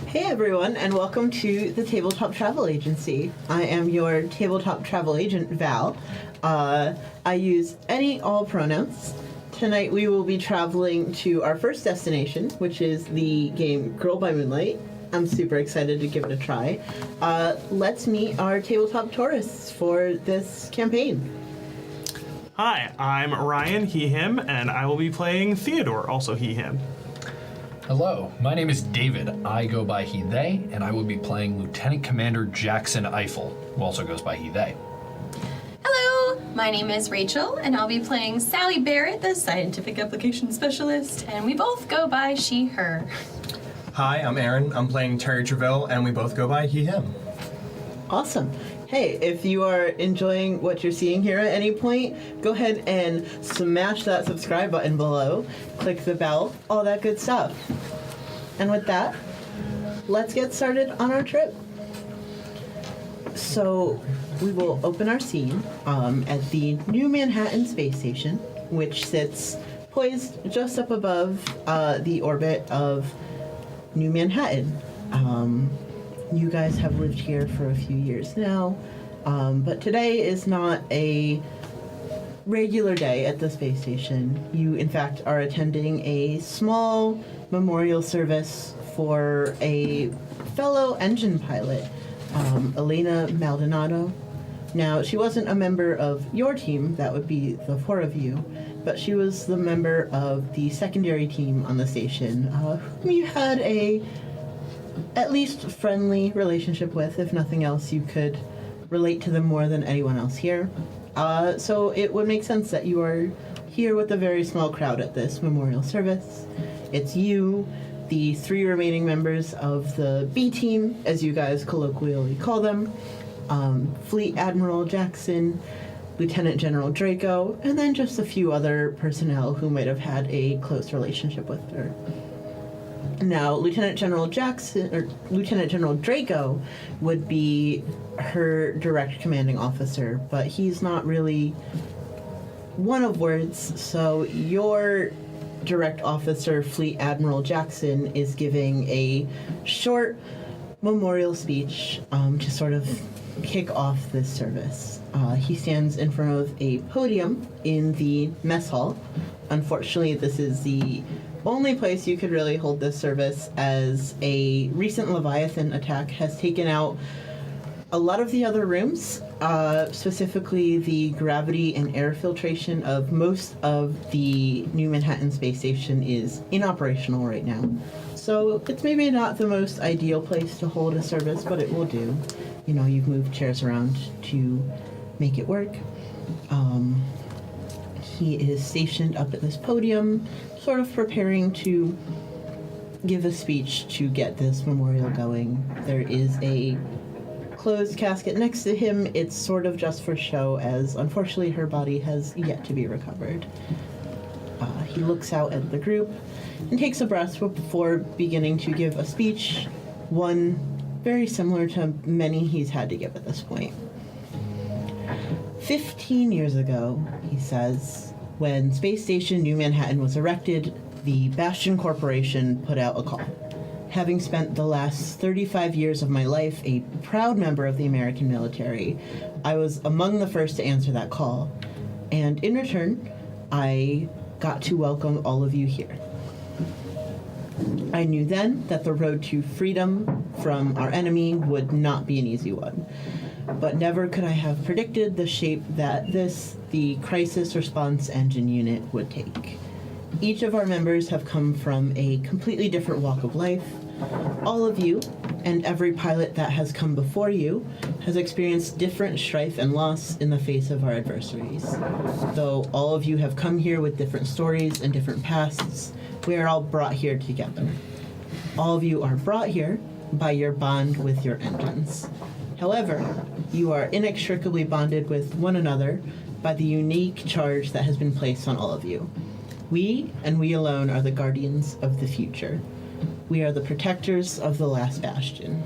Hey everyone, and welcome to the Tabletop Travel Agency. I am your Tabletop Travel Agent, Val. I use any, all pronouns. Tonight we will be traveling to our first destination, which is the game Girl by Moonlight. I'm super excited to give it a try. Let's meet our tabletop tourists for this campaign. Hi, I'm Ryan, he, him, and I will be playing Theodore, also he, him. Hello, my name is David. I go by he, they, and I will be playing Lieutenant Commander Jackson Eiffel, who also goes by he, they. Hello, my name is Rachel, and I'll be playing Sally Barrett, the Scientific Application Specialist, and we both go by she, her. Hi, I'm Aaron. I'm playing Terry Trav'l, and we both go by he, him. Awesome. Hey, if you are enjoying what you're seeing here at any point, go ahead and smash that subscribe button below, click the bell, all that good stuff. And with that, let's get started on our trip. So we will open our scene at the New Manhattan Space Station, which sits poised just up above the orbit of New Manhattan. You guys have lived here for a few years now, but today is not a regular day at the space station. You, in fact, are attending a small memorial service for a fellow engine pilot, Elena Maldonado. Now, she wasn't a member of your team, that would be the four of you, but she was the member of the secondary team on the station, whom you had a at least friendly relationship with. If nothing else, you could relate to them more than anyone else here. So it would make sense that you are here with a very small crowd at this memorial service. It's you, the three remaining members of the B team, as you guys colloquially call them, Fleet Admiral Jackson, Lieutenant General Draco, and then just a few other personnel who might have had a close relationship with her. Now, Lieutenant General Draco would be her direct commanding officer, but he's not really one of words, so your direct officer, Fleet Admiral Jackson, is giving a short memorial speech to sort of kick off this service. He stands in front of a podium in the mess hall. Unfortunately, this is the only place you could really hold this service, as a recent Leviathan attack has taken out a lot of the other rooms, specifically the gravity and air filtration of most of the New Manhattan Space Station is inoperational right now. So it's maybe not the most ideal place to hold a service, but it will do. You know, you've moved chairs around to make it work. He is stationed up at this podium, sort of preparing to give a speech to get this memorial going. There is a closed casket next to him. It's sort of just for show, as unfortunately her body has yet to be recovered. He looks out at the group and takes a breath before beginning to give a speech, one very similar to many he's had to give at this point. 15 years ago, he says, when Space Station New Manhattan was erected, the Bastion Corporation put out a call. Having spent the last 35 years of my life a proud member of the American military, I was among the first to answer that call. And in return, I got to welcome all of you here. I knew then that the road to freedom from our enemy would not be an easy one. But never could I have predicted the shape that the Crisis Response Engine Unit, would take. Each of our members have come from a completely different walk of life. All of you, and every pilot that has come before you, has experienced different strife and loss in the face of our adversaries. Though all of you have come here with different stories and different pasts, we are all brought here together. All of you are brought here by your bond with your engines. However, you are inextricably bonded with one another by the unique charge that has been placed on all of you. We, and we alone, are the guardians of the future. We are the protectors of the last bastion.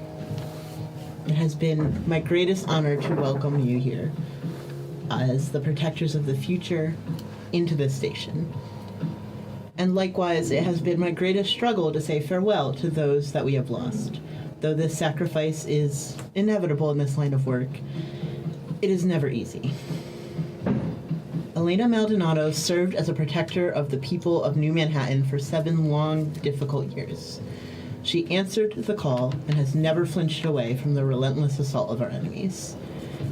It has been my greatest honor to welcome you here as the protectors of the future into this station. And likewise, it has been my greatest struggle to say farewell to those that we have lost. Though this sacrifice is inevitable in this line of work, it is never easy. Elena Maldonado served as a protector of the people of New Manhattan for 7 long, difficult years. She answered the call and has never flinched away from the relentless assault of our enemies.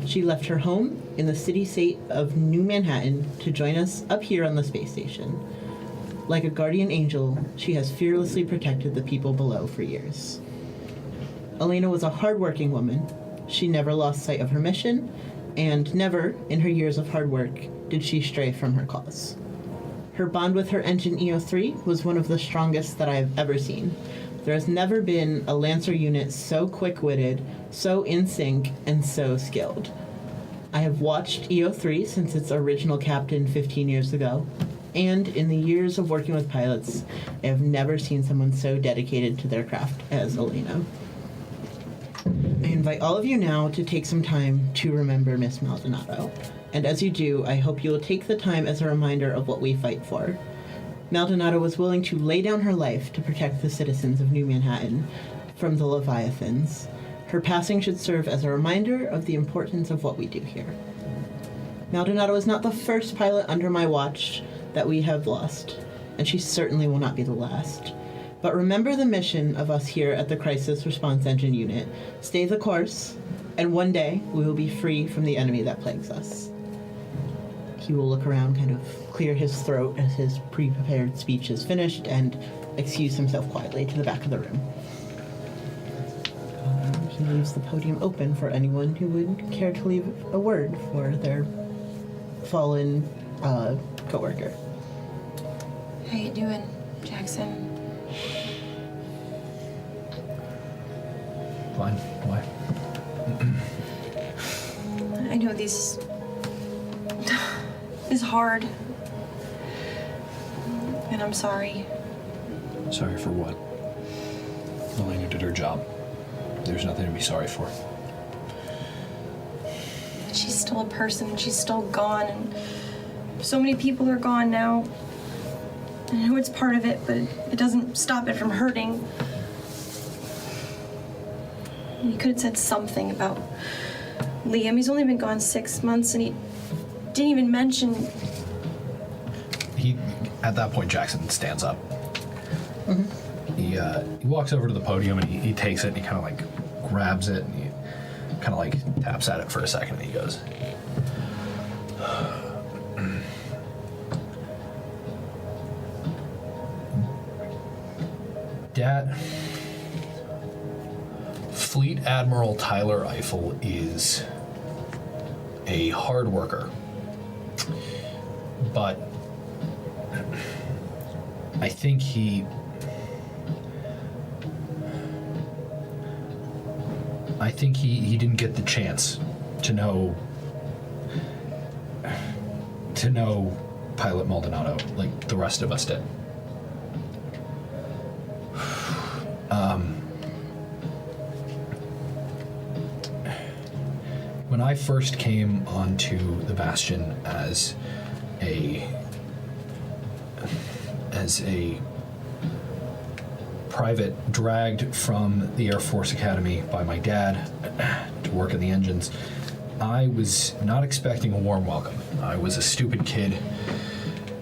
She left her home in the city-state of New Manhattan to join us up here on the space station. Like a guardian angel, she has fearlessly protected the people below for years. Elena was a hard-working woman. She never lost sight of her mission, and never, in her years of hard work, did she stray from her cause. Her bond with her engine EO3 was one of the strongest that I have ever seen. There has never been a Lancer unit so quick-witted, so in sync, and so skilled. I have watched EO3 since its original captain 15 years ago, and in the years of working with pilots, I have never seen someone so dedicated to their craft as Elena. I invite all of you now to take some time to remember Miss Maldonado. And as you do, I hope you will take the time as a reminder of what we fight for. Maldonado was willing to lay down her life to protect the citizens of New Manhattan from the Leviathans. Her passing should serve as a reminder of the importance of what we do here. Maldonado is not the first pilot under my watch that we have lost, and she certainly will not be the last. But remember the mission of us here at the Crisis Response Engine Unit. Stay the course, and one day we will be free from the enemy that plagues us. He will look around, kind of clear his throat as his pre-prepared speech is finished, and excuse himself quietly to the back of the room. He leaves the podium open for anyone who would care to leave a word for their fallen coworker. How you doing, Jackson? Fine. Why? I know this is hard. And I'm sorry. Sorry for what? Elena did her job. There's nothing to be sorry for. She's still a person. She's still gone. And so many people are gone now. I know it's part of it, but it doesn't stop it from hurting. You could have said something about Liam. He's only been gone 6 months, and he didn't even mention... At that point, Jackson stands up. Mm-hmm. He walks over to the podium and he takes it and he kind of like grabs it and he kind of like taps at it for a second and he goes, Dad, Fleet Admiral Tyler Eiffel is a hard worker, but I think he didn't get the chance to know Pilot Maldonado like the rest of us did. When I first came onto the Bastion as a private dragged from the Air Force Academy by my dad to work in the engines, I was not expecting a warm welcome. I was a stupid kid,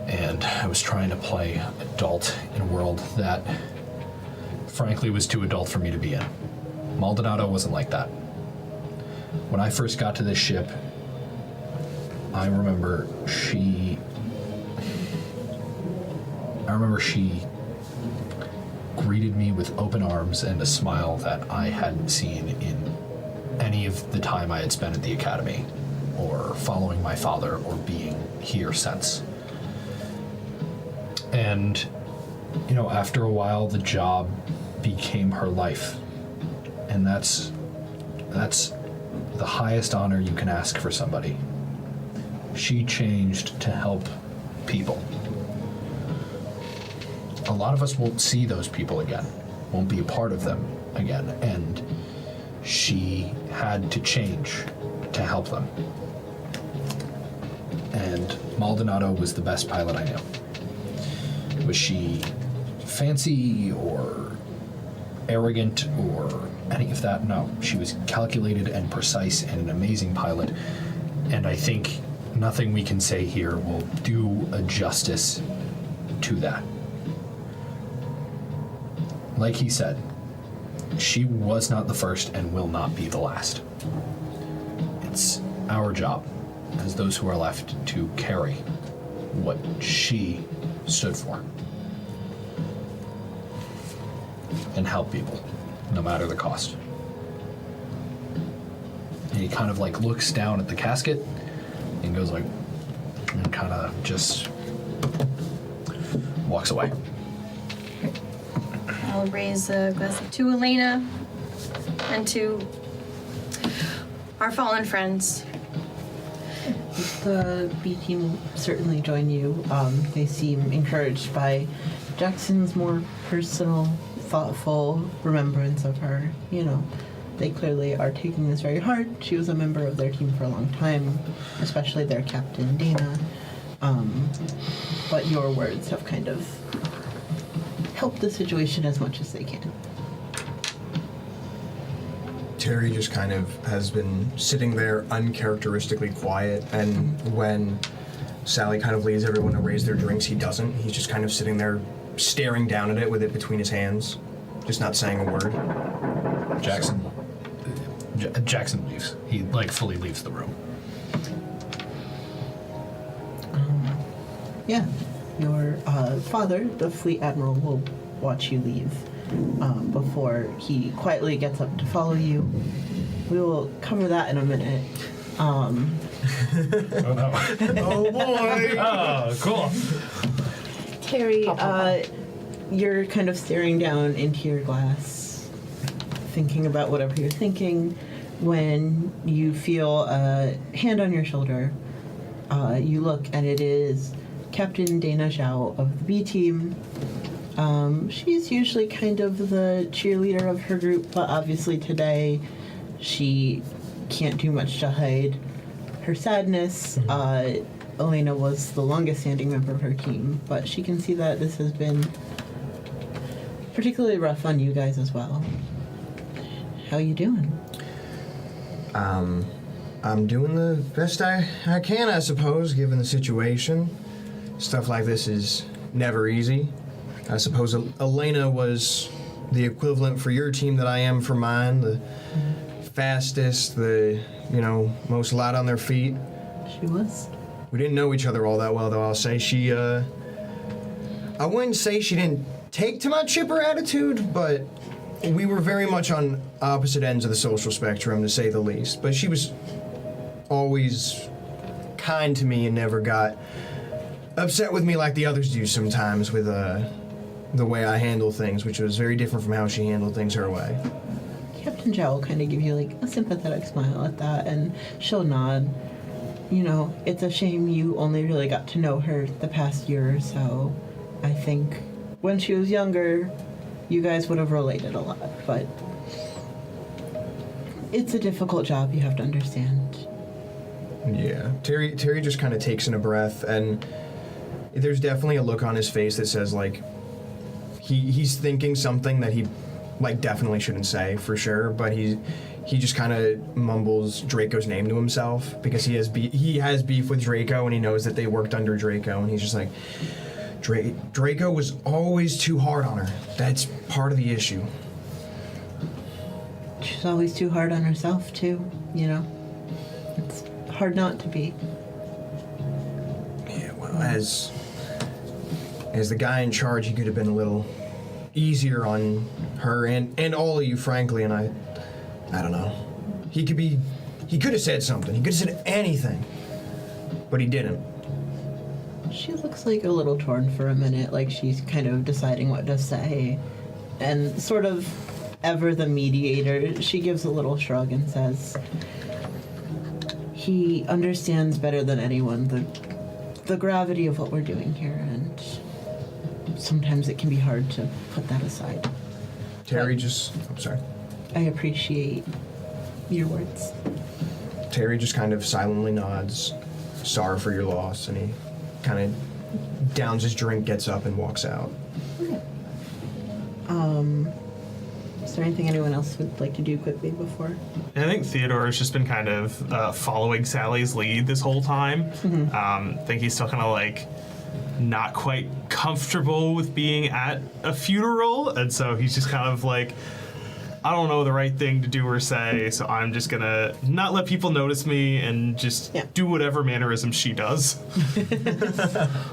and I was trying to play adult in a world that, frankly, was too adult for me to be in. Maldonado wasn't like that. When I first got to this ship, I remember she greeted me with open arms and a smile that I hadn't seen in any of the time I had spent at the academy, or following my father, or being here since. And, you know, after a while, the job became her life. And that's the highest honor you can ask for somebody. She changed to help people. A lot of us won't see those people again, won't be a part of them again, and she had to change to help them. And Maldonado was the best pilot I knew. Was she fancy or arrogant or any of that? No, she was calculated and precise and an amazing pilot. And I think nothing we can say here will do a justice to that. Like he said, she was not the first and will not be the last. It's our job, as those who are left, to carry what she stood for and help people, no matter the cost. And he kind of like looks down at the casket and goes like, and kind of just walks away. I'll raise a glass to Elena and to our fallen friends. The B team will certainly join you. They seem encouraged by Jackson's more personal, thoughtful remembrance of her. You know, they clearly are taking this very hard. She was a member of their team for a long time, especially their captain, Dana. But your words have kind of helped the situation as much as they can. Terry just kind of has been sitting there uncharacteristically quiet, and when Sally kind of leads everyone to raise their drinks, he doesn't. He's just kind of sitting there staring down at it with it between his hands, just not saying a word. Jackson leaves. He like fully leaves the room. Yeah, your father, the fleet admiral, will watch you leave before he quietly gets up to follow you. We will cover that in a minute. Oh no. Oh boy! Oh, cool. Terry, you're kind of staring down into your glass, thinking about whatever you're thinking, when you feel a hand on your shoulder. You look, and it is Captain Dana Zhao of the B team. She's usually kind of the cheerleader of her group, but obviously today she can't do much to hide her sadness. Elena was the longest standing member of her team, but she can see that this has been particularly rough on you guys as well. How you doing? I'm doing the best I can, I suppose, given the situation. Stuff like this is never easy. I suppose Elena was the equivalent for your team that I am for mine, the fastest, the, most light on their feet. She was. We didn't know each other all that well, though. I'll say she, I wouldn't say she didn't take to my chipper attitude, but we were very much on opposite ends of the social spectrum, to say the least. But she was always kind to me and never got upset with me like the others do sometimes with the way I handle things, which was very different from how she handled things her way. Captain Zhao will kind of give you like a sympathetic smile at that, and she'll nod. It's a shame you only really got to know her the past year or so. I think when she was younger, you guys would have related a lot, but it's a difficult job, you have to understand. Yeah. Terry just kind of takes in a breath, and there's definitely a look on his face that says, like, he's thinking something that he, like, definitely shouldn't say, for sure, but he just kind of mumbles Draco's name to himself, because he has beef with Draco, and he knows that they worked under Draco, and he's just like, Draco was always too hard on her. That's part of the issue. She's always too hard on herself, too, It's hard not to be. Yeah, well, as the guy in charge, he could have been a little easier on her and all of you, frankly, and I don't know. He could have said something. He could have said anything, but he didn't. She looks like a little torn for a minute, like she's kind of deciding what to say. And sort of ever the mediator, she gives a little shrug and says, he understands better than anyone the gravity of what we're doing here, and sometimes it can be hard to put that aside. Terry I'm sorry. I appreciate your words. Terry just kind of silently nods, sorry for your loss, and he kind of downs his drink, gets up, and walks out. Is there anything anyone else would like to do quickly before? And I think Theodore has just been kind of following Sally's lead this whole time. I think he's still kind of like not quite comfortable with being at a funeral, and so he's just kind of like, I don't know the right thing to do or say, so I'm just gonna not let people notice me and just do whatever mannerism she does.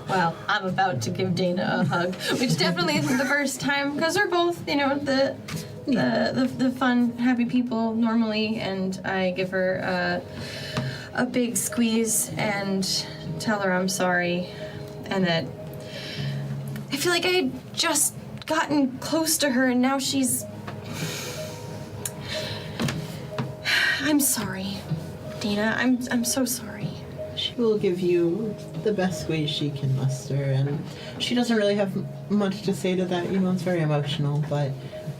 Well, I'm about to give Dana a hug, which definitely isn't the first time, because they're both, the fun, happy people normally, and I give her a big squeeze and tell her I'm sorry, and that I feel like I had just gotten close to her, and now she's... I'm sorry, Dana. I'm so sorry. She will give you the best squeeze she can muster, and she doesn't really have much to say to that. It's very emotional, but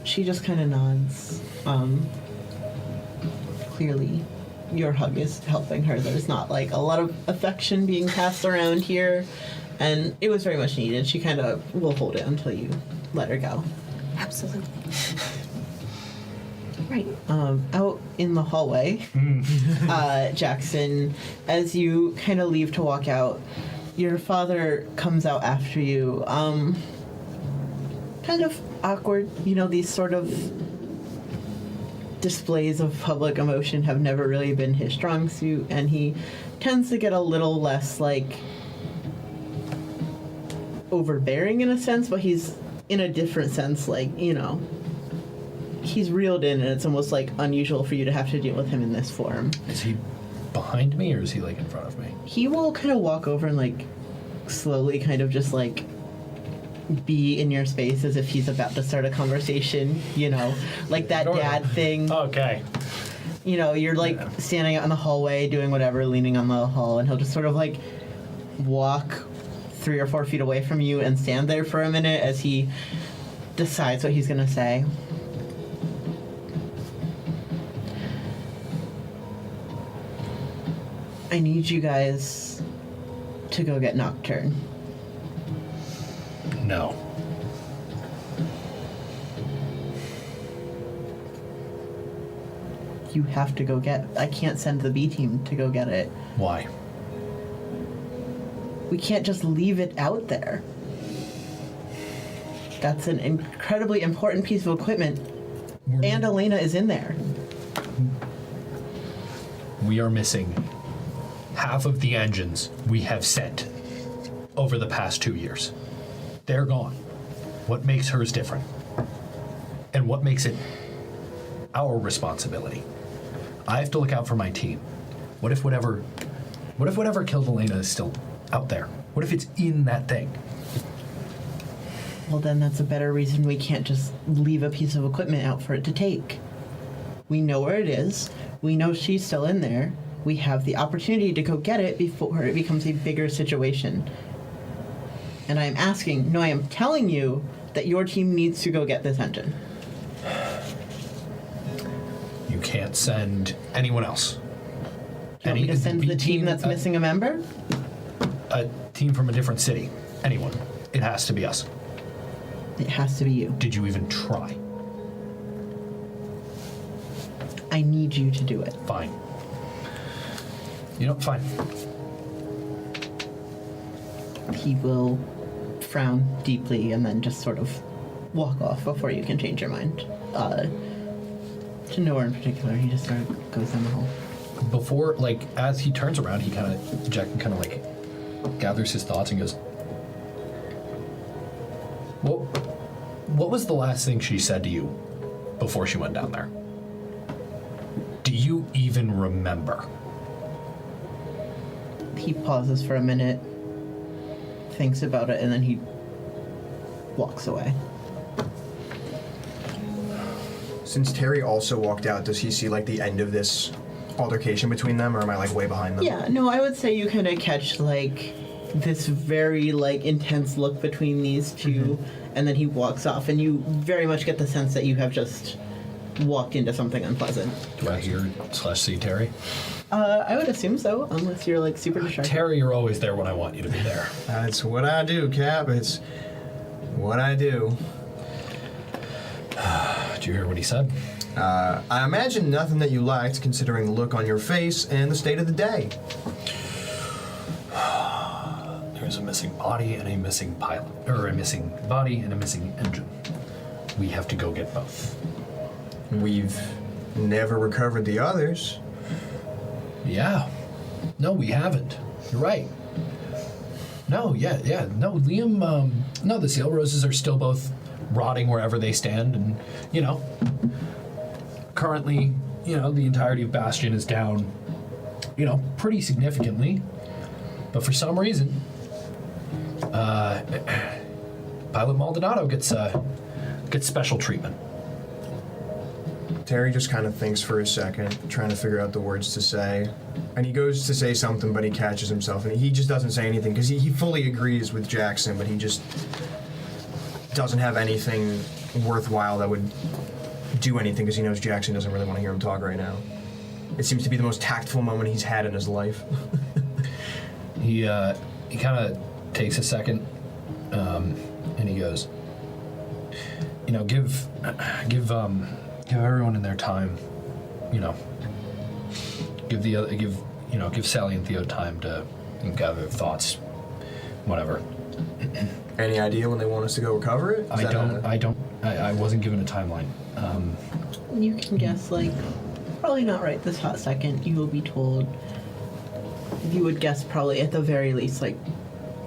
she just kind of nods. Clearly, your hug is helping her. There's not like a lot of affection being passed around here, and it was very much needed. She kind of will hold it until you let her go. Absolutely. Right. Out in the hallway, Jackson, as you kind of leave to walk out, your father comes out after you. Kind of awkward. These sort of displays of public emotion have never really been his strong suit, and he tends to get a little less, overbearing in a sense, but he's in a different sense, he's reeled in, and it's almost unusual for you to have to deal with him in this form. Is he behind me, or is he in front of me? He will kind of walk over and slowly kind of just be in your space as if he's about to start a conversation, like that dad thing. Okay. You're standing out in the hallway doing whatever, leaning on the hall, and he'll just sort of walk 3 or 4 feet away from you and stand there for a minute as he decides what he's gonna say. I need you guys to go get Nocturne. No. You have to go get... I can't send the B team to go get it. Why? We can't just leave it out there. That's an incredibly important piece of equipment. And Elena is in there. We are missing half of the engines we have sent over the past 2 years. They're gone. What makes hers different? And what makes it our responsibility? I have to look out for my team. What if whatever killed Elena is still out there? What if it's in that thing? Well, then that's a better reason we can't just leave a piece of equipment out for it to take. We know where it is. We know she's still in there. We have the opportunity to go get it before it becomes a bigger situation. And I am telling you that your team needs to go get this engine. You can't send anyone else. Do you want me to send the team that's missing a member? A team from a different city. Anyone. It has to be us. It has to be you. Did you even try? I need you to do it. Fine. Fine. He will frown deeply and then just sort of walk off before you can change your mind. To nowhere in particular. He just sort of goes down the hall. Before, as he turns around, Jackson kind of gathers his thoughts and goes, what was the last thing she said to you before she went down there? Do you even remember? He pauses for a minute, thinks about it, and then he walks away. Since Terry also walked out, does he see the end of this altercation between them, or am I way behind them? Yeah, no, I would say you kind of catch this very intense look between these two, and then he walks off, and you very much get the sense that you have just walk into something unpleasant. Do I hear / see Terry? I would assume so, unless you're like super distracted. Terry, you're always there when I want you to be there. That's what I do, Cap. It's what I do. Did you hear what he said? I imagine nothing that you liked, considering the look on your face and the state of the day. There's a missing body and a missing pilot. Or a missing body and a missing engine. We have to go get both. We've never recovered the others. Yeah. No, we haven't. You're right. No, yeah. No, Liam, no, the sail roses are still both rotting wherever they stand, and, currently, the entirety of Bastion is down, pretty significantly. But for some reason, Pilot Maldonado gets special treatment. Terry just kind of thinks for a second, trying to figure out the words to say. And he goes to say something, but he catches himself, and he just doesn't say anything, because he fully agrees with Jackson, but he just doesn't have anything worthwhile that would do anything, because he knows Jackson doesn't really want to hear him talk right now. It seems to be the most tactful moment he's had in his life. He kind of takes a second, and he goes, give everyone in their time, give Sally and Theo time to gather their thoughts, whatever. Any idea when they want us to go recover it? I wasn't given a timeline. You can guess, probably not right this hot second. You will be told. You would guess probably at the very least,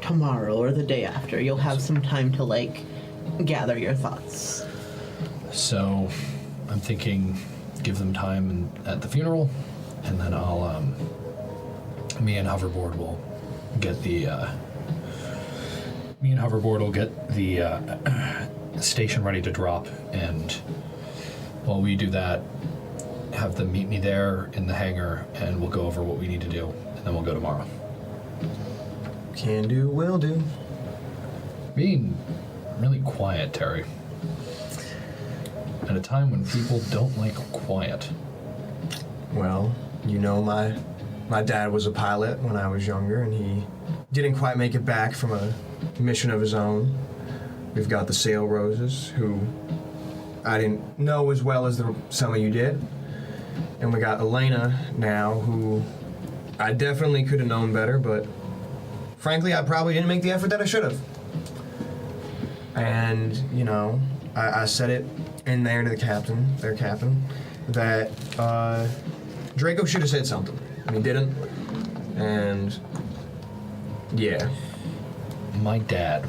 tomorrow or the day after. You'll have some time to, gather your thoughts. So, I'm thinking, give them time at the funeral, and then I'll, me and Hoverboard will get the station ready to drop, and while we do that, have them meet me there in the hangar, and we'll go over what we need to do, and then we'll go tomorrow. Can do, will do. Being really quiet, Terry. At a time when people don't like quiet. Well, my dad was a pilot when I was younger, and he didn't quite make it back from a mission of his own. We've got the Sail Roses, who I didn't know as well as some of you did. And we got Elena now, who I definitely could have known better, but frankly, I probably didn't make the effort that I should have. And, I said it in there to their captain, that Draco should have said something. And he didn't. And, yeah. My dad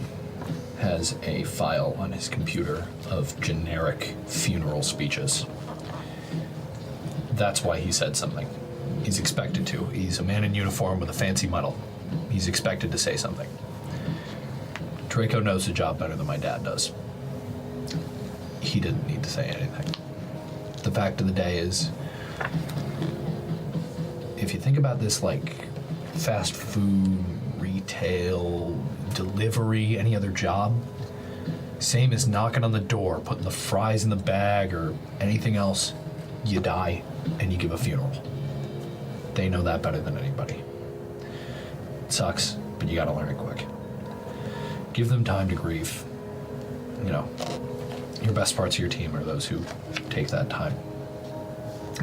has a file on his computer of generic funeral speeches. That's why he said something. He's expected to. He's a man in uniform with a fancy medal. He's expected to say something. Draco knows the job better than my dad does. He didn't need to say anything. The fact of the day is, if you think about this fast food, retail, delivery, any other job, same as knocking on the door, putting the fries in the bag, or anything else, you die and you give a funeral. They know that better than anybody. It sucks, but you gotta learn it quick. Give them time to grieve. Your best parts of your team are those who take that time.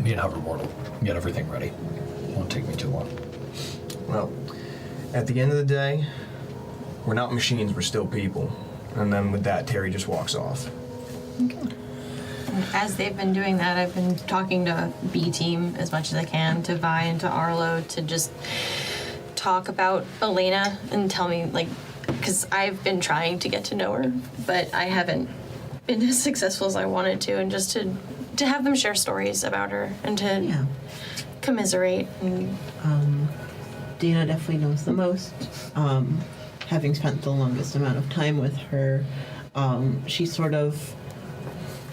Me and Hoverboard will get everything ready. It won't take me too long. Well, at the end of the day, we're not machines, we're still people. And then with that, Terry just walks off. Okay. As they've been doing that, I've been talking to B Team as much as I can, to Vi and to Arlo, to just talk about Elena and tell me, because I've been trying to get to know her, but I haven't been as successful as I wanted to, and just to have them share stories about her and to commiserate. And Dana definitely knows the most. Having spent the longest amount of time with her, she sort of,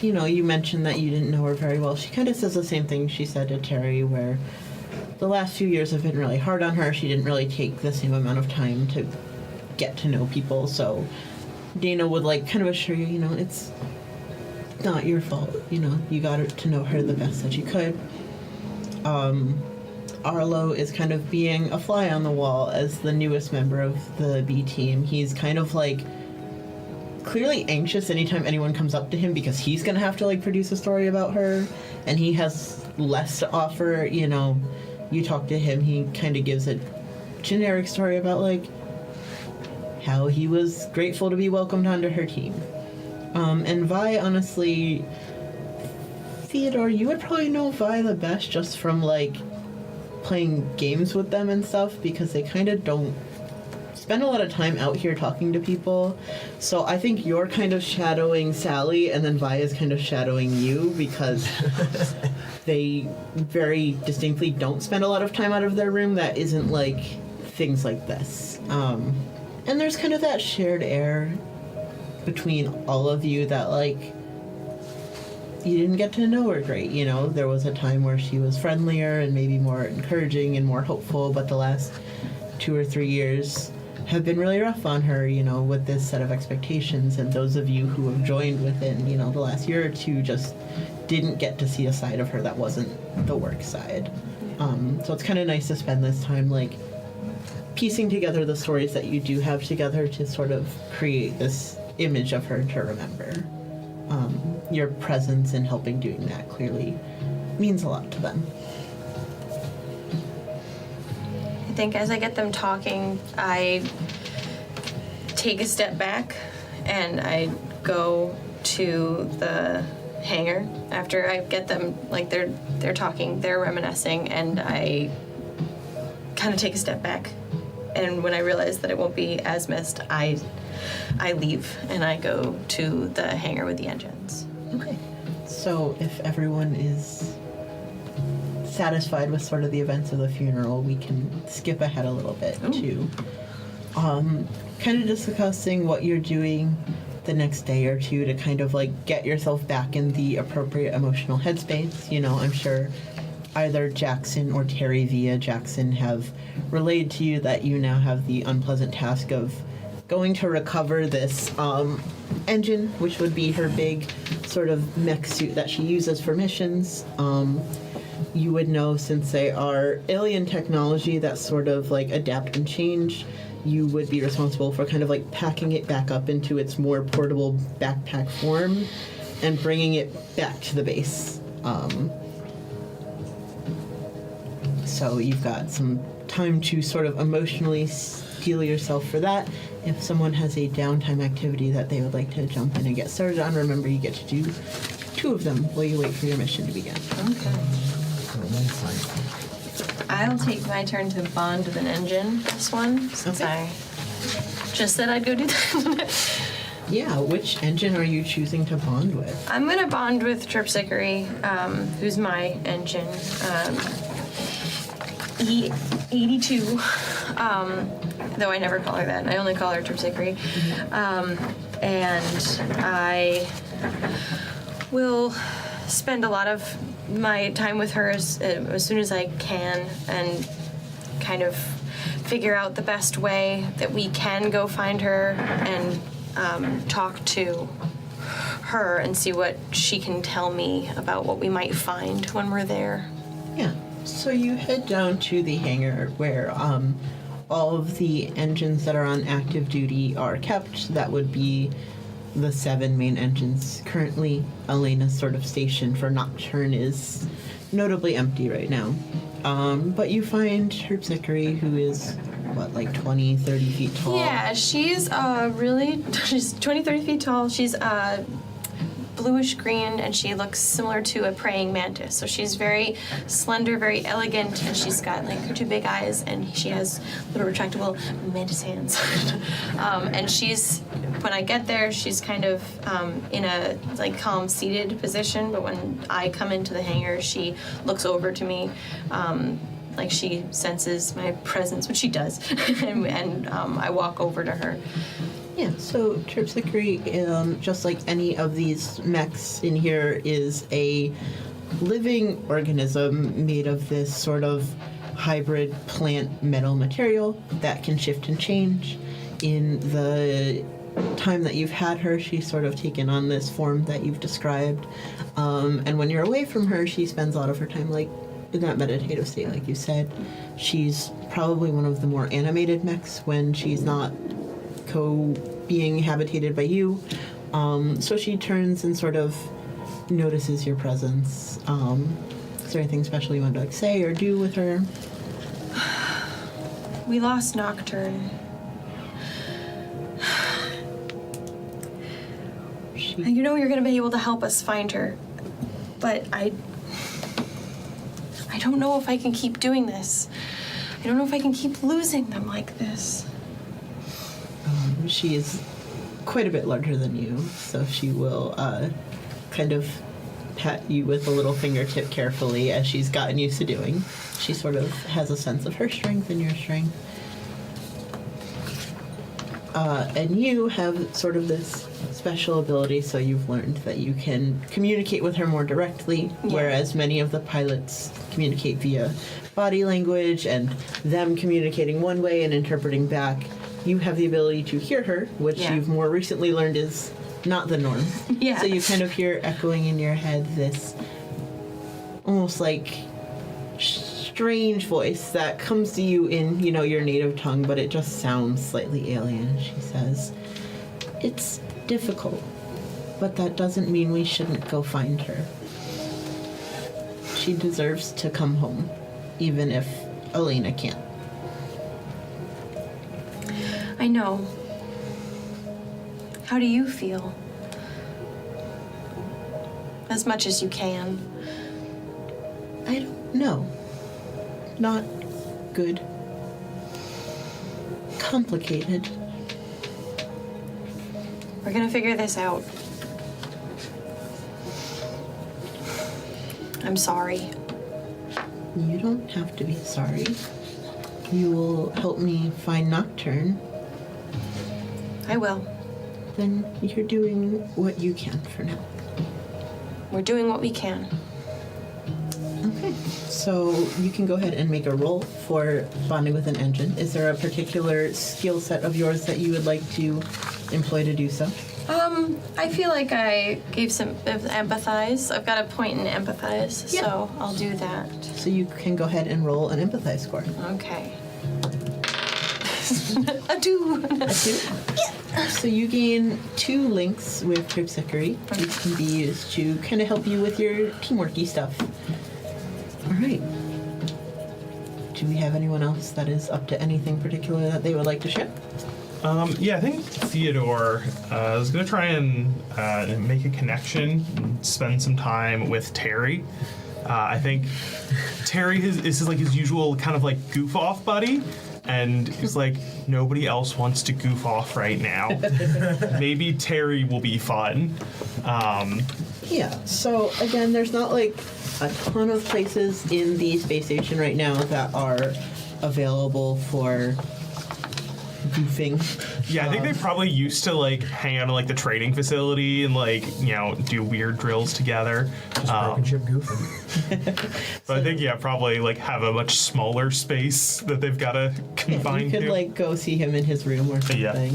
you mentioned that you didn't know her very well. She kind of says the same thing she said to Terry, where the last few years have been really hard on her. She didn't really take the same amount of time to get to know people, so Dana would kind of assure you, not your fault. You know, you got to know her the best that you could. Arlo is kind of being a fly on the wall as the newest member of the B team. He's kind of like clearly anxious anytime anyone comes up to him because he's gonna have to like produce a story about her, and he has less to offer. You know, you talk to him, he kind of gives a generic story about like how he was grateful to be welcomed onto her team. And Vi, honestly, Theodore, you would probably know Vi the best just from like playing games with them and stuff, because they kind of don't spend a lot of time out here talking to people. So I think you're kind of shadowing Sally, and then Vi is kind of shadowing you, because they very distinctly don't spend a lot of time out of their room that isn't like things like this. And there's kind of that shared air between all of you that like you didn't get to know her great, you know. There was a time where she was friendlier and maybe more encouraging and more hopeful, but the last 2 or 3 years have been really rough on her, you know, with this set of expectations. And those of you who have joined within, you know, the last year or two just didn't get to see a side of her that wasn't the work side. So it's kind of nice to spend this time like piecing together the stories that you do have together to sort of create this image of her to remember. Your presence in helping doing that clearly means a lot to them. I think as I get them talking, I take a step back and I go to the hangar after I get them, like they're talking, they're reminiscing, and I kind of take a step back. And when I realize that it won't be as missed, I leave and I go to the hangar with the engines. Okay. So if everyone is satisfied with sort of the events of the funeral, we can skip ahead a little bit to kind of discussing what you're doing the next day or two to kind of like get yourself back in the appropriate emotional headspace. You know, I'm sure either Jackson or Terry via Jackson have relayed to you that you now have the unpleasant task of going to recover this engine, which would be her big sort of mech suit that she uses for missions. You would know, since they are alien technology that sort of like adapt and change, you would be responsible for kind of like packing it back up into its more portable backpack form and bringing it back to the base. So you've got some time to sort of emotionally steel yourself for that. If someone has a downtime activity that they would like to jump in and get started on, remember you get to do 2 of them while you wait for your mission to begin. Okay. I'll take my turn to bond with an engine this one, since I just said I'd go do that. Yeah, which engine are you choosing to bond with? I'm gonna bond with Terpsichore, who's my engine. E82, though I never call her that. I only call her Terpsichore. And I will spend a lot of my time with her as soon as I can, and kind of figure out the best way that we can go find her and talk to her and see what she can tell me about what we might find when we're there. Yeah. So you head down to the hangar where all of the engines that are on active duty are kept. That would be the 7 main engines. Currently, Elena's sort of station for Nocturne is notably empty right now. But you find Terpsichore, who is, what, like 20, 30 feet tall? Yeah, she's she's 20, 30 feet tall. She's bluish green, and she looks similar to a praying mantis. So she's very slender, very elegant, and she's got like her 2 big eyes, and she has little retractable mantis hands. And she's, when I get there, she's kind of in a like calm seated position, but when I come into the hangar, she looks over to me. Like she senses my presence, which she does, and I walk over to her. Yeah, so Terpsichore, just like any of these mechs in here, is a living organism made of this sort of hybrid plant metal material that can shift and change. In the time that you've had her, she's sort of taken on this form that you've described. And when you're away from her, she spends a lot of her time like in that meditative state, like you said. She's probably one of the more animated mechs when she's not being habitated by you. So she turns and sort of notices your presence. Is there anything special you want to like say or do with her? We lost Nocturne. You know you're going to be able to help us find her, but I don't know if I can keep doing this. I don't know if I can keep losing them like this. She is quite a bit larger than you, so she will kind of pat you with a little fingertip carefully, as she's gotten used to doing. She sort of has a sense of her strength and your strength. And you have sort of this special ability, so you've learned that you can communicate with her more directly, whereas many of the pilots communicate via body language and them communicating one way and interpreting back. You have the ability to hear her, which you've more recently learned is not the norm. Yeah. So you kind of hear echoing in your head this almost like strange voice that comes to you in, you know, your native tongue, but it just sounds slightly alien. She says, "It's difficult, but that doesn't mean we shouldn't go find her. She deserves to come home, even if Elena can't." I know. How do you feel? As much as you can. I don't know. Not good. Complicated. We're gonna figure this out. I'm sorry. You don't have to be sorry. You will help me find Nocturne. I will. Then you're doing what you can for now. We're doing what we can. Okay. So you can go ahead and make a roll for bonding with an engine. Is there a particular skill set of yours that you would like to employ to do so? I feel like I gave some of empathize. I've got a point in empathize, so I'll do that. So you can go ahead and roll an empathize score. Okay. A 2. A 2? Yeah. So you gain 2 links with Terpsichore, which can be used to kind of help you with your teamworky stuff. All right. Do we have anyone else that is up to anything particular that they would like to share? Yeah, I think Theodore is going to try and make a connection and spend some time with Terry. I think Terry is like his usual kind of like goof off buddy, and he's like, nobody else wants to goof off right now. Maybe Terry will be fun. Yeah, so again, there's not like a ton of places in the space station right now that are available for goofing. Yeah, I think they probably used to like hang out in like the training facility and like, you know, do weird drills together. Just broken ship goofing. But I think, yeah, probably like have a much smaller space that they've got to confine You could to. like go see him in his room or something. Yeah.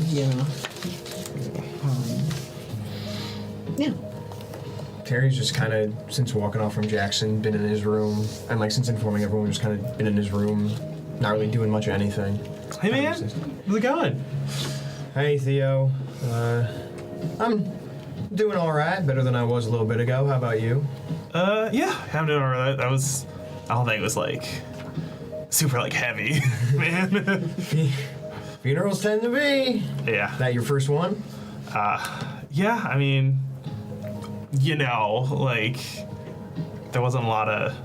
Yeah. Terry's just kind of, since walking off from Jackson, been in his room, and like since informing everyone, just kind of been in his room, not really doing much of anything. Hey man, how's it going? Hey Theo, I'm doing all right, better than I was a little bit ago. How about you? Yeah, I'm doing all right. That was, I don't think it was like super like heavy, man. Funerals tend to be. Yeah. That your first one? Yeah, I mean, you know, like there wasn't a lot of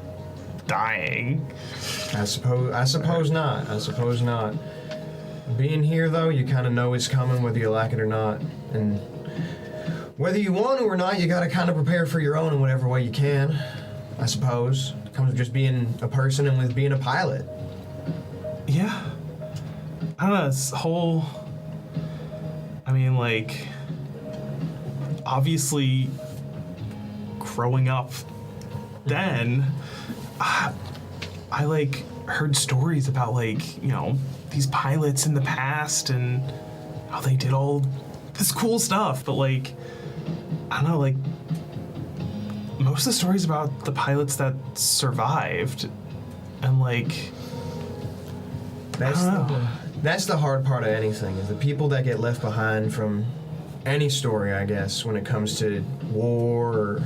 dying. I suppose not. I suppose not. Being here, though, you kind of know it's coming, whether you like it or not. And whether you want to or not, you got to kind of prepare for your own in whatever way you can, I suppose. It comes with just being a person and with being a pilot. Yeah. I don't know, this whole, I mean, like, obviously, growing up then, I like, heard stories about, like, you know, these pilots in the past and how they did all this cool stuff, but like, I don't know, like, most of the stories about the pilots that survived, and like, That's the hard part of anything, is the people that get left behind from any story, I guess, when it comes to war or,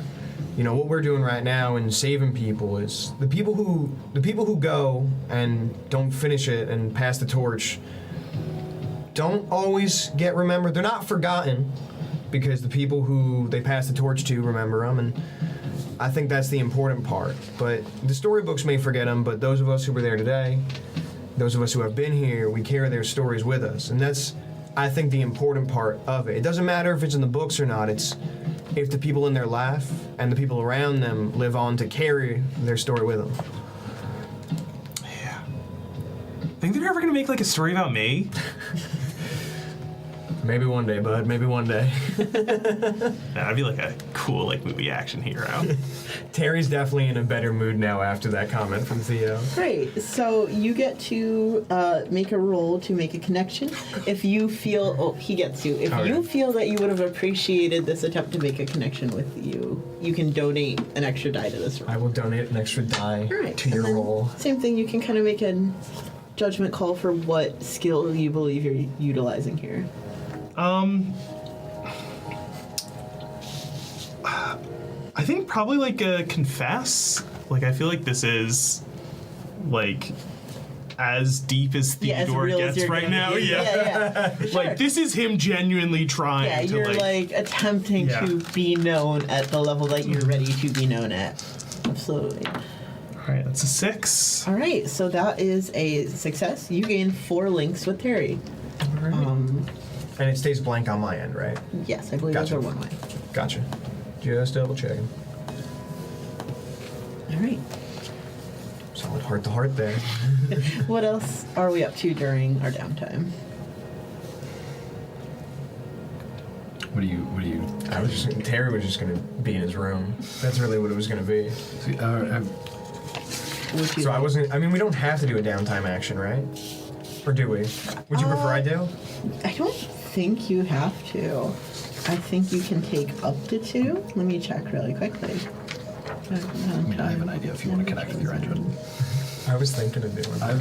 you know, what we're doing right now and saving people, is the people who go and don't finish it and pass the torch don't always get remembered. They're not forgotten because the people who they pass the torch to remember them, and I think that's the important part. But the storybooks may forget them, but those of us who were there today, those of us who have been here, we carry their stories with us. And that's, I think, the important part of it. It doesn't matter if it's in the books or not. It's if the people in there laugh and the people around them live on to carry their story with them. yeah. Think they're ever gonna make like a story about me? Maybe one day, bud. Maybe one day. That'd be like a cool like movie action hero. Terry's definitely in a better mood now after that comment from Theo. Great. So you get to make a roll to make a connection. If you feel, he gets to. If you feel that you would have appreciated this attempt to make a connection with you, you can donate an extra die to this roll. I will donate an extra die to And your then roll. Same thing. You can kind of make a judgment call for what skill you believe you're utilizing here. I think probably like a confess. Like I feel like this is like as deep as Theodore real as gets you're right gonna now. be. Yeah. Sure. Like this is him genuinely trying Yeah, to you're like attempting to be known at the level that you're ready to be known at. Absolutely. All right, that's a 6. All right, so that is a success. You gain 4 links with Terry. And it stays blank on my end, right? Yes, I believe Gotcha. those are one way. Gotcha. Just double checking. All right. Solid heart to heart there. What else are we up to during our downtime? What do you? I was just Terry was just gonna be in his room. That's really what it was gonna be. See, Would you So I wasn't. I mean, we don't have to do a downtime action, right? Or do we? Would you prefer I do? I don't think you have to. I think you can take up to 2. Let me check really quickly. I mean, I have an idea if you want to connect with your engine. I was thinking of doing. I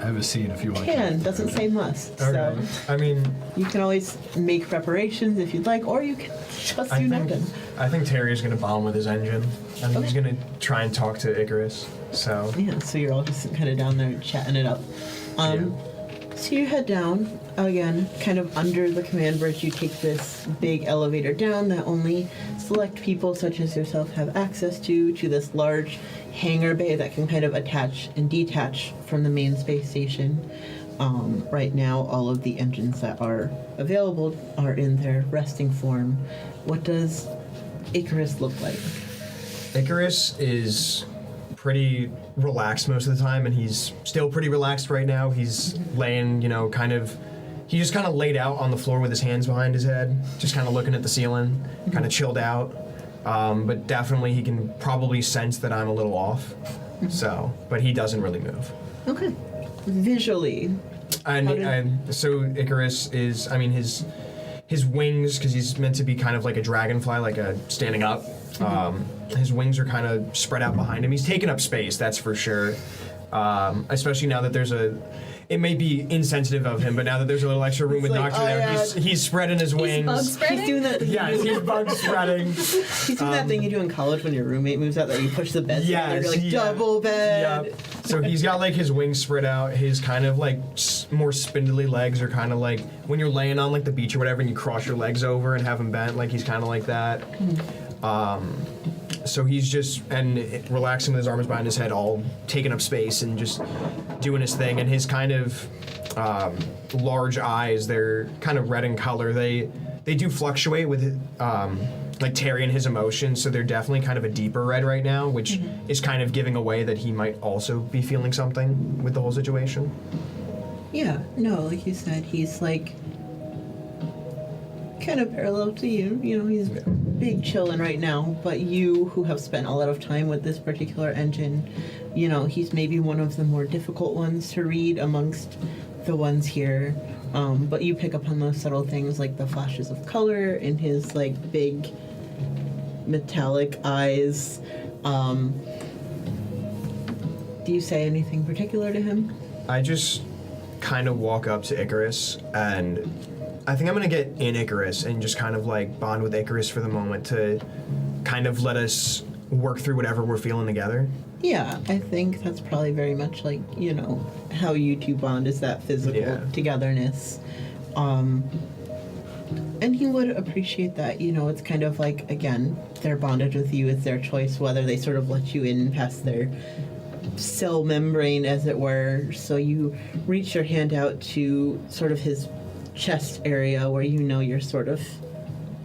have a scene if you want to. Can, doesn't say must. Okay. So I mean, you can always make preparations if you'd like, or you can just do nothing. I think Terry's gonna bomb with his engine, and he's gonna try and talk to Icarus. So Yeah, so you're all just kind of down there chatting it up. So you head down, again, kind of under the command bridge. You take this big elevator down that only select people such as yourself have access to this large hangar bay that can kind of attach and detach from the main space station. Right now, all of the engines that are available are in their resting form. What does Icarus look like? Icarus is pretty relaxed most of the time, and he's still pretty relaxed right now. He's laying, he just kind of laid out on the floor with his hands behind his head, just kind of looking at the ceiling, kind of chilled out. But definitely he can probably sense that I'm a little off. So, but he doesn't really move. Okay. Visually. So Icarus is, his wings, because he's meant to be kind of like a dragonfly, like a standing up. His wings are kind of spread out behind him. He's taking up space, that's for sure. Especially now that there's it may be insensitive of him, but now that there's a little extra room with Nocturne there, he's spreading his wings. Bug spreading? He's doing that thing. He's bug spreading. He's doing that thing you do in college when your roommate moves out, that you push the bed together, you're like double bed. Yep. So he's got like his wings spread out. His kind of like more spindly legs are kind of like when you're laying on like the beach or whatever, and you cross your legs over and have them bent. Like he's kind of like that. So he's just relaxing with his arms behind his head, all taking up space and just doing his thing. And his kind of large eyes, they're kind of red in color. They do fluctuate with like Terry and his emotions, so they're definitely kind of a deeper red right now, which is kind of giving away that he might also be feeling something with the whole situation. Yeah, no, like you said, he's like kind of parallel to you. You know, he's big chillin' right now, but you who have spent a lot of time with this particular engine, you know, he's maybe one of the more difficult ones to read amongst the ones here, but you pick up on those subtle things like the flashes of color in his like big metallic eyes. Do you say anything particular to him? I just kind of walk up to Icarus, and I think I'm gonna get in Icarus and just kind of like bond with Icarus for the moment to kind of let us work through whatever we're feeling together. Yeah, I think that's probably very much like, you know, how you two bond is that physical Yeah. togetherness. And he would appreciate that, you know, it's kind of like, again, they're bonded with you, it's their choice whether they sort of let you in past their cell membrane, as it were. So you reach your hand out to sort of his chest area where you know your sort of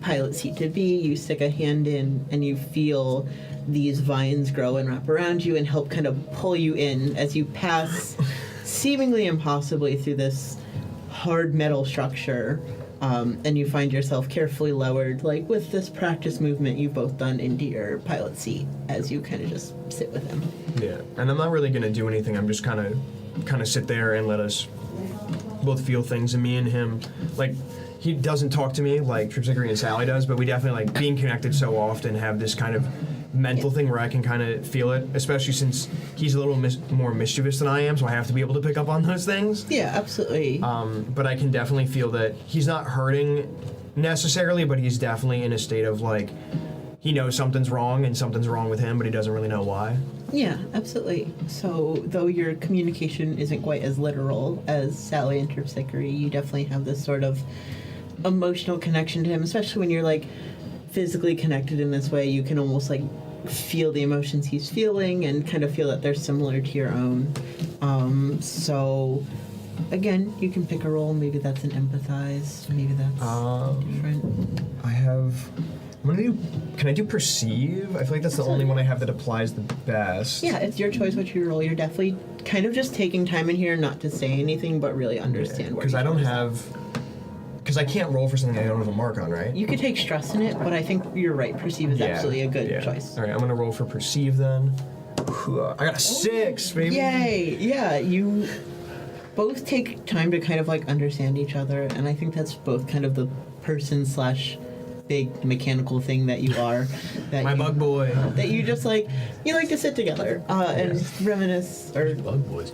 pilot seat to be. You stick a hand in and you feel these vines grow and wrap around you and help kind of pull you in as you pass seemingly impossibly through this hard metal structure. And you find yourself carefully lowered, like with this practice movement you've both done, into your pilot seat as you kind of just sit with him. Yeah, and I'm not really gonna do anything. I'm just kind of sit there and let us both feel things. And me and him, like, he doesn't talk to me like Terpsichore and Sally does, but we definitely, like, being connected so often, have this kind of mental thing where I can kind of feel it, especially since he's a little more mischievous than I am, so I have to be able to pick up on those things. Yeah, absolutely. But I can definitely feel that he's not hurting necessarily, but he's definitely in a state of, like, he knows something's wrong and something's wrong with him, but he doesn't really know why. Yeah, absolutely. So, though your communication isn't quite as literal as Sally and Terpsichore, you definitely have this sort of emotional connection to him, especially when you're, like, physically connected in this way. You can almost, like, feel the emotions he's feeling and kind of feel that they're similar to your own. So, again, you can pick a role. Maybe that's an empathize. Maybe that's different. I have... Can I do perceive? I feel like that's the only one I have that applies the best. Yeah, it's your choice what you roll. You're definitely kind of just taking time in here not to say anything, but really understand where Because I don't have... Because I can't roll for something I don't have a mark on, right? You could take stress in it, but I think you're right. Perceive is absolutely a good choice. All right, I'm going to roll for perceive then. I got a 6, baby. Yay! Yeah, you both take time to kind of like understand each other, and I think that's both kind of the person slash big mechanical thing that you are. That My you, bug boy. That you just like, you like to sit together and reminisce. Or Bug boys.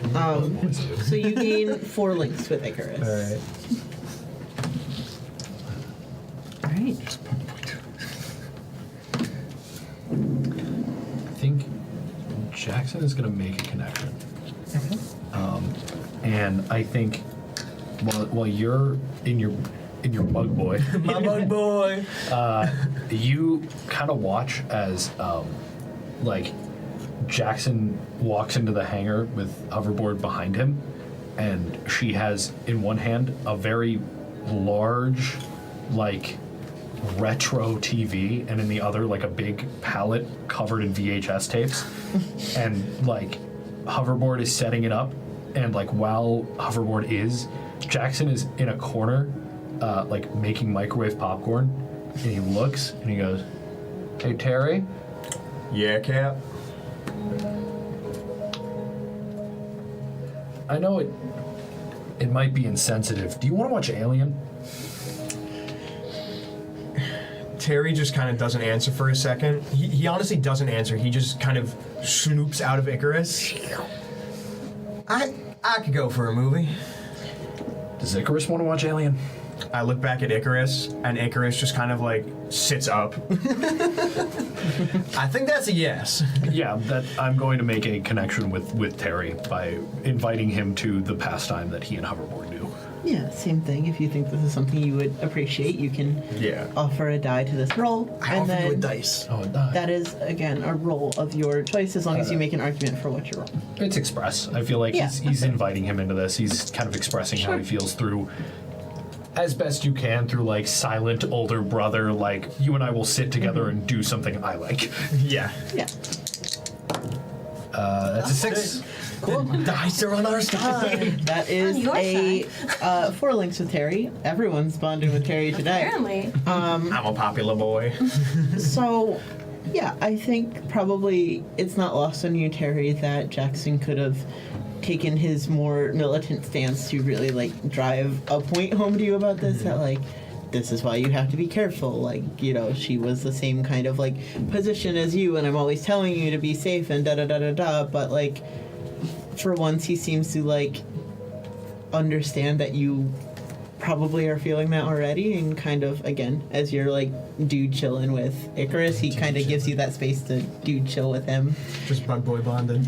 so you gain 4 links with Icarus. All right. All right. I think Jackson is going to make a connection. And I think while you're in your bug boy, My bug boy. you kind of watch as like Jackson walks into the hangar with Hoverboard behind him, and she has in one hand a very large, like, retro TV, and in the other like a big pallet covered in VHS tapes. And like Hoverboard is setting it up, and like while Hoverboard is, Jackson is in a corner like making microwave popcorn, and he looks and he goes, "Hey Terry." Yeah, Cap. I know it might be insensitive. Do you want to watch Alien? Terry just kind of doesn't answer for a second. He honestly doesn't answer. He just kind of snoops out of Icarus. I could go for a movie. Does Icarus want to watch Alien? I look back at Icarus, and Icarus just kind of like sits up. I think that's a yes. Yeah, that I'm going to make a connection with Terry by inviting him to the pastime that he and Hoverboard do. Yeah, same thing. If you think this is something you would appreciate, you can offer a die to this roll. I and offer you a then dice. Oh, it died. that is, again, a roll of your choice as long as you make an argument for what you roll. It's express. I feel like Yeah, he's inviting him into this. He's kind of expressing how he feels through, as best you can, through like silent older brother, like, you and I will sit together and do something I like. Yeah. Yeah. That's a 6. Cool. Dice are on our side. That is On your a 4 links with Terry. Everyone's bonding with Terry today. Apparently. I'm a popular boy. So, Yeah, I think probably it's not lost on you, Terry, that Jackson could have taken his more militant stance to really like drive a point home to you about this. That like, this is why you have to be careful. Like, you know, she was the same kind of like position as you, and I'm always telling you to be safe and da da da da da. But like, for once, he seems to like understand that you probably are feeling that already, and kind of, again, as you're like dude chilling with Icarus, he kind of gives you that space to dude chill with him, Just bug boy bonding.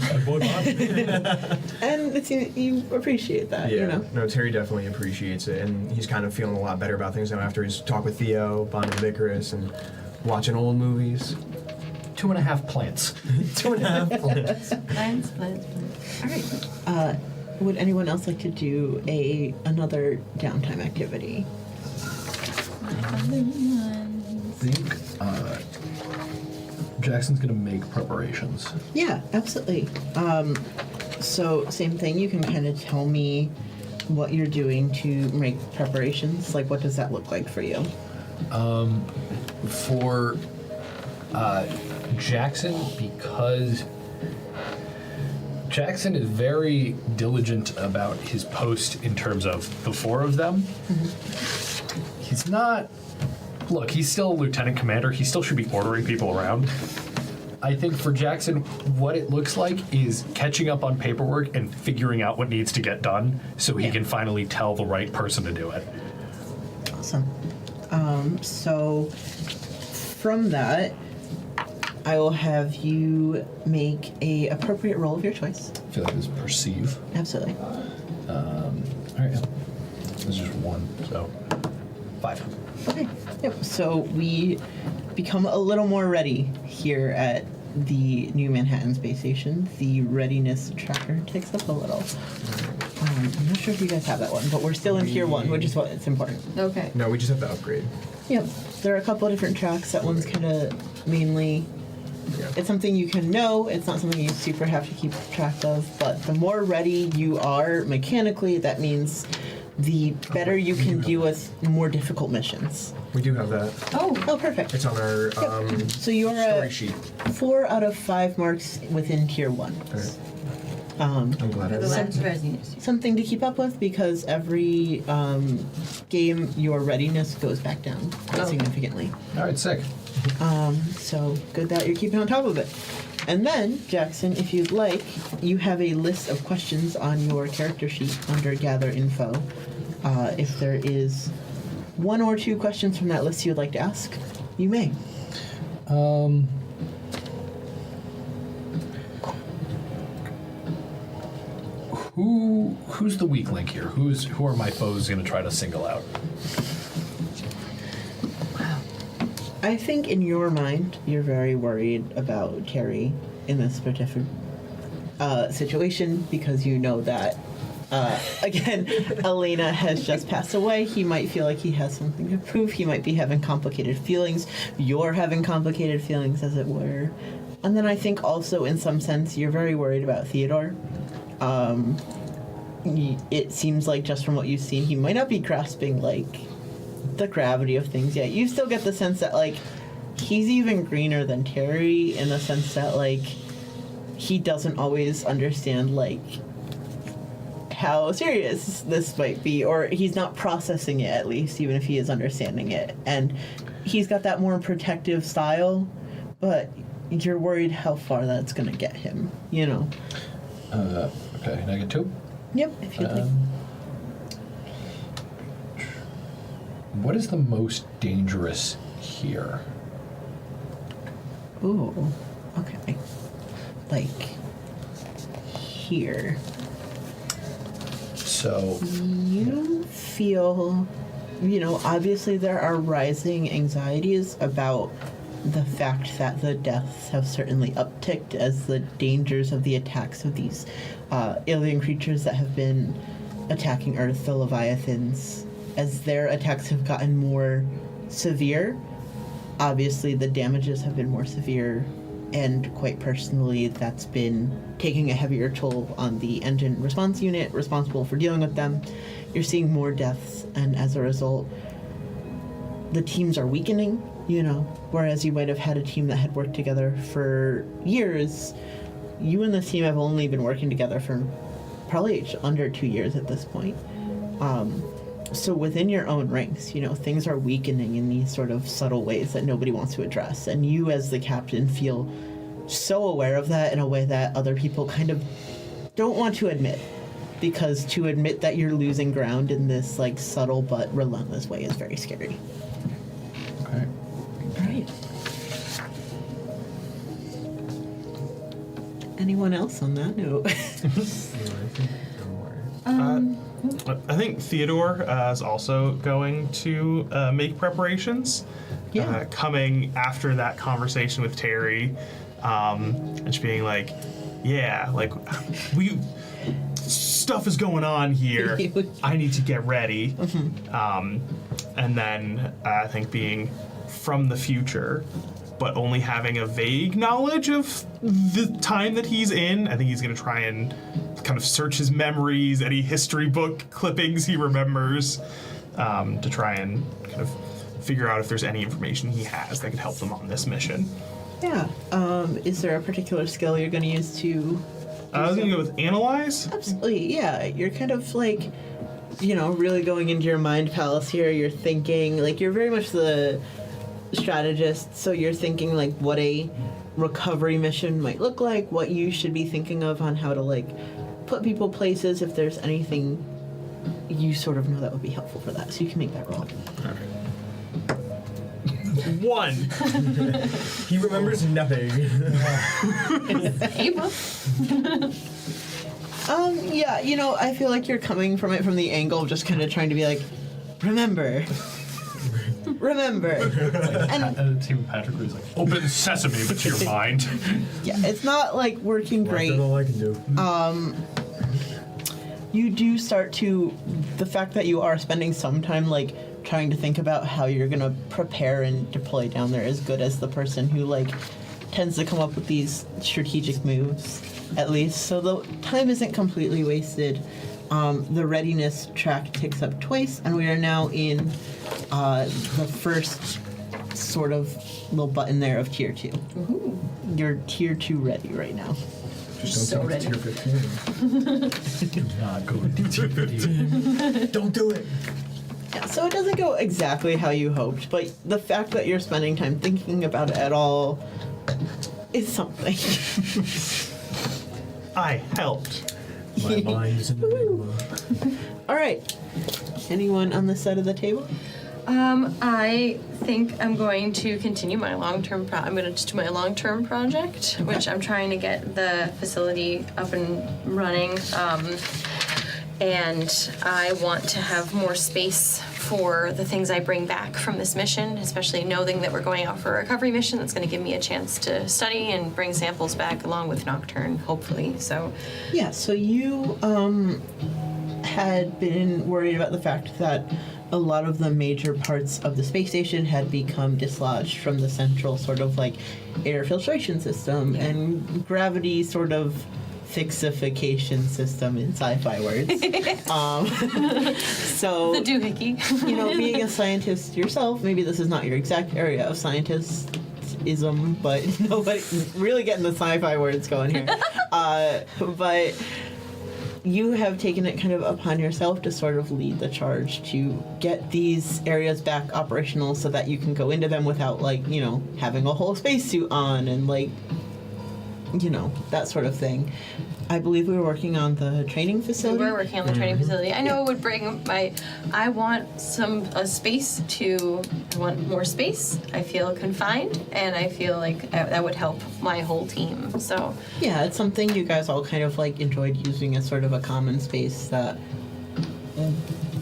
and it's, you appreciate that, Yeah, you know. no, Terry definitely appreciates it, and he's kind of feeling a lot better about things now after his talk with Theo, bonding with Icarus, and watching old movies. 2.5 plants. 2.5 plants. Plans. All right. Would anyone else like to do another downtime activity? I think Jackson's gonna make preparations. Yeah, absolutely. So same thing. You can kind of tell me what you're doing to make preparations. Like, what does that look like for you? For Jackson, because Jackson is very diligent about his post in terms of the four of them. He's not. Look, he's still a lieutenant commander. He still should be ordering people around. I think for Jackson, what it looks like is catching up on paperwork and figuring out what needs to get done so he can finally tell the right person to do it. Awesome. So from that, I will have you make a appropriate roll of your choice. I feel like this is perceive. Absolutely. All right, yeah. This is just one, so 5. Okay. Yep. So we become a little more ready here at the New Manhattan Space Station. The readiness tracker ticks up a little. I'm not sure if you guys have that one, but we're still in Tier 1, which is what it's important. Okay. No, we just have to upgrade. Yep. There are a couple of different tracks. That one's kind of mainly... Yeah. It's something you can know. It's not something you super have to keep track of. But the more ready you are mechanically, that means the better you can deal with more difficult missions. We do have that. Oh, perfect. It's on our So you're story at sheet. 4 out of 5 marks within Tier 1. Alright. I'm glad I The did. last readiness. Something to keep up with, because every game your readiness goes back down quite significantly. All right, sick. So good that you're keeping on top of it. And then, Jackson, if you'd like, you have a list of questions on your character sheet under Gather Info. If there is 1 or 2 questions from that list you would like to ask, you may. Who's the weak link here? Who are my foes going to try to single out? I think in your mind, you're very worried about Terry in this particular situation, because you know that, again, Elena has just passed away. He might feel like he has something to prove. He might be having complicated feelings. You're having complicated feelings, as it were. And then I think also, in some sense, you're very worried about Theodore. It seems like, just from what you've seen, he might not be grasping, like, the gravity of things yet. You still get the sense that, like, he's even greener than Terry, in the sense that, like, he doesn't always understand, like, how serious this might be, or he's not processing it, at least, even if he is understanding it. And he's got that more protective style, but you're worried how far that's going to get him, you know? Okay, can I get 2? Yep, if you'd like. What is the most dangerous here? Ooh, okay. Like, here. So, You feel, you know, obviously there are rising anxieties about the fact that the deaths have certainly upticked as the dangers of the attacks of these alien creatures that have been attacking Earth, the Leviathans, as their attacks have gotten more severe. Obviously, the damages have been more severe, and quite personally, that's been taking a heavier toll on the engine response unit responsible for dealing with them. You're seeing more deaths, and as a result, the teams are weakening. whereas you might have had a team that had worked together for years, you and this team have only been working together for probably under 2 years at this point. So within your own ranks, things are weakening in these sort of subtle ways that nobody wants to address. And you as the captain feel so aware of that in a way that other people kind of don't want to admit. Because to admit that you're losing ground in this like subtle but relentless way is very scary. Okay. All right. Anyone else on that note? I think Theodore is also going to make preparations. Yeah. Coming after that conversation with Terry, and just being like, yeah, like stuff is going on here. I need to get ready. Mm-hmm. And then I think being from the future, but only having a vague knowledge of the time that he's in. I think he's going to try and kind of search his memories, any history book clippings he remembers, to try and kind of figure out if there's any information he has that could help them on this mission. Yeah. Is there a particular skill you're going to use to... I was going to go with Analyze. Absolutely, yeah. You're kind of like, really going into your mind palace here. You're thinking, like, you're very much the strategist, so you're thinking, like, what a recovery mission might look like, what you should be thinking of on how to, like, put people places, if there's anything you sort of know that would be helpful for that. So you can make that roll. Okay. 1. He remembers nothing. Ava? Yeah, I feel like you're coming from it from the angle of just kind of trying to be like, remember. And the team of Patrick was like, open sesame with your mind. Yeah, it's not like working great. That's all I can do. You do start to, the fact that you are spending some time like trying to think about how you're gonna prepare and deploy down there as good as the person who like tends to come up with these strategic moves, at least. So the time isn't completely wasted. The readiness track ticks up twice, and we are now in the first sort of little button there of tier 2. Ooh. You're tier 2 ready right now. Just So don't take ready. it to tier 15. Do not go into tier 15. Don't do it. Yeah, so it doesn't go exactly how you hoped, but the fact that you're spending time thinking about it at all is something. I helped. My mind is an enigma. All right. Anyone on this side of the table? I think I'm going to continue my long-term I'm going to just do my long-term project, which I'm trying to get the facility up and running. And I want to have more space for the things I bring back from this mission, especially knowing that we're going out for a recovery mission. That's going to give me a chance to study and bring samples back along with Nocturne, hopefully. So, Yeah, so you had been worried about the fact that a lot of the major parts of the space station had become dislodged from the central sort of like air filtration system and gravity sort of fixification system in sci-fi words. So the doohickey. Being a scientist yourself, maybe this is not your exact area of scientism, but nobody really getting the sci-fi words going here. But you have taken it kind of upon yourself to sort of lead the charge to get these areas back operational so that you can go into them without having a whole spacesuit on and that sort of thing. I believe we were working on the training facility. We're working on the training facility. I know it would bring I want a space I want more space. I feel confined, and I feel like that would help my whole team. So yeah, it's something you guys all kind of enjoyed using as sort of a common space that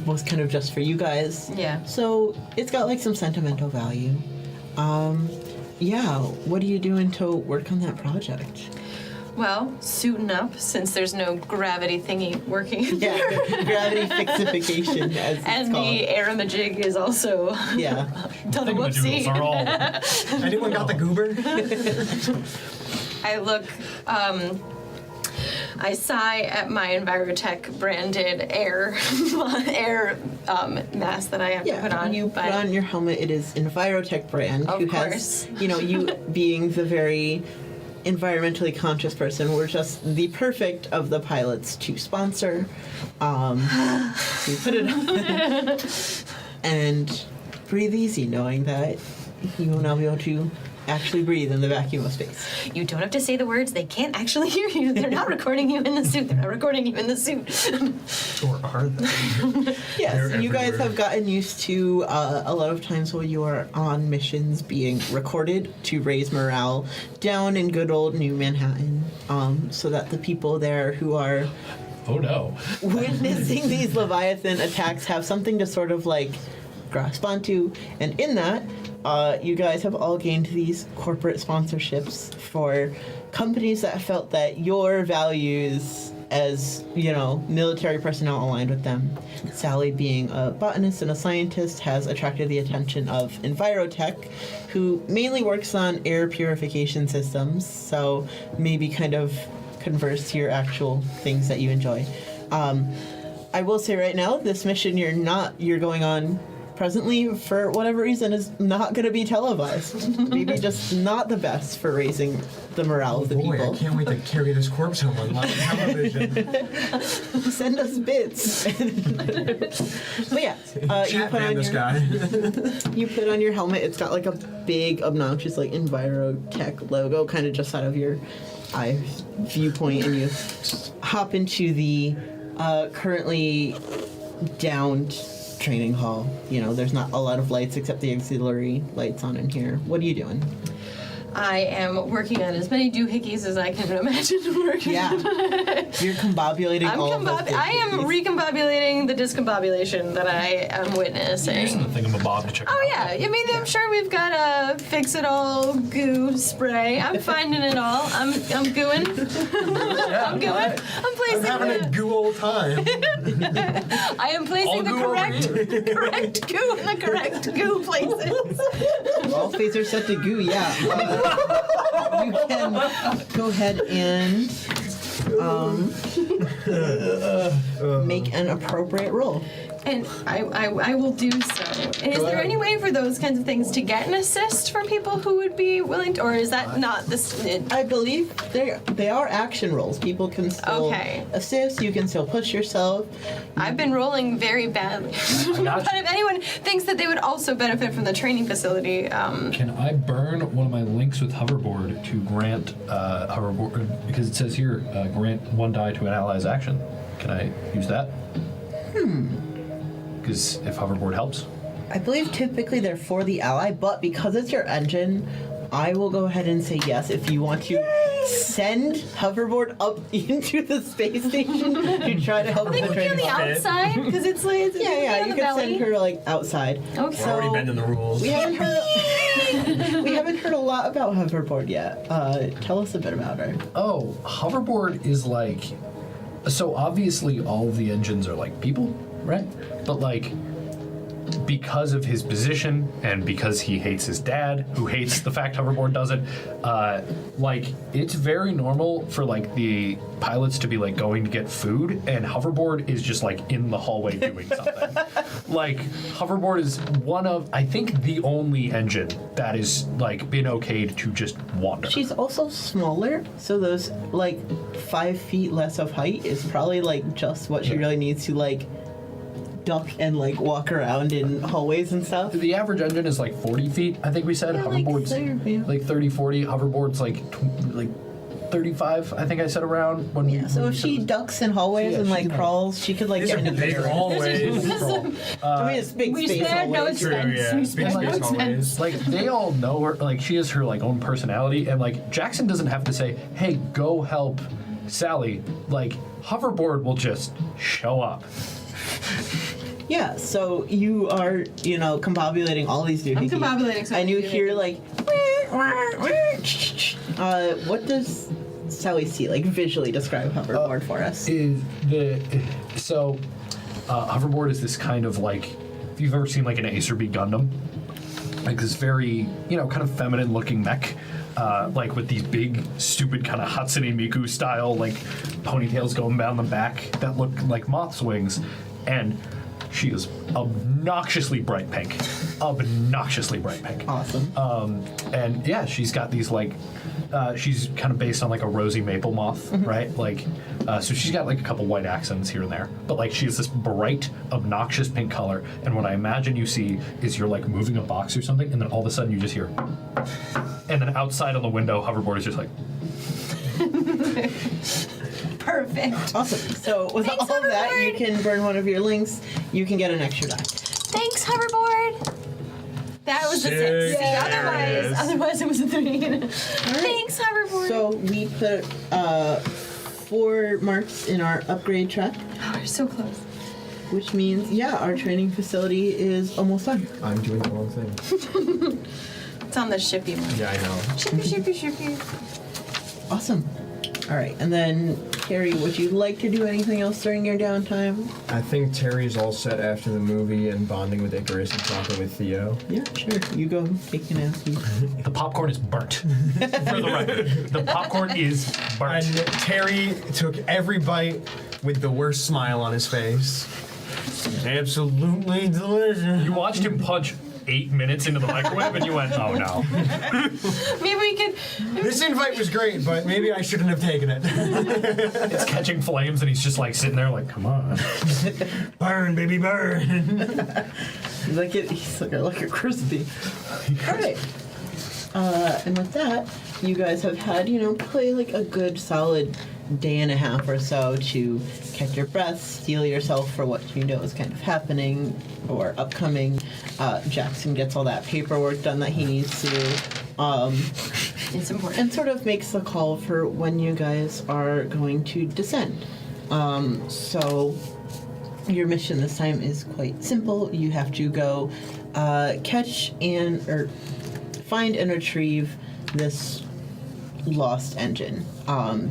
was kind of just for you guys. Yeah. So it's got some sentimental value. Yeah, what are you doing to work on that project? Well, suiting up since there's no gravity thingy working. Yeah, gravity fixification, as it's And called. the aeromagic is also Yeah. done a whoopsie. Thingamadoodles are all Anyone got the goober? I look I sigh at my Envirotech branded air mask that I have to put on. You put on your helmet. It is Envirotech brand. Of who course. has, you being the very environmentally conscious person, we're just the perfect of the pilots to sponsor. So you put it on and breathe easy, knowing that you will now be able to actually breathe in the vacuum of space. You don't have to say the words. They can't actually hear you. They're not recording you in the suit. They're not recording you in the suit. Or are they? Yes, They're you guys everywhere. have gotten used to a lot of times while you are on missions being recorded to raise morale down in good old New Manhattan, so that the people there who are Oh no. witnessing these Leviathan attacks have something to sort of like grasp onto, and in that, you guys have all gained these corporate sponsorships for companies that felt that your values as, military personnel aligned with them. Sally, being a botanist and a scientist, has attracted the attention of Envirotech, who mainly works on air purification systems, so maybe kind of converse to your actual things that you enjoy. I will say right now, this mission you're going on presently, for whatever reason, is not going to be televised. Maybe just not the best for raising the morale of the Boy, people. I can't wait to carry this corpse home on live television. Send us bits. But yeah, you put on this your guy. you put on your helmet. It's got like a big, obnoxious like Envirotech logo, kind of just out of your eye viewpoint, and you hop into the currently downed training hall. There's not a lot of lights except the auxiliary lights on in here. What are you doing? I am working on as many doohickeys as I can imagine working. Yeah, you're combobulating all of those I am recombobulating the discombobulation that I am Using witnessing. the thingamabob to check Oh it out. yeah, I'm sure we've got a fix-it-all goo spray. I'm finding it all. I'm gooing. I'm gooing. I'm placing I'm having a goo old time. I am placing the All goo over correct goo in the correct goo places. All fates are set to goo. Yeah. You can go ahead and make an appropriate roll. And I will do so. And is there any way for those kinds of things to get an assist from people who would be willing to, or is that not this? I believe they are action rolls. People can still assist. You can still push yourself. I've been rolling very badly. got But you. if anyone thinks that they would also benefit from the training facility, Can I burn one of my links with Hoverboard to grant Hoverboard, because it says here, grant 1 die to an ally's action. Can I use that? Because if Hoverboard helps. I believe typically they're for the ally, but because it's your engine, I will go ahead and say yes if you want to send Hoverboard up into the space station to try to help I think with the we'll be on training. the outside because it's like Yeah, you can send her like outside. Okay. We're already bending the rules. We haven't heard a lot about Hoverboard yet. Tell us a bit about her. Oh, Hoverboard is like... So obviously all of the engines are like people, right? But like, because of his position and because he hates his dad, who hates the fact Hoverboard does it, like, it's very normal for like the pilots to be like going to get food, and Hoverboard is just like in the hallway doing something. Like, Hoverboard is one of, I think, the only engine that is like been okayed to just wander. She's also smaller, so those like 5 feet less of height is probably like just what she really needs to like duck and like walk around in hallways and stuff. The average engine is like 40 feet, I think we said. Yeah, like Hoverboard's like 30, 40. Hoverboard's like 35, I think I said around. When Yeah, so when if we she said- ducks in hallways Yeah, and she like can- crawls, she could like These get are into big the hallways. I mean, it's big We space spared no hallways. True, expense. yeah. We Big spared no space expense. hallways. Like, they all know her, like, she has her, like, own personality, and, like, Jackson doesn't have to say, hey, go help Sally. Like, Hoverboard will just show up. Yeah, so you are, combobulating all these dudes. I'm combobulating some And you doohickeys. hear like, what does Sally see? Like visually describe Hoverboard for us. Hoverboard is this kind of, like, if you've ever seen, like, an Acer B Gundam, like this very, kind of feminine looking mech. like with these big, stupid kind of Hatsune Miku style, like ponytails going down the back that look like moth's wings, and she is obnoxiously bright pink. Obnoxiously bright pink. Awesome. And yeah, she's got these like, she's kind of based on like a rosy maple moth, right? Like, so she's got like a couple white accents here and there, but like she has this bright, obnoxious pink color. And what I imagine you see is you're like moving a box or something, and then all of a sudden you just hear, and then outside on the window, Hoverboard is just like. Perfect. Awesome. So with Thanks, all of that, Hoverboard. you can burn one of your links. You can get an extra die. Thanks, Hoverboard. That was a 6. Sick. See, otherwise it was a 3. Thanks, Hoverboard. So we put 4 marks in our upgrade track, Oh, we're so close. which means, yeah, our training facility is almost done. I'm doing the wrong thing. It's on the shippy one. Yeah, I know. Shippy. Awesome. All right, and then Carrie, would you like to do anything else during your downtime? I think Terry's all set after the movie and bonding with Icarus and talking with Theo. Yeah, sure. You go take a nap. The popcorn is burnt. For the record, the popcorn is burnt. And Terry took every bite with the worst smile on his face. Absolutely delicious. You watched him punch 8 minutes into the microwave, and you went, "Oh no!" Maybe we could. This invite was great, but maybe I shouldn't have taken it. It's catching flames, and he's just like sitting there, like, "Come on." Burn, baby, burn. He's like a crispy. All right. And with that, you guys have had, probably like a good solid day and a half or so to catch your breath, steel yourself for what you know is kind of happening or upcoming. Jackson gets all that paperwork done that he needs to. It's important. And sort of makes the call for when you guys are going to descend. So your mission this time is quite simple. You have to go find and retrieve this lost engine.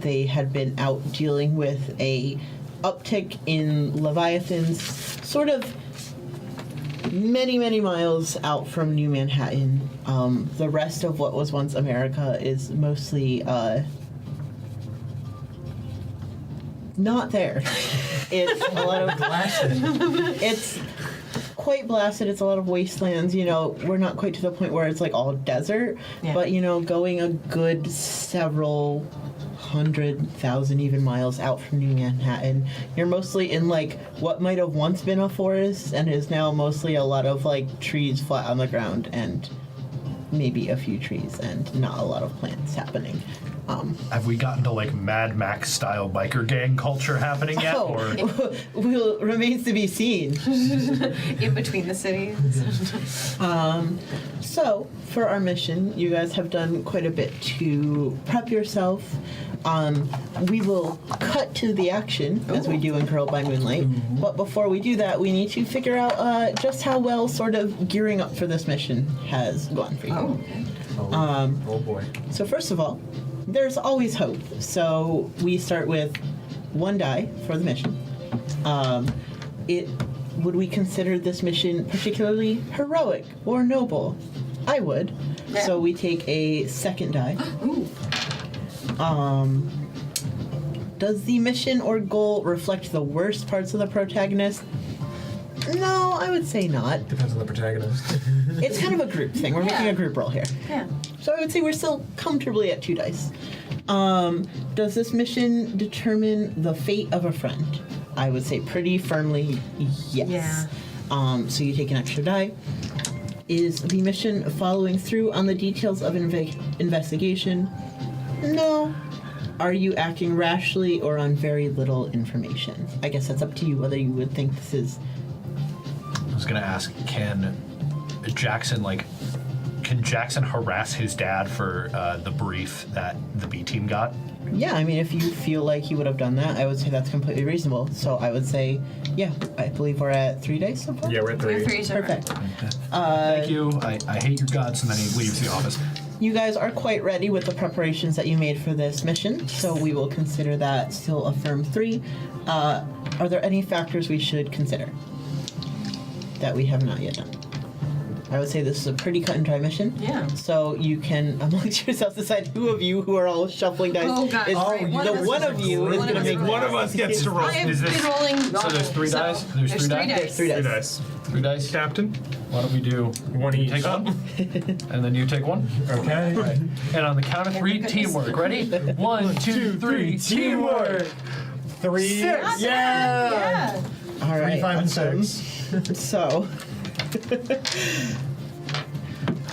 They had been out dealing with a uptick in Leviathans, sort of many, many miles out from New Manhattan. The rest of what was once America is mostly not there. It's a lot of blasted. It's quite blasted. It's a lot of wastelands. We're not quite to the point where it's like all desert, Yeah. but going a good several 100,000 even miles out from New Manhattan, you're mostly in like what might have once been a forest and is now mostly a lot of like trees flat on the ground and maybe a few trees and not a lot of plants happening. Have we gotten to like Mad Max style biker gang culture happening yet? Or Remains to be seen. In between the cities. So, for our mission, you guys have done quite a bit to prep yourself. We will cut to the action, as we do in Girl by Moonlight. But before we do that, we need to figure out just how well sort of gearing up for this mission has gone for you. Oh boy. So first of all, there's always hope. So we start with 1 die for the mission. Would we consider this mission particularly heroic or noble? I would. Yeah. So we take a 2nd die. Ooh. Does the mission or goal reflect the worst parts of the protagonist? No, I would say not. Depends on the protagonist. It's kind of a group thing. We're making a group roll here. Yeah. So I would say we're still comfortably at 2 dice. Does this mission determine the fate of a friend? I would say pretty firmly yes. Yeah. So you take an extra die. Is the mission following through on the details of investigation? No. Are you acting rashly or on very little information? I guess that's up to you whether you would think this is... I was gonna ask, can Jackson harass his dad for the brief that the B team got? Yeah, I mean, if you feel like he would have done that, I would say that's completely reasonable. So I would say, yeah, I believe we're at 3 dice so far? Yeah, we're at 3. 3 so far. Perfect. Thank you. I hate your guts, and then he leaves the office. You guys are quite ready with the preparations that you made for this mission, so we will consider that still a firm 3. Are there any factors we should consider that we have not yet done? I would say this is a pretty cut and dry mission. Yeah. So you can amongst yourselves decide who of you who are all shuffling dice. Oh, God. is Right. one of you is going to make One of us gets to roll. I have Is this- been rolling. So there's 3 dice? There's 3 dice? dice. 3 Three dice. dice. 3 dice? Captain. Why don't we do One each. take one, and then you take one? Okay. And on the count of 3, teamwork. Ready? 1, 2, 3, teamwork! 3. 6. Yeah. All 3, right. 5, and awesome. 6. So,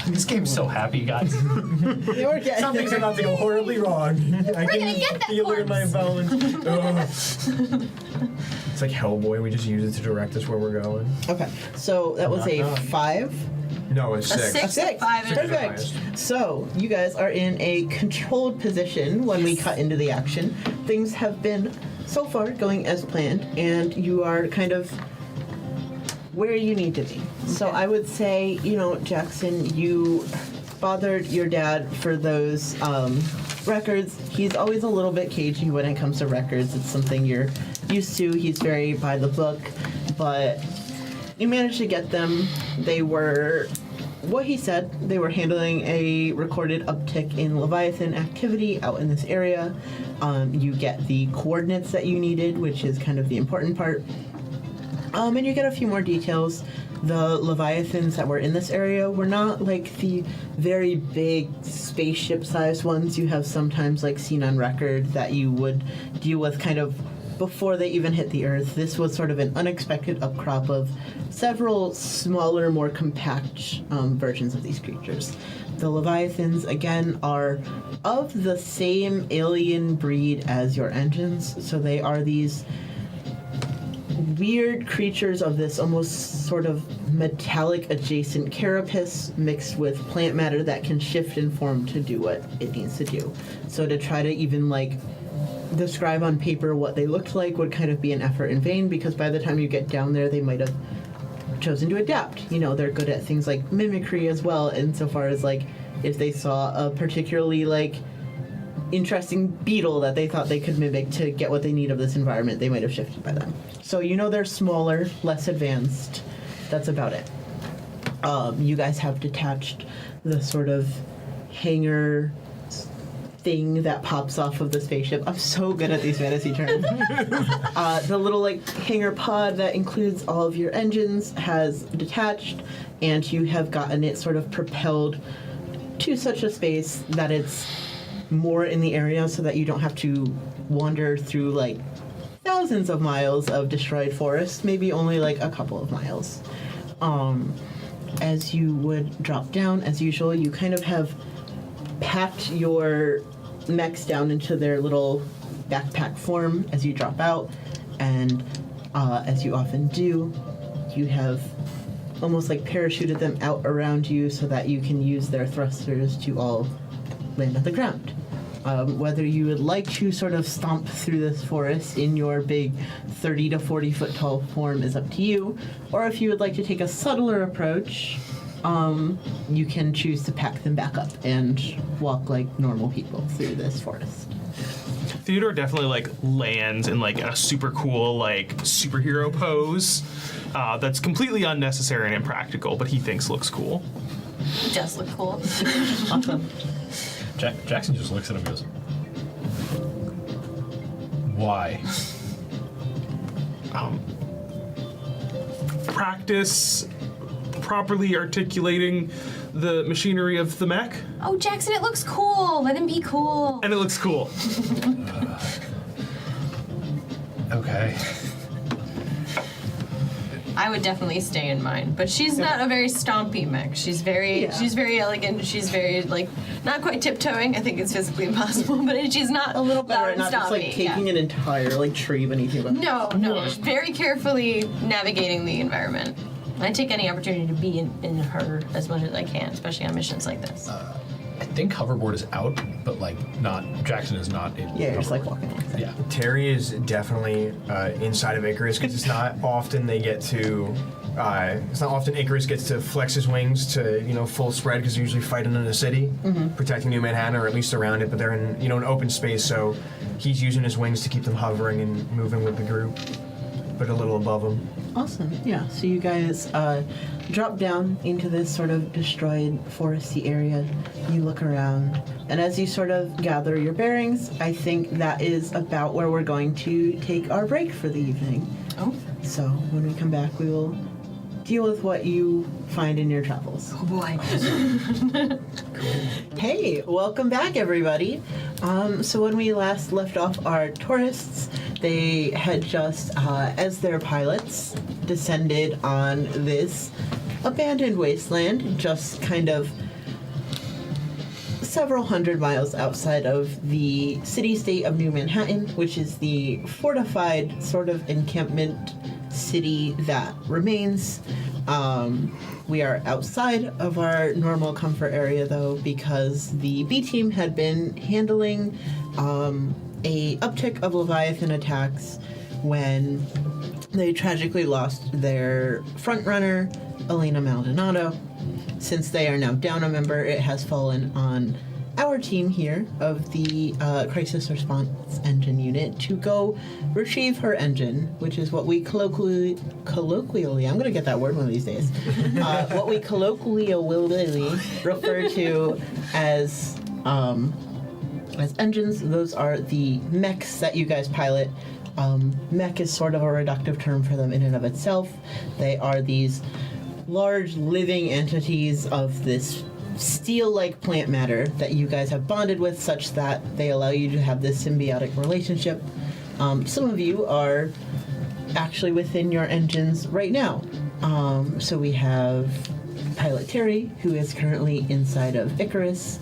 This game's so happy, guys. we're getting Some things are about to go horribly wrong. I We're gonna get that feel it in my corpse. bones. Ugh. It's like Hellboy. We just use it to direct us where we're going. Okay, so that was a Knock, knock. 5. No, it's A 6. six. A 6. 5 and Perfect. So you guys are in a controlled position when we cut into the action. Things have been so far going as planned, and you are kind of where you need to be. So I would say, Jackson, you bothered your dad for those records. He's always a little bit cagey when it comes to records. It's something you're used to. He's very by the book, but you managed to get them. They were what he said. They were handling a recorded uptick in Leviathan activity out in this area. You get the coordinates that you needed, which is kind of the important part. And you get a few more details. The Leviathans that were in this area were not like the very big spaceship-sized ones you have sometimes like seen on record that you would deal with kind of before they even hit the Earth. This was sort of an unexpected upcrop of several smaller, more compact versions of these creatures. The Leviathans, again, are of the same alien breed as your engines, so they are these weird creatures of this almost sort of metallic adjacent carapace mixed with plant matter that can shift in form to do what it needs to do. So to try to even describe on paper what they looked like would kind of be an effort in vain, because by the time you get down there they might have chosen to adapt. They're good at things like mimicry as well, insofar as if they saw a particularly interesting beetle that they thought they could mimic to get what they need of this environment, they might have shifted by then. So they're smaller, less advanced. That's about it. You guys have detached the sort of hangar thing that pops off of the spaceship. I'm so good at these fantasy terms. The little hangar pod that includes all of your engines has detached, and you have gotten it sort of propelled to such a space that it's more in the area so that you don't have to wander through thousands of miles of destroyed forest, maybe only a couple of miles. As you would drop down, as usual, you kind of have packed your mechs down into their little backpack form as you drop out, and as you often do, you have almost parachuted them out around you so that you can use their thrusters to all land on the ground. Whether you would like to sort of stomp through this forest in your big 30 to 40 foot tall form is up to you, or if you would like to take a subtler approach, you can choose to pack them back up and walk like normal people through this forest. Theodore definitely lands in a super cool superhero pose that's completely unnecessary and impractical, but he thinks looks cool. It does look cool. Awesome. Jackson just looks at him and goes, why? Practice properly articulating the machinery of the mech, Oh, Jackson, it looks cool. Let him be cool. and it looks cool. Okay. I would definitely stay in mine, but she's not a very stompy mech. She's very, Yeah. she's very elegant. She's very not quite tiptoeing. I think it's physically impossible, but she's not A little better loud at and not just stompy. taking an entire tree beneath you. No, very carefully navigating the environment. I take any opportunity to be in her as much as I can, especially on missions like this. I think Hoverboard is out, but not, Jackson is not in. Yeah, you're just Hoverboard. walking along. Yeah. Terry is definitely inside of Icarus because it's not often they get to. It's not often Icarus gets to flex his wings to full spread because they're usually fighting in a city, protecting New Manhattan or at least around it. But they're in an open space, so he's using his wings to keep them hovering and moving with the group. but a little above them. Awesome. Yeah. So you guys drop down into this sort of destroyed foresty area. You look around, and as you sort of gather your bearings, I think that is about where we're going to take our break for the evening. Oh. So when we come back, we will deal with what you find in your travels. Oh boy. Hey, welcome back, everybody. So when we last left off our tourists, they had just, as their pilots, descended on this abandoned wasteland, just kind of several hundred miles outside of the city-state of New Manhattan, which is the fortified sort of encampment city that remains. We are outside of our normal comfort area, though, because the B team had been handling a uptick of Leviathan attacks when they tragically lost their frontrunner, Elena Maldonado. Since they are now down a member, it has fallen on our team here of the Crisis Response Engine Unit to go retrieve her engine, which is what we colloquially, I'm going to get that word one of these days, what we colloquially refer to as engines. Those are the mechs that you guys pilot. Mech is sort of a reductive term for them in and of itself. They are these large living entities of this steel-like plant matter that you guys have bonded with such that they allow you to have this symbiotic relationship. Some of you are actually within your engines right now. So we have Pilot Terry, who is currently inside of Icarus.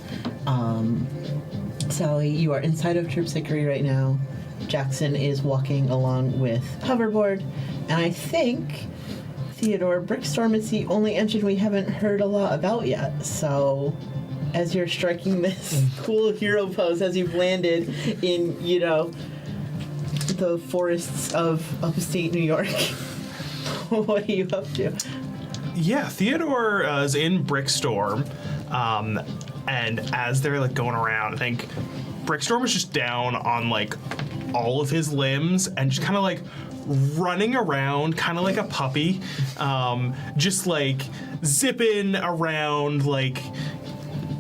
Sally, you are inside of Terpsichore right now. Jackson is walking along with Hoverboard. And I think Theodore, Brickstorm is the only engine we haven't heard a lot about yet. So, as you're striking this cool hero pose as you've landed in, you know, the forests of upstate New York, what are you up to? Yeah, Theodore is in Brickstorm, and as they're like going around, I think Brickstorm is just down on like all of his limbs and just kind of like running around kind of like a puppy, just like zipping around, like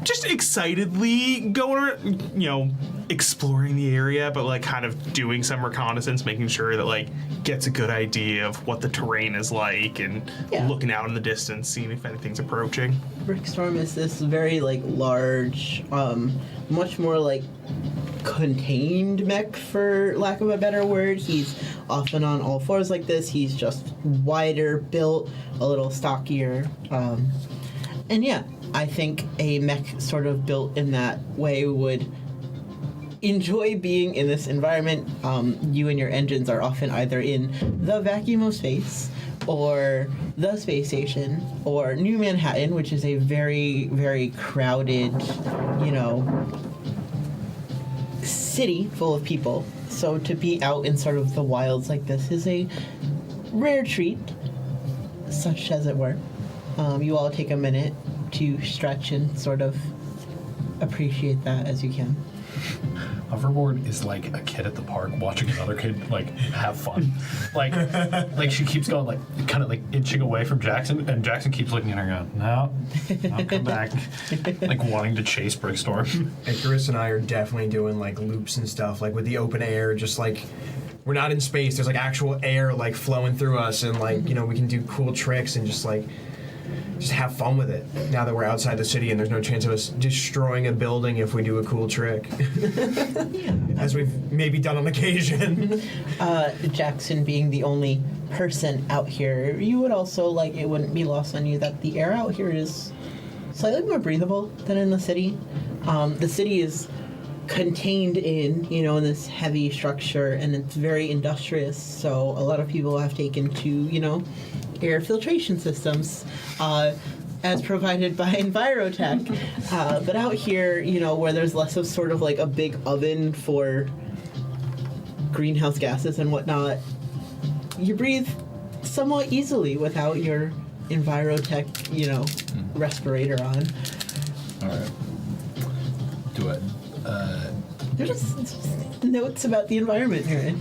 just excitedly going, you know, exploring the area, but like kind of doing some reconnaissance, making sure that like gets a good idea of what the terrain is like and looking out in the distance, seeing if anything's approaching. Brickstorm is this very like large, much more like contained mech, for lack of a better word. He's often on all fours like this. He's just wider built, a little stockier. And yeah, I think a mech sort of built in that way would enjoy being in this environment. You and your engines are often either in the vacuum of space or the space station or New Manhattan, which is a very, very crowded, you know, city full of people. So to be out in sort of the wilds like this is a rare treat, such as it were. You all take a minute to stretch and sort of appreciate that as you can. Hoverboard is like a kid at the park watching another kid like have fun. Like she keeps going like kind of like inching away from Jackson, and Jackson keeps looking at her going, no, I'll come back. Like wanting to chase Brickstorm. Icarus and I are definitely doing like loops and stuff, like with the open air, just like we're not in space. There's like actual air like flowing through us, and like, you know, we can do cool tricks and just have fun with it now that we're outside the city and there's no chance of us destroying a building if we do a cool trick. As we've maybe done on occasion. Jackson being the only person out here, you would also, like, it wouldn't be lost on you that the air out here is slightly more breathable than in the city. The city is contained in, you know, in this heavy structure, and it's very industrious, so a lot of people have taken to, you know, air filtration systems as provided by Envirotech. But out here, you know, where there's less of sort of like a big oven for greenhouse gases and whatnot, you breathe somewhat easily without your Envirotech, you know, respirator on. All right. Do it. They're just notes about the environment here.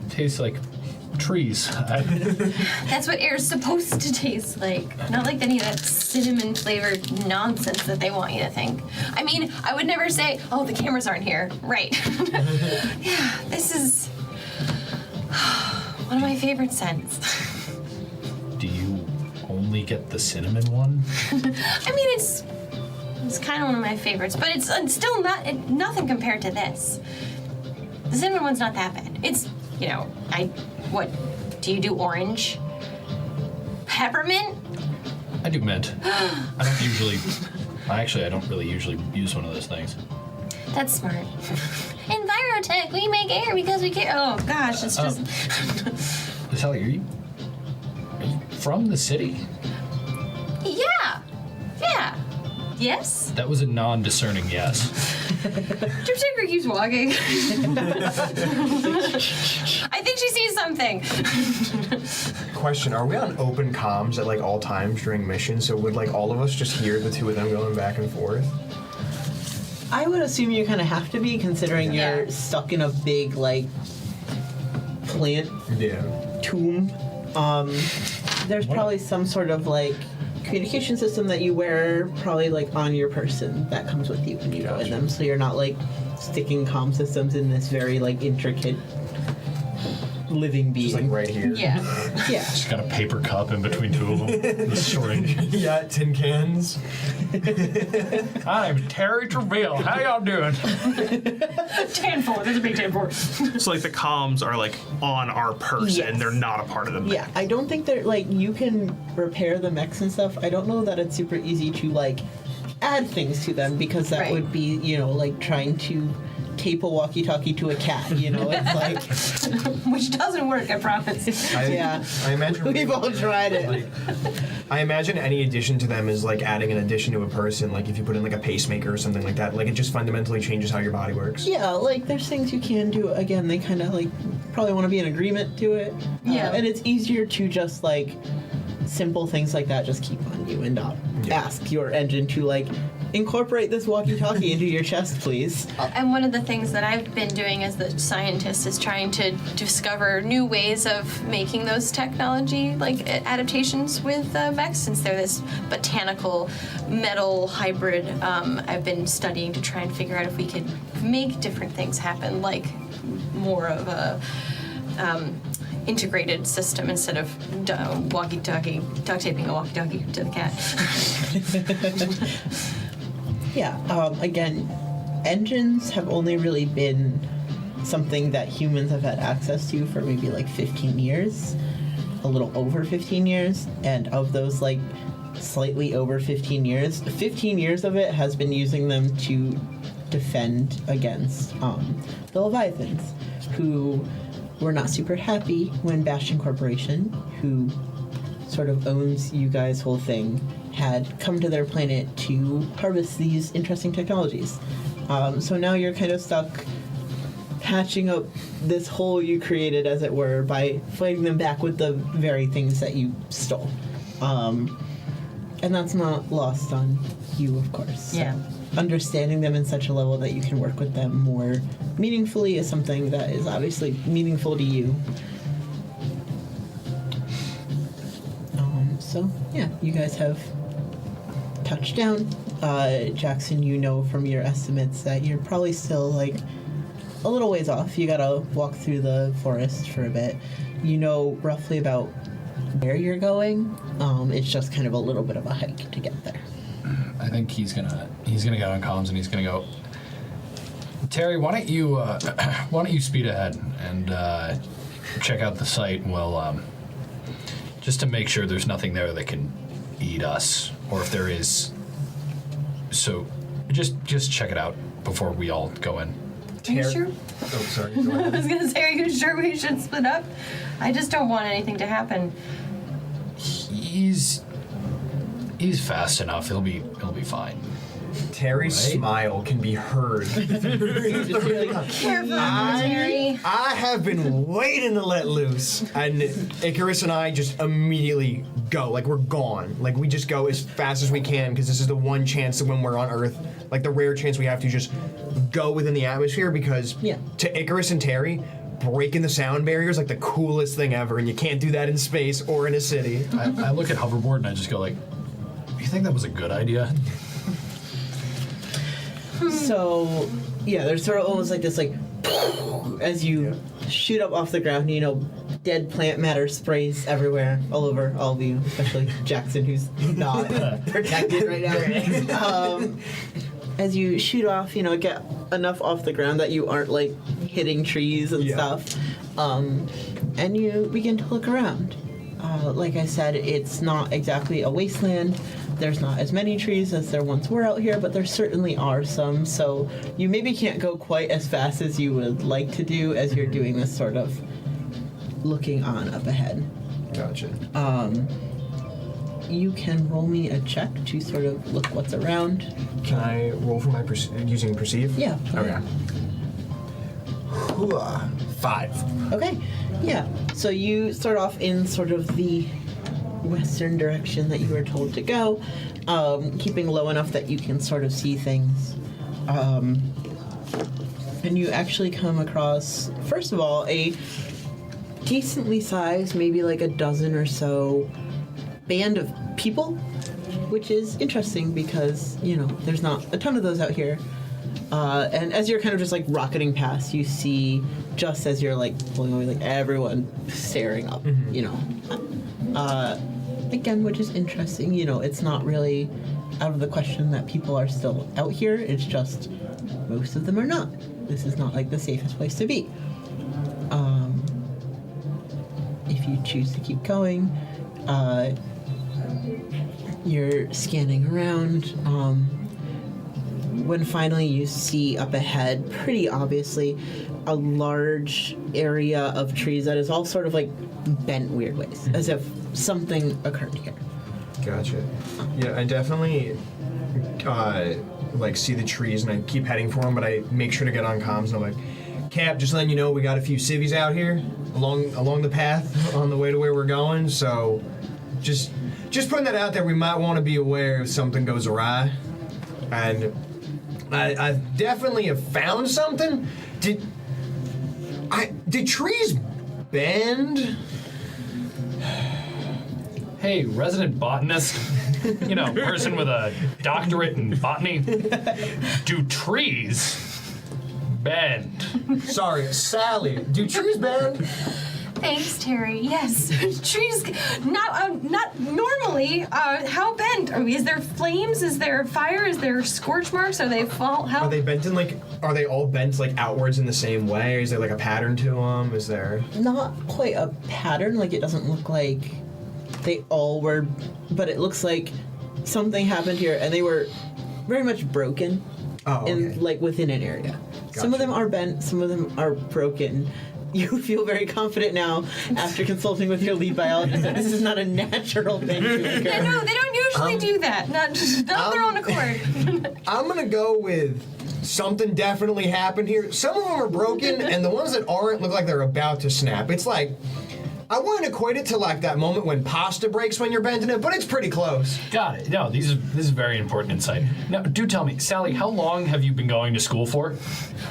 Tastes like trees. That's what air's supposed to taste like. Not like any of that cinnamon flavored nonsense that they want you to think. I mean, I would never say, oh, the cameras aren't here. Right. Yeah, this is one of my favorite scents. Do you only get the cinnamon one? I mean, it's kind of one of my favorites, but it's still nothing compared to this. The cinnamon one's not that bad. It's, what, do you do orange? Peppermint? I do mint. I don't really usually use one of those things. That's smart. Envirotech, we make air because we care. Oh gosh, it's just. Sally, are you from the city? Yeah. Yes? That was a non-discerning yes. Terpsichore keeps walking. I think she sees something. Question: are we on open comms at like all times during missions? So would like all of us just hear the two of them going back and forth? I would assume you kind of have to be, considering you're stuck in a big like plant tomb. There's probably some sort of like communication system that you wear, probably like on your person, that comes with you when you go in them, so you're not like sticking comm systems in this very like intricate living being. Just like right here. Yeah. Yeah. Just got a paper cup in between two of them. The syringe. Yeah, tin cans. I'm Terry Trav'l. How y'all doing? 10-4. There's a big 10-4. So like the comms are like on our person. Yes. They're not a part of the mech. Yeah, I don't think they're like, you can repair the mechs and stuff. I don't know that it's super easy to like add things to them, because that would be, like trying to tape a walkie-talkie to a cat, it's like... Which doesn't work, I promise. I imagine we've all tried it. I imagine any addition to them is like adding an addition to a person, like if you put in like a pacemaker or something like that, like it just fundamentally changes how your body works. Yeah, like there's things you can do. Again, they kind of like probably want to be in agreement to it. Yeah. And it's easier to just like simple things like that just keep on you and not ask your engine to like incorporate this walkie-talkie into your chest, please. And one of the things that I've been doing as the scientist is trying to discover new ways of making those technology like adaptations with mechs, since they're this botanical metal hybrid. I've been studying to try and figure out if we could make different things happen, like more of a integrated system instead of walkie-talkie, duct taping a walkie-talkie to the cat. Yeah, again, engines have only really been something that humans have had access to for maybe like 15 years, a little over 15 years, and of those like slightly over 15 years, 15 years of it has been using them to defend against the Leviathans, who were not super happy when Bastion Corporation, who sort of owns you guys' whole thing, had come to their planet to harvest these interesting technologies. So now you're kind of stuck patching up this hole you created, as it were, by fighting them back with the very things that you stole. And that's not lost on you, of course. Yeah. Understanding them in such a level that you can work with them more meaningfully is something that is obviously meaningful to you. So, yeah, you guys have touched down. Jackson, from your estimates that you're probably still, like, a little ways off. You gotta walk through the forest for a bit. You know roughly about where you're going. It's just kind of a little bit of a hike to get there. I think he's gonna get on comms and he's gonna go, Terry, why don't you speed ahead and check out the site, and we'll just to make sure there's nothing there that can eat us, or if there is, so just check it out before we all go in. Are you sure? Oh, sorry. Go I ahead. was gonna say, are you sure we should split up? I just don't want anything to happen. He's fast enough. He'll be fine. Terry's smile can be heard. Careful, Terry. I have been waiting to let loose, and Icarus and I just immediately go. Like, we're gone. Like, we just go as fast as we can, because this is the one chance that when we're on Earth, like the rare chance we have to just go within the atmosphere, because to Icarus and Terry, breaking the sound barrier is like the coolest thing ever, and you can't do that in space or in a city. I look at Hoverboard and I just go like, you think that was a good idea? So, yeah, there's sort of almost like this, like, as you shoot up off the ground, you know, dead plant matter sprays everywhere, all over all of you, especially Jackson, who's not protected right now. As you shoot off, you know, get enough off the ground that you aren't, like, hitting trees and stuff, and you begin to look around. Like I said, it's not exactly a wasteland. There's not as many trees as there once were out here, but there certainly are some, so you maybe can't go quite as fast as you would like to do as you're doing this sort of looking on up ahead. Gotcha. You can roll me a check to sort of look what's around. Can I roll for my using perceive? Yeah. Okay. 5. Okay, yeah. So you start off in sort of the western direction that you were told to go, keeping low enough that you can sort of see things. And you actually come across, first of all, a decently sized, maybe like a dozen or so band of people, which is interesting because, you know, there's not a ton of those out here. And as you're kind of just like rocketing past, you see, just as you're like pulling away, like everyone staring up, you know. Again, which is interesting, you know, it's not really out of the question that people are still out here, it's just most of them are not. This is not like the safest place to be. If you choose to keep going, you're scanning around. When finally you see up ahead, pretty obviously, a large area of trees that is all sort of like bent weird ways, as if something occurred here. Gotcha. Yeah, I definitely like see the trees and I keep heading for them, but I make sure to get on comms and I'm like, Cap, just letting you know we got a few civvies out here along the path on the way to where we're going, so just putting that out there, we might want to be aware if something goes awry. And I definitely have found something. Did trees bend? Hey, resident botanist, you know, person with a doctorate in botany, do trees bend? Sorry, Sally, do trees bend? Thanks, Terry. Yes, trees. Not normally. How bent? Is there flames? Is there fire? Is there scorch marks? Are they fall? How? Are they bent in like? Are they all bent like outwards in the same way? Or is there like a pattern to them? Is there? Not quite a pattern. Like it doesn't look like they all were, but it looks like something happened here, and they were very much broken. Oh, okay. In like within an area. Gotcha. Some of them are bent. Some of them are broken. You feel very confident now, after consulting with your lead biologist, that this is not a natural thing to occur. Yeah, no, they don't usually do that. Not of their own accord. I'm gonna go with something definitely happened here. Some of them are broken, and the ones that aren't look like they're about to snap. It's like, I wouldn't equate it to like that moment when pasta breaks when you're bending it, but it's pretty close. Got it. No, this is very important insight. Now, do tell me, Sally, how long have you been going to school for?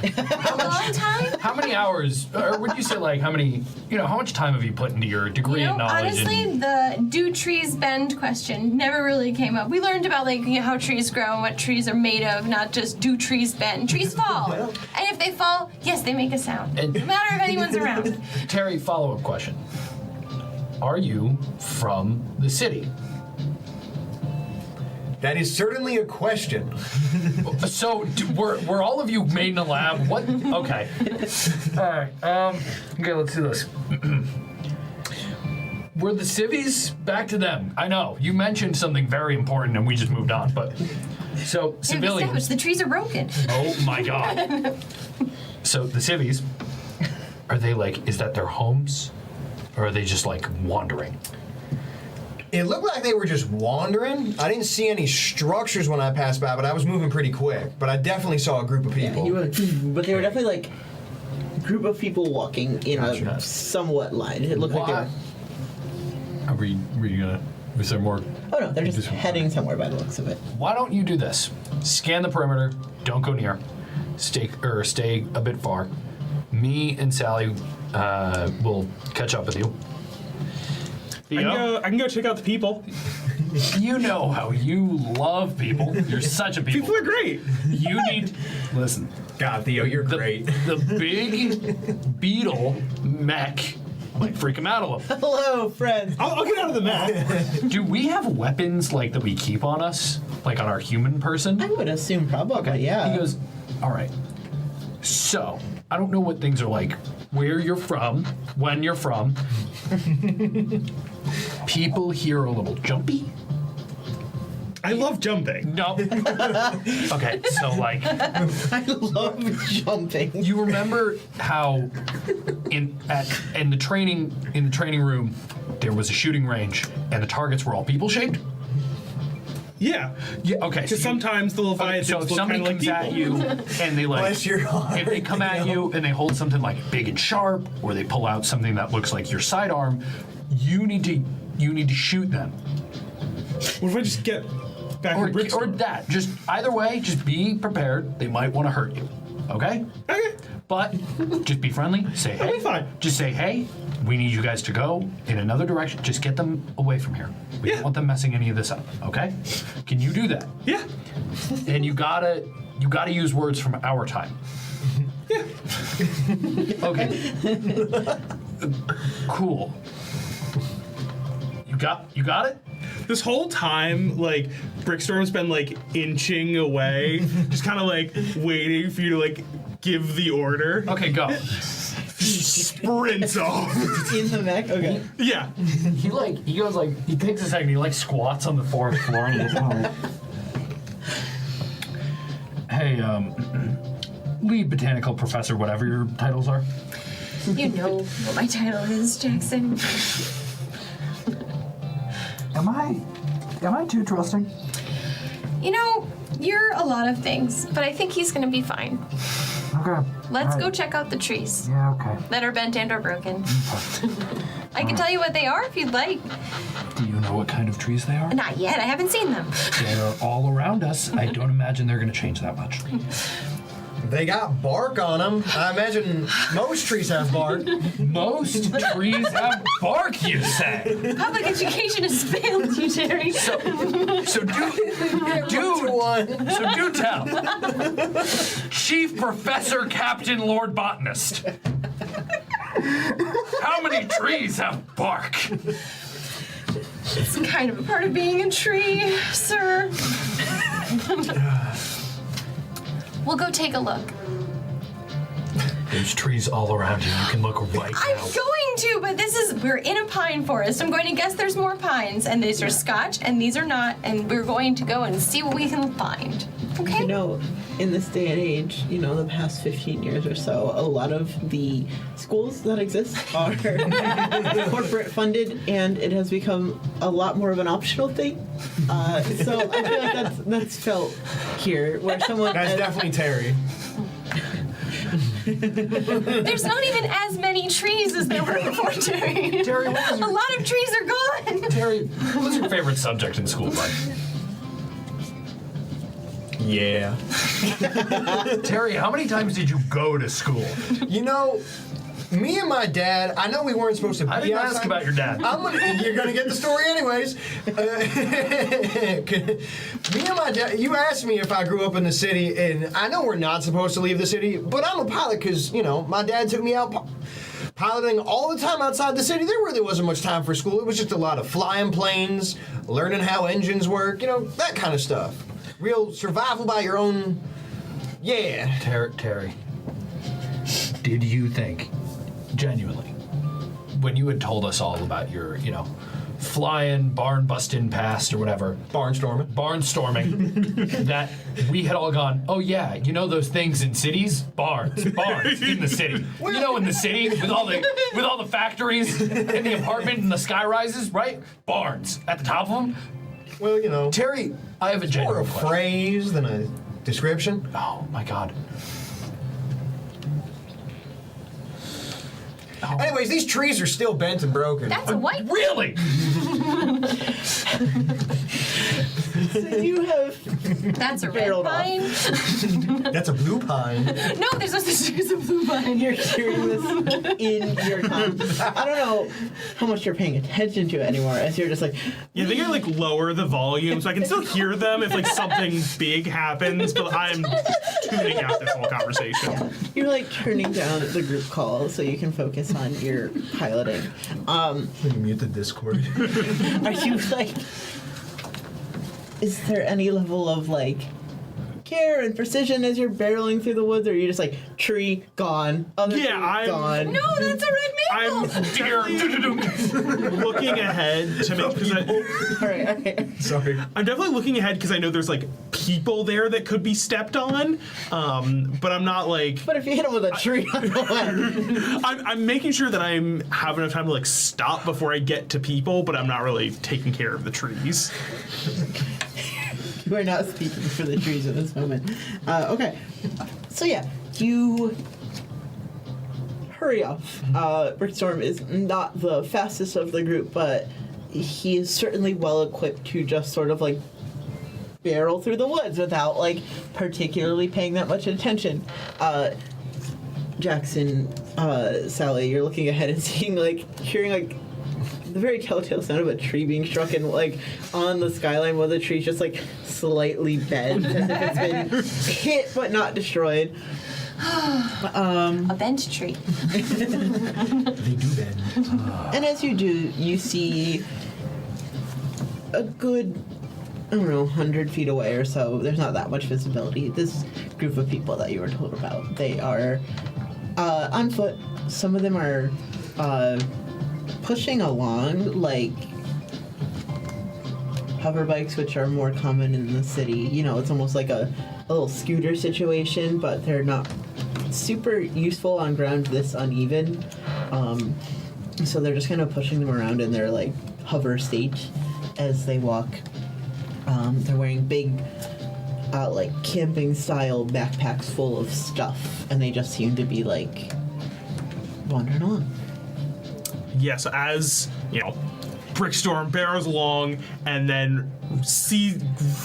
A long time? How many hours, or would you say like how much time have you put into your degree in knowledge? Honestly, the do trees bend question never really came up. We learned about like how trees grow and what trees are made of, not just do trees bend. Trees fall. And if they fall, yes, they make a sound. No matter if anyone's around. Terry, follow-up question. Are you from the city? That is certainly a question. So, were all of you made in a lab? What? Okay. All right. Okay, let's do this. Were the civvies, back to them? I know you mentioned something very important, and we just moved on. But so civilians. The trees are broken. Oh my God. So the civvies, are they like? Is that their homes, or are they just like wandering? It looked like they were just wandering. I didn't see any structures when I passed by, but I was moving pretty quick. But I definitely saw a group of people. But they were definitely like a group of people walking in Gotcha. a somewhat line. It looked like they were. Were you gonna? Was there more? Oh no, they're just heading somewhere by the looks of it. Why don't you do this? Scan the perimeter. Don't go near. Stay a bit far. Me and Sally will catch up with you. Theo? I can go check out the people. You know how you love people. You're such a people. People are great. You need. Listen. God, Theo, you're great. The big beetle mech might freak him out a little. Hello, friends. I'll get out of the map. Do we have weapons like that we keep on us, like on our human person? I would assume probably, yeah. He goes, all right. So I don't know what things are like, where you're from, when you're from. People here are a little jumpy. I love jumping. No. Okay, so like, I love jumping. you remember how in the training room there was a shooting range and the targets were all people shaped? Yeah. Yeah. Okay. Because sometimes the Leviathans so if look somebody kind of like comes people. at you and they like, Bless your heart. if they come at you and they hold something like big and sharp, or they pull out something that looks like your sidearm, you need to shoot them. What if I just get back Or in Brixton? that. Just either way, just be prepared. They might want to hurt you. Okay? Okay. But just be friendly. Say hey. be fine. Just say hey. We need you guys to go in another direction. Just get them away from here. We Yeah. don't want them messing any of this up. Okay? Can you do that? Yeah. And you gotta use words from our time. Yeah. Okay. Cool. You got it? This whole time, like, Brickstorm's been, like, inching away, just kind of, like, waiting for you to, like, give the order. Okay, go. Sprints off. In the mech? Okay. Yeah. He takes a second, he like squats on the fourth floor and he goes, all right. Hey, lead botanical professor, whatever your titles are. You know what my title is, Jackson. Am I too trusting? You know, you're a lot of things, but I think he's gonna be fine. Okay. Let's All go right. check out the trees Yeah, okay. that are bent and or broken. I can tell you what they are if you'd like. Do you know what kind of trees they are? Not yet, I haven't seen them. They're all around us. I don't imagine they're going to change that much. They got bark on them. I imagine most trees have bark. Most trees have bark, you say? Public education has failed you, Jerry. So do tell. Chief Professor Captain Lord Botanist. How many trees have bark? It's kind of a part of being a tree, sir. We'll go take a look. There's trees all around you. You can look right I'm now. going to, but we're in a pine forest. I'm going to guess there's more pines, and these are scotch, and these are not, and we're going to go and see what we can find. Okay? You know, in this day and age, you know, the past 15 years or so, a lot of the schools that exist are corporate funded, and it has become a lot more of an optional thing. So I feel like that's felt here, where someone That's definitely Terry. There's not even as many trees as there were before, Terry. Terry, what was A lot of trees are gone. Terry, what was your favorite subject in school, bud? Yeah. Terry, how many times did you go to school? You know, me and my dad, I know we weren't supposed to be I didn't ask outside. about your dad. You're gonna get the story anyways. Me and my dad, you asked me if I grew up in the city, and I know we're not supposed to leave the city, but I'm a pilot because, you know, my dad took me out piloting all the time outside the city. There really wasn't much time for school. It was just a lot of flying planes, learning how engines work, you know, that kind of stuff. Real survival by your own, yeah. Terry, did you think, genuinely, when you had told us all about your, you know, flying, barn busting past or whatever, barnstorming, that we had all gone, oh yeah, you know those things in cities? Barns in the city. You know, in the city with all the factories and the apartment and the sky rises, right? Barns at the top of them. Well, you know, Terry, I have a more genuine a question. phrase than a description. Oh my God. Anyways, these trees are still bent and broken. That's a white. Really? So you have That's a red Barreled off. pine. That's a blue pine. No, there's no such thing as a blue pine. You're hearing this in your time. I don't know how much you're paying attention to it anymore, as you're just like, Yeah, I think I like lower the volume so I can still hear them if like something big happens, but I'm tuning out this whole conversation. you're like turning down the group call so you can focus on your piloting. Mute the Discord. Are you like, is there any level of like care and precision as you're barreling through the woods, or are you just like tree gone, other Yeah, tree I'm- gone? No, that's a red I'm maple. looking ahead to make because All right. Sorry. I'm definitely looking ahead because I know there's like people there that could be stepped on, but I'm not like But if you hit him with a tree on the way, I'm making sure that I'm have enough time to like stop before I get to people, but I'm not really taking care of the trees. you are not speaking for the trees at this moment. Okay. So yeah, you hurry off. Brickstorm is not the fastest of the group, but he is certainly well equipped to just sort of like barrel through the woods without like particularly paying that much attention. Jackson, Sally, you're looking ahead and seeing like hearing like the very telltale sound of a tree being struck and like on the skyline while the tree's just like slightly bent as if it's been hit but not destroyed. A bent tree. They do bend. And as you do, you see a good, I don't know, 100 feet away or so. There's not that much visibility. This group of people that you were told about, they are on foot. Some of them are pushing along like hover bikes, which are more common in the city. You know, it's almost like a little scooter situation, but they're not super useful on ground this uneven. So they're just kind of pushing them around in their like hover state as they walk. They're wearing big like camping style backpacks full of stuff, and they just seem to be like wandering along. Yes, as you know, Brickstorm barrels along and then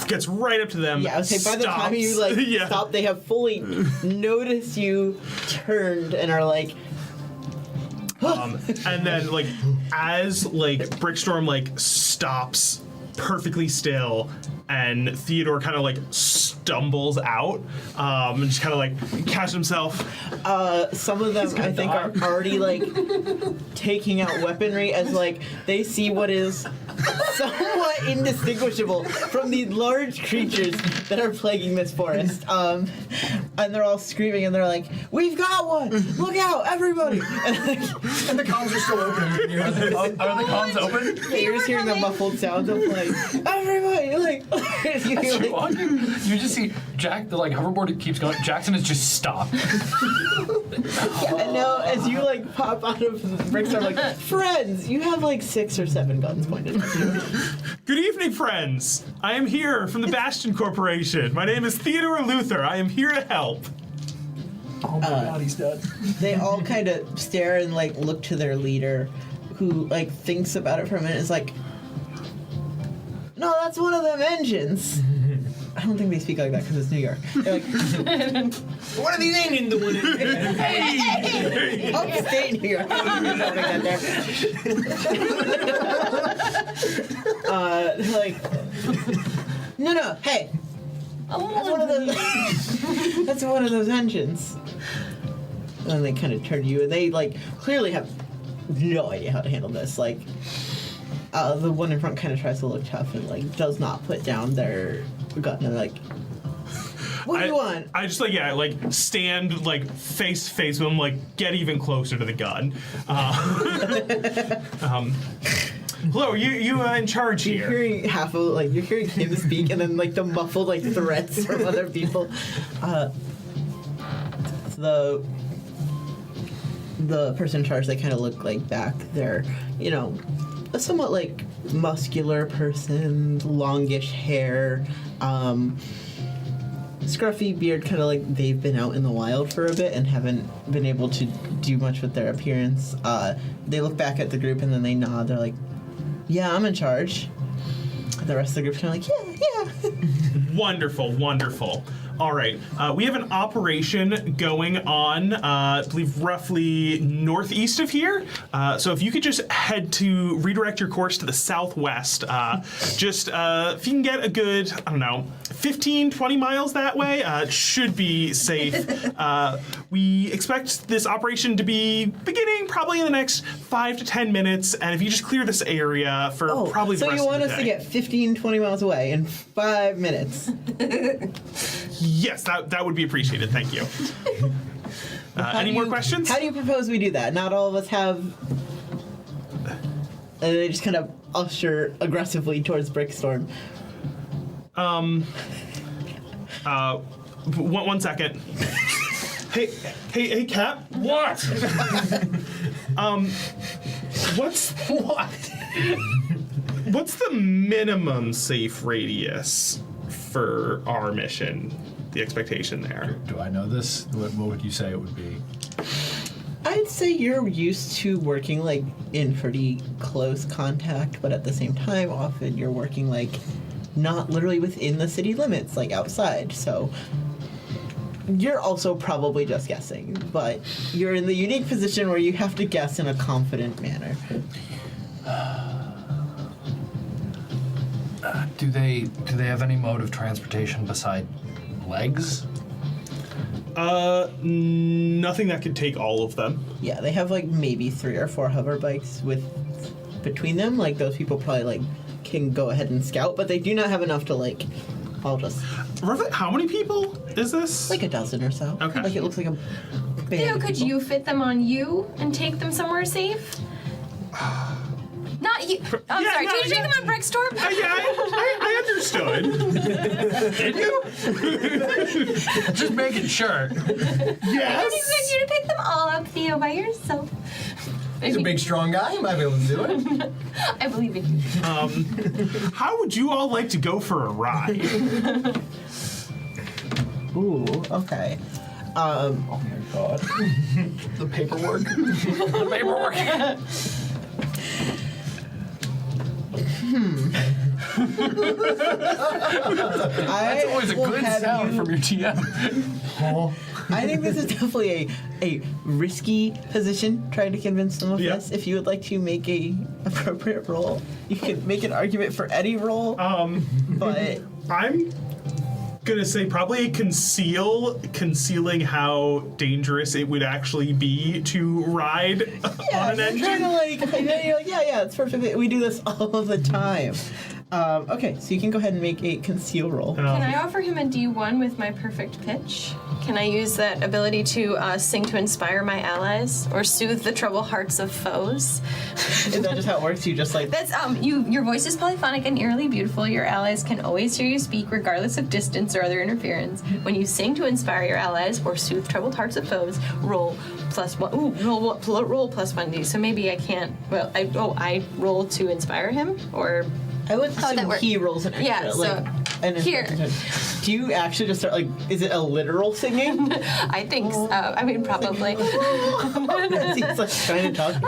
gets right up to them. Yeah, I would say by the time you like yeah. stop, they have fully noticed you turned and are like, And then like as like Brickstorm like stops perfectly still and Theodore kind of like stumbles out and just kind of like catches himself. some of them I think are already like taking out weaponry as like they see what is somewhat indistinguishable from the large creatures that are plaguing this forest. And they're all screaming and they're like, "We've got one! Look out, everybody!" And the comms are still open. Are the comms open? You're just hearing the muffled sounds of like, "Everybody!" Like, you hear, like, You just see Jack, the like hoverboard keeps going. Jackson has just stopped. and now as you like pop out of Brickstorm, like, "Friends, you have like 6 or 7 guns pointed at you." Good evening, friends. I am here from the Bastion Corporation. My name is Theodore Luthor. I am here to help. Oh my god, he's dead. They all kind of stare and like look to their leader, who like thinks about it for a minute. Is like, "No, that's one of them engines." I don't think they speak like that because it's New York. They're like, What are these engines doing? upstate New York. They're like, no, hey, that's one of those. That's one of those engines. And then they kind of turn to you, and they like clearly have no idea how to handle this. Like, the one in front kind of tries to look tough and like does not put down their gun. And they're like, "What do you want?" I just like stand like face to face with him, like get even closer to the gun. Hello, you in charge You're here? hearing half of like you're hearing him speak, and then like the muffled like threats from other people. The person in charge, they kind of look like back. They're, you know, a somewhat like muscular person, longish hair, scruffy beard, kind of like they've been out in the wild for a bit and haven't been able to do much with their appearance. They look back at the group and then they nod. They're like, "Yeah, I'm in charge." The rest of the group's kind of like, "Yeah." Wonderful, wonderful. All right, we have an operation going on, I believe roughly northeast of here. So if you could just redirect your course to the southwest, if you can get a good, 15, 20 miles that way, it should be safe. We expect this operation to be beginning probably in the next 5 to 10 minutes, and if you just clear this area for probably the so rest you of want the us day. to get 15, 20 miles away in 5 minutes. Yes, that would be appreciated. Thank you. Any more questions? How do you propose we do that? Not all of us have... And they just kind of usher aggressively towards Brickstorm. One second. Hey, Cap. What? What's the minimum safe radius for our mission? The expectation there. Do I know this? What would you say it would be? I'd say you're used to working, like, in pretty close contact, but at the same time, often you're working, like, not literally within the city limits, like, outside, so... You're also probably just guessing, but you're in the unique position where you have to guess in a confident manner. Do they have any mode of transportation beside legs? Nothing that could take all of them. Yeah, they have, like, maybe 3 or 4 hover bikes between them. Like, those people probably, like, can go ahead and scout, but they do not have enough to, like, I'll just... Roughly, how many people is this? Like a dozen or so. Okay. Like, it looks like a band Theo, of could people. you fit them on you and take them somewhere safe? Not you. I'm Yeah, sorry. no, Did you take yeah. them on Brickstorm? Yeah, I understood. Did you? Just making sure. I don't expect you to pick them all up, Theo, by yourself. He's a big, strong guy. He might be able to do it. I believe in you. How would you all like to go for a ride? Ooh, okay. Oh my god. The paperwork. The paperwork. That's Always a good sound from your TM. I think this is definitely a risky position, trying to convince them of Yeah. this. If you would like to make a appropriate roll, you can make an argument for any roll, but... I'm gonna say probably concealing how dangerous it would actually be to ride on an you're engine. trying to you're like, yeah, it's perfect. We do this all of the time. Okay, so you can go ahead and make a conceal roll. Can I offer him a D1 with my perfect pitch? Can I use that ability to sing to inspire my allies or soothe the troubled hearts of foes? Is that just how it works? You just like... That's your voice is polyphonic and eerily beautiful. Your allies can always hear you speak regardless of distance or other interference. When you sing to inspire your allies or soothe troubled hearts of foes, roll +1. Ooh, roll +1d. So maybe I can't. Well, I roll to inspire him, or I would How'd that assume work? he rolls an extra. Yeah, so here. Do you actually just start, like, is it a literal singing? I think so. I mean, probably. He's like trying to talk.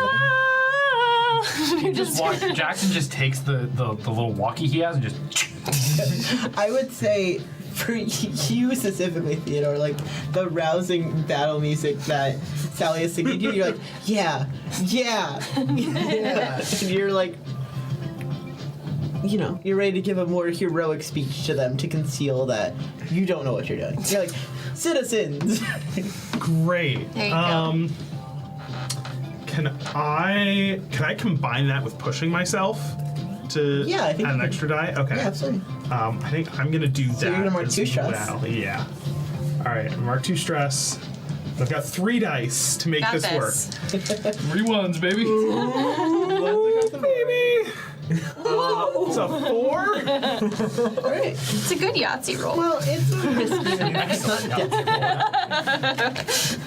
Jackson just takes the little walkie he has and just. I would say for you specifically, Theodore, like the rousing battle music that Sally is singing to you, you're like, yeah, and you're like, you know, you're ready to give a more heroic speech to them to conceal that you don't know what you're doing. You're like, citizens. Great. There you go. Can I combine that with pushing myself to Yeah, I think add you an can. extra die? Okay. Yeah, absolutely. I think I'm gonna do that. So you're gonna mark as 2 stress. well. Yeah. All right, mark 2 stress. I've got 3 dice to make Got this work. this. 3 ones, baby. Baby. It's a 4. All right. It's a good Yahtzee roll. Well, it's a risky move. It's not desperate.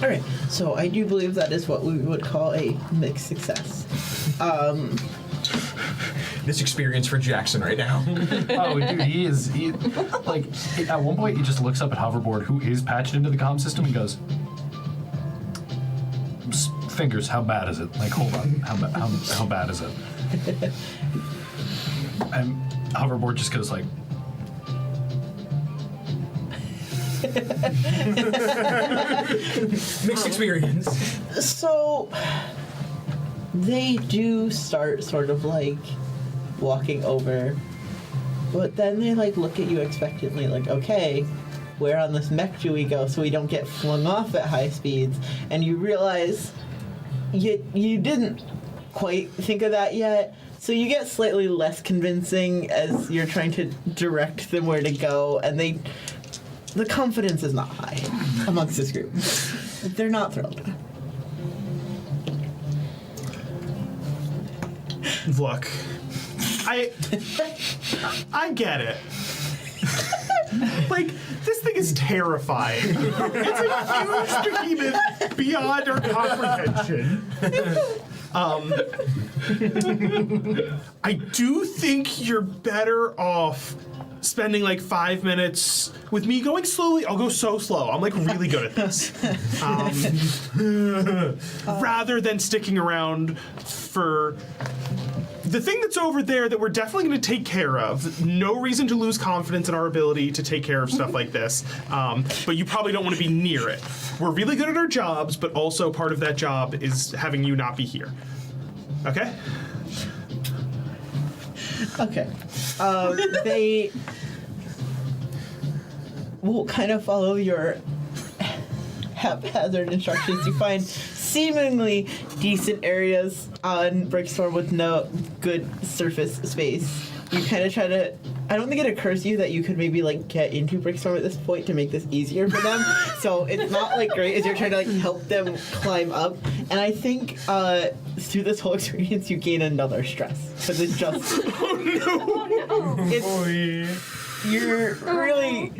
All right. So I do believe that is what we would call a mixed success. This experience for Jackson right now. Oh, dude, he like at one point he just looks up at Hoverboard, who is patched into the comm system, and goes, "Fingers, how bad is it? Like, hold on, how bad is it?" And Hoverboard just goes like, Mixed experience. So they do start sort of like walking over, but then they like look at you expectantly, like, okay, where on this mech do we go so we don't get flung off at high speeds? And you realize you didn't quite think of that yet. So you get slightly less convincing as you're trying to direct them where to go, and the confidence is not high amongst this group. They're not thrilled. Look, I get it. Like, this thing is terrifying. It's a huge behemoth beyond our comprehension. I do think you're better off spending like 5 minutes with me going slowly. I'll go so slow. I'm like really good at this. Rather than sticking around for the thing that's over there that we're definitely going to take care of. No reason to lose confidence in our ability to take care of stuff like this. But you probably don't want to be near it. We're really good at our jobs, but also part of that job is having you not be here. Okay? Okay. They will kind of follow your haphazard instructions to find seemingly decent areas on Brickstorm with no good surface space. You kind of try to... I don't think it occurs to you that you could maybe like get into Brickstorm at this point to make this easier for them. So it's not like great as you're trying to like help them climb up. And I think through this whole experience you gain another stress because it's just you're really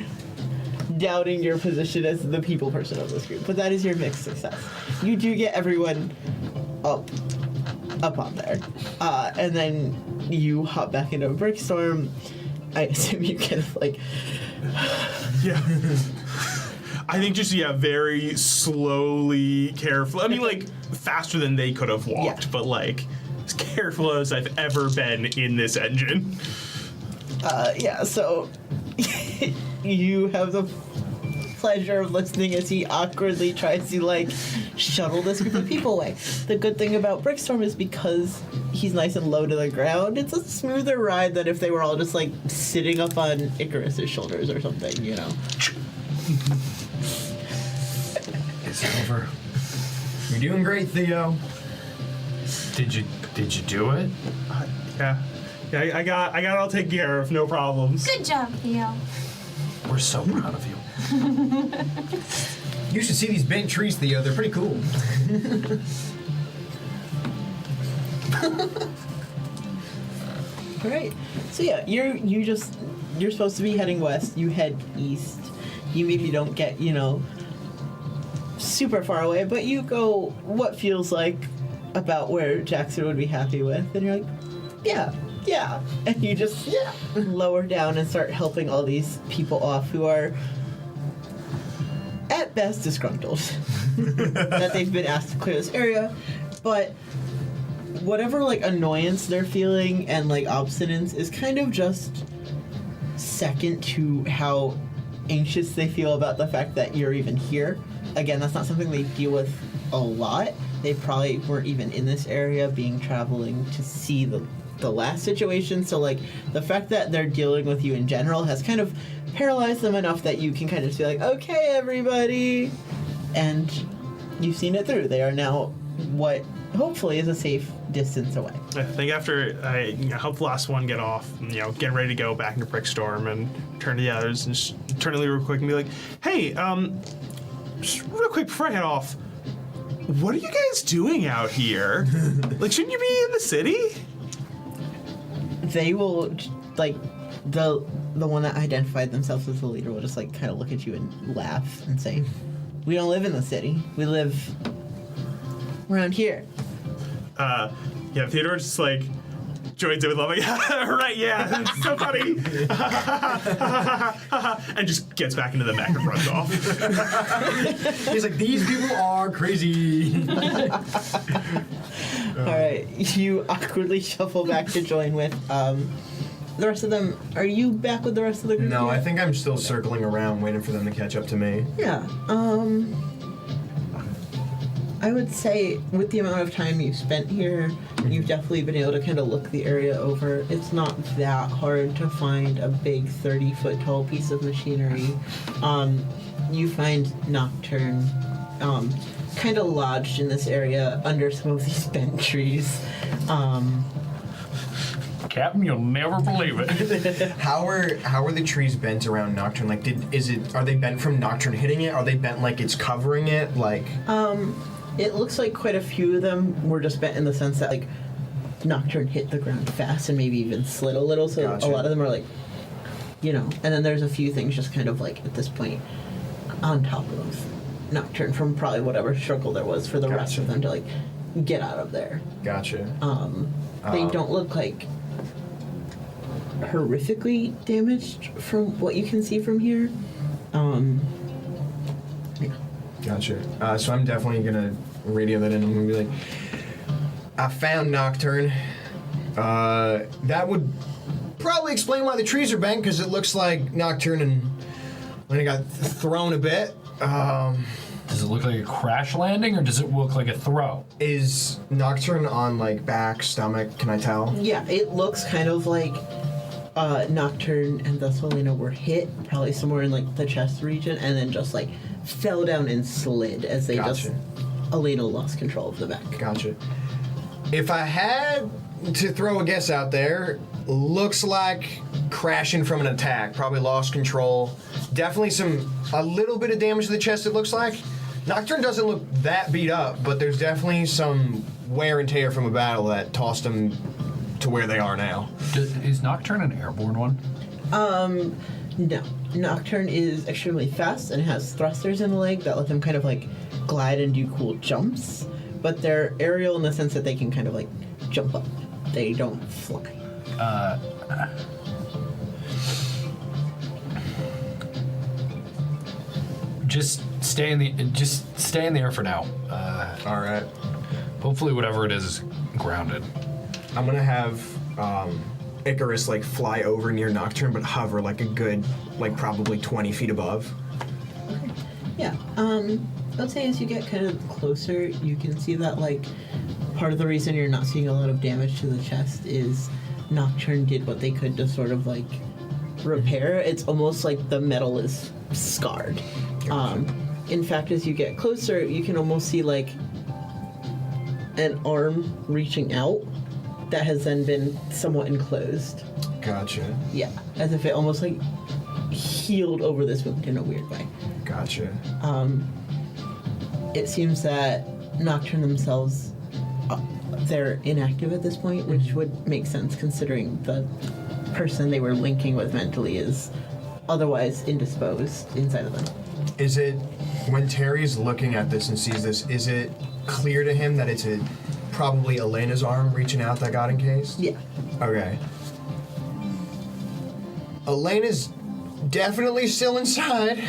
doubting your position as the people person of this group. But that is your mixed success. You do get everyone up on there, and then you hop back into a Brickstorm. I assume you kind of like... Yeah. I think just, very slowly, careful. I mean, like, faster than they could have walked, but, like, as careful as I've ever been in this engine. So you have the pleasure of listening as he awkwardly tries to, like, shuttle this group of people away. The good thing about Brickstorm is because he's nice and low to the ground, it's a smoother ride than if they were all just, like, sitting up on Icarus's shoulders or something, you know? It's over. You're doing great, Theo. Did you do it? Yeah, I got it all taken care of, no problems. Good job, Theo. We're so proud of you. You should see these bent trees, Theo. They're pretty cool. All right. So yeah, you're supposed to be heading west. You head east. You maybe don't get, super far away, but you go what feels like about where Jackson would be happy with, and you're like, yeah. And you just lower down and start helping all these people off who are at best disgruntled that they've been asked to clear this area, but whatever like annoyance they're feeling and like obstinance is kind of just second to how anxious they feel about the fact that you're even here. Again, that's not something they deal with a lot. They probably weren't even in this area traveling to see the last situation, so like the fact that they're dealing with you in general has kind of paralyzed them enough that you can kind of just be like, okay, everybody, and you've seen it through. They are now what hopefully is a safe distance away. I think after I help the last one get off, get ready to go back into Brickstorm and turn to the others and just turn to Lee real quick and be like, hey, just real quick before I head off, what are you guys doing out here? Like, shouldn't you be in the city? They will, like, the one that identified themselves as the leader will just, like, kind of look at you and laugh and say, we don't live in the city. We live around here. Theodore just, like, joins in with love, like, right, yeah, it's so funny. And just gets back into the mech and runs off. He's like, these people are crazy. All right, you awkwardly shuffle back to join with the rest of them, are you back with the rest of the group? No, here? I think I'm still circling around, waiting for them to catch up to me. Yeah. I would say with the amount of time you've spent here, you've definitely been able to kind of look the area over. It's not that hard to find a big 30-foot tall piece of machinery. You find Nocturne kind of lodged in this area under some of these bent trees. Captain, you'll never believe it. How are the trees bent around Nocturne? Like, are they bent from Nocturne hitting it? Are they bent like it's covering it? Like, It looks like quite a few of them were just bent in the sense that, like, Nocturne hit the ground fast and maybe even slid a little, so Gotcha. a lot of them are, like, and then there's a few things just kind of, like, at this point, on top of Nocturne from probably whatever struggle there was for the rest Gotcha. of them to, like, get out of there. gotcha. They don't look, like, horrifically damaged from what you can see from here. Yeah. Gotcha. So I'm definitely gonna radio that in. I'm gonna be like, I found Nocturne. That would probably explain why the trees are bent, because it looks like Nocturne and Elena got thrown a bit. Does it look like a crash landing, or does it look like a throw? Is Nocturne on like back, stomach? Can I tell? Yeah, it looks kind of like Nocturne and thus Elena were hit, probably somewhere in like the chest region, and then just like fell down and slid as they Gotcha. Elena lost control of the back. Gotcha. If I had to throw a guess out there, looks like crashing from an attack. Probably lost control. Definitely a little bit of damage to the chest, it looks like. Nocturne doesn't look that beat up, but there's definitely some wear and tear from a battle that tossed them to where they are now. Is Nocturne an airborne one? No. Nocturne is extremely fast and has thrusters in the leg that let them kind of like glide and do cool jumps, but they're aerial in the sense that they can kind of like jump up. They don't fly. Just stay in the air for now. All right. Hopefully, whatever it is grounded. I'm gonna have Icarus like fly over near Nocturne, but hover like a good, like probably 20 feet above. Yeah. I'd say as you get kind of closer, you can see that like part of the reason you're not seeing a lot of damage to the chest is Nocturne did what they could to sort of like repair. It's almost like the metal is scarred. In fact, as you get closer, you can almost see like an arm reaching out that has then been somewhat enclosed. Gotcha. Yeah, as if it almost like healed over this wound in a weird way. Gotcha. It seems that Nocturne themselves, they're inactive at this point, which would make sense considering the person they were linking with mentally is otherwise indisposed inside of them. Is it, when Terry's looking at this and sees this, is it clear to him that it's probably Elena's arm reaching out that got encased? Yeah. Okay. Elena's definitely still inside.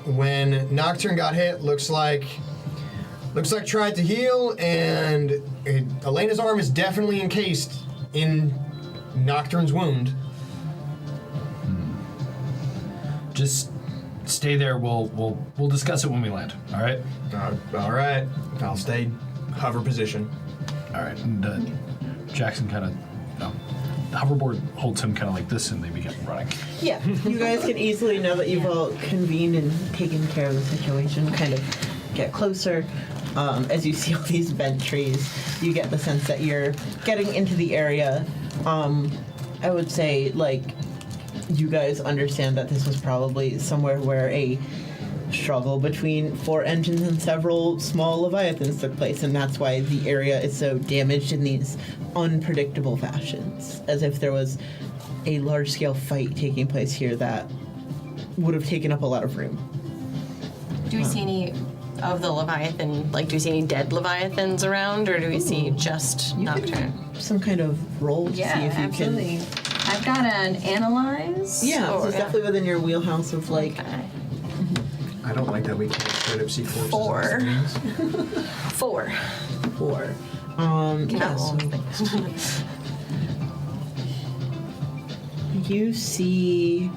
When Nocturne got hit, looks like tried to heal, and Elena's arm is definitely encased in Nocturne's wound. Just stay there. We'll discuss it when we land. All right. All right. I'll stay hover position. All right. And Jackson kind of. The hoverboard holds him kind of like this, and they begin running. Yeah, you guys can easily, now that you've all convened and taken care of the situation, kind of get closer. As you see all these bent trees, you get the sense that you're getting into the area. I would say, like, you guys understand that this was probably somewhere where a struggle between 4 engines and several small Leviathans took place, and that's why the area is so damaged in these unpredictable fashions, as if there was a large-scale fight taking place here that would have taken up a lot of room. Do we see any of the Leviathan, like, do we see any dead Leviathans around, or do we see just You Nocturne? can some kind of roll to see if you absolutely. I've got an analyze. can. Yeah, or- this is definitely within your wheelhouse of, like, Okay. I don't like that we can't straight up see corpses. 4. on screens. 4. 4. Can I Yeah, roll so anything? You see,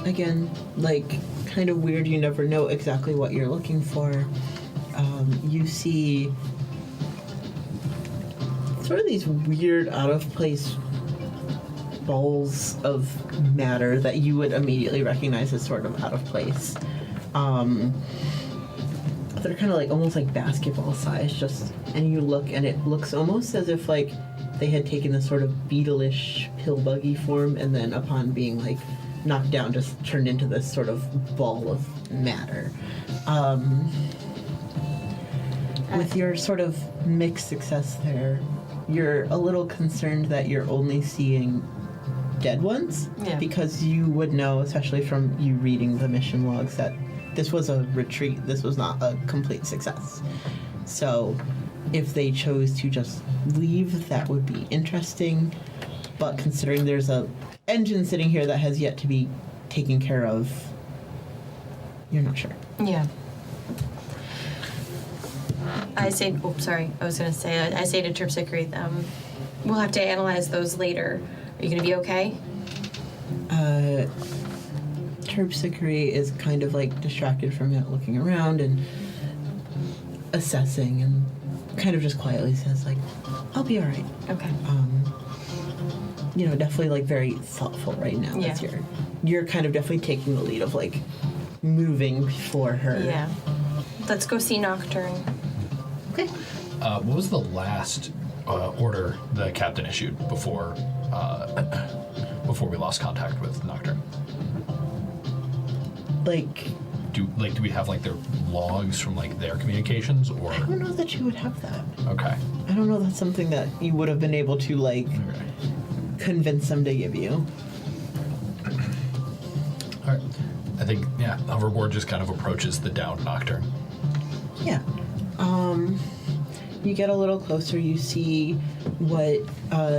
again, like, kind of weird, you never know exactly what you're looking for. You see sort of these weird, out-of-place balls of matter that you would immediately recognize as sort of out of place. They're kind of like, almost like basketball size, just, and you look, and it looks almost as if, like, they had taken this sort of beetle-ish pill buggy form, and then upon being, like, knocked down, just turned into this sort of ball of matter. With your sort of mixed success there, you're a little concerned that you're only seeing dead ones, because you would know, especially from you reading the mission logs, that this was a retreat. This was not a complete success. So if they chose to just leave, that would be interesting. But considering there's a engine sitting here that has yet to be taken care of, you're not sure. Yeah. I say to Terpsichore, we'll have to analyze those later. Are you going to be okay? Terpsichore is kind of like distracted from it, looking around and assessing, and kind of just quietly says, like, I'll be all right. Okay. Definitely like very thoughtful right now. Yeah. You're kind of definitely taking the lead of like moving before her. Yeah. Let's go see Nocturne. Okay. What was the last order the captain issued before we lost contact with Nocturne? Do we have like their logs from like their communications, or? I don't know that you would have that. Okay. I don't know that's something that you would have been able to like convince them to give you. All right. I think Hoverboard just kind of approaches the downed Nocturne. Yeah. You get a little closer, you see what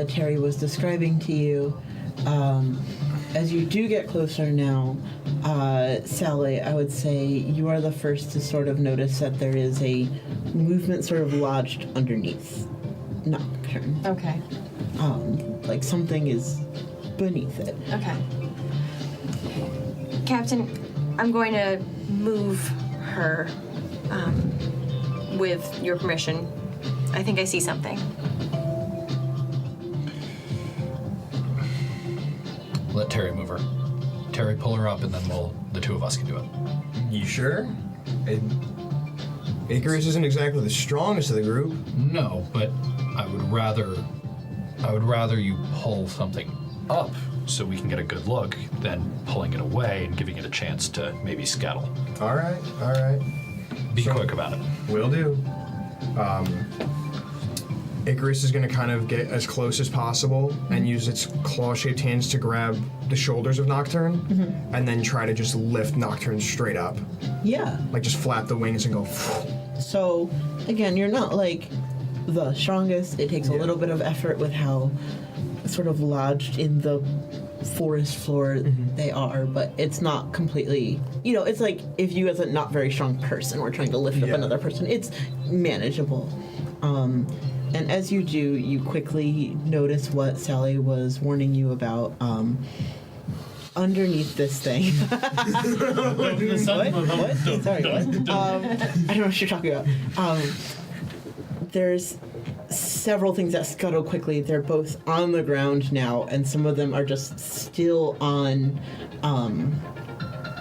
Terry was describing to you. As you do get closer now, Sally, I would say you are the first to sort of notice that there is a movement sort of lodged underneath Nocturne. Okay. Like something is beneath it. Okay. Captain, I'm going to move her with your permission. I think I see something. Let Terry move her. Terry, pull her up, and then the two of us can do it. You sure? Icarus isn't exactly the strongest of the group. No, but I would rather you pull something up so we can get a good look than pulling it away and giving it a chance to maybe scuttle. All right. Be quick about it. Will do. Icarus is going to kind of get as close as possible and use its claw-shaped hands to grab the shoulders of Nocturne, and then try to just lift Nocturne straight up. Yeah. Like just flap the wings and go. So, again, you're not like the strongest. It takes a little bit of effort with how sort of lodged in the forest floor they are, but it's not completely, it's like if you as a not very strong person were trying to lift up another person, it's manageable. And as you do, you quickly notice what Sally was warning you about. Underneath this thing. What? Sorry, what? I don't know what you're talking about. There's several things that scuttle quickly. They're both on the ground now, and some of them are just still on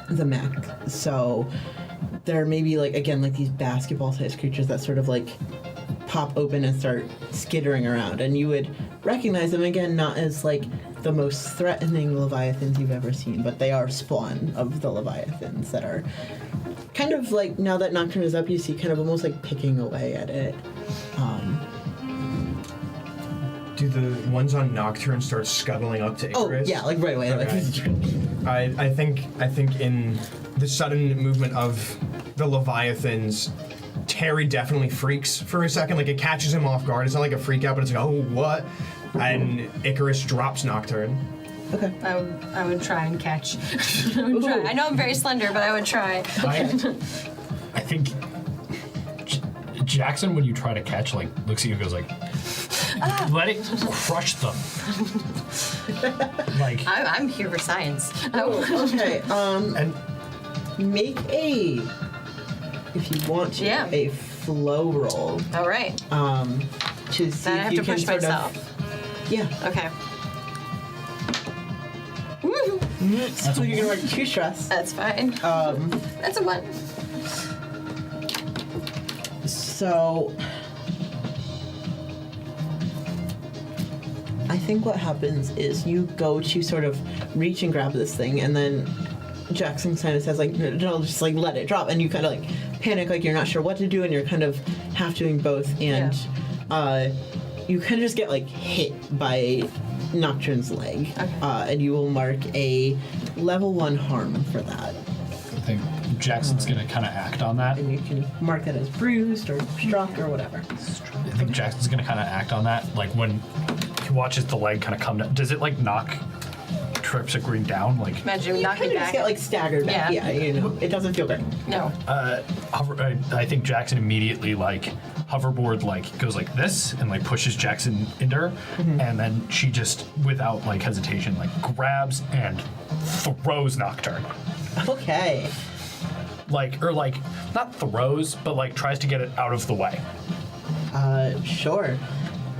the mech. So there may be, like, again, like these basketball-sized creatures that sort of, like, pop open and start skittering around. And you would recognize them, again, not as, like, the most threatening Leviathans you've ever seen, but they are spawn of the Leviathans that are kind of like, now that Nocturne is up, you see kind of almost like picking away at it. Do the ones on Nocturne start scuttling up to Icarus? Oh, yeah, like right away. Okay. I think in the sudden movement of the Leviathans, Terry definitely freaks for a second. Like, it catches him off guard. It's not like a freak out, but it's like, oh, what? And Icarus drops Nocturne. Okay. I would try and catch. I would try. I know I'm very slender, but I would try. I think Jackson, when you try to catch, like, looks at you and goes like, let it crush them. Like, I'm here for science. Okay. And Make a, if you want to, Yeah. a flow roll. All right. To see Then I if have you to can push sort myself. of. Yeah. Okay. So you're gonna work 2 stress. That's fine. That's a 1. So I think what happens is you go to sort of reach and grab this thing, and then Jackson kind of says like, no, just like let it drop, and you kind of like panic, like you're not sure what to do, and you're kind of half doing both, and you kind of just get like hit by Nocturne's leg, and you will mark a level 1 harm for that. I think Jackson's gonna kind of act on that. And you can mark that as bruised or struck or whatever. I think Jackson's gonna kind of act on that. Like when he watches the leg kind of come down, does it like knock Terpsichore down? Like, Imagine You knocking kind of just back. get like staggered back. Yeah. Yeah, you know, it doesn't feel great. No. I think Jackson immediately like hoverboard like goes like this and like pushes Jackson into her, and then she just without like hesitation like grabs and throws Nocturne. Okay. Like not throws, but like tries to get it out of the way. Sure.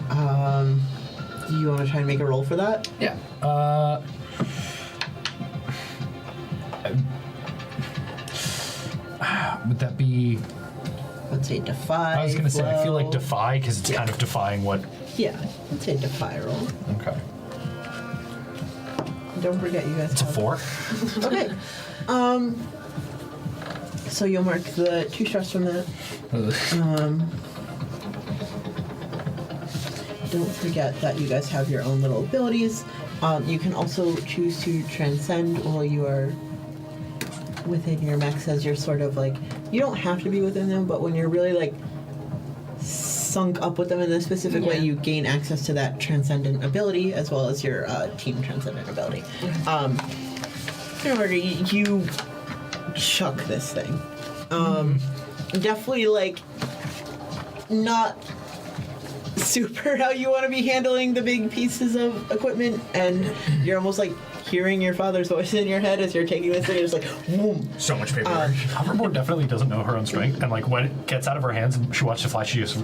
Do you want to try and make a roll for that? Yeah. Would that be? Let's say defy. I was gonna say I feel like flow. defy because it's kind of defying what. Yeah, let's say defy roll. Okay. Don't forget, you guys. It's a have- 4. Okay. So you'll mark the 2 stress from that. Don't forget that you guys have your own little abilities. You can also choose to transcend while you are within your mechs, as you're sort of like, you don't have to be within them, but when you're really like sunk up with them in a specific way, Yeah. you gain access to that transcendent ability as well as your team transcendent ability. In order, you chuck this thing. Definitely like not super how you want to be handling the big pieces of equipment, and you're almost like hearing your father's voice in your head as you're taking this thing. It's like, boom. so much paperwork. Hoverboard definitely doesn't know her own strength, and like when it gets out of her hands and she watches it fly, she just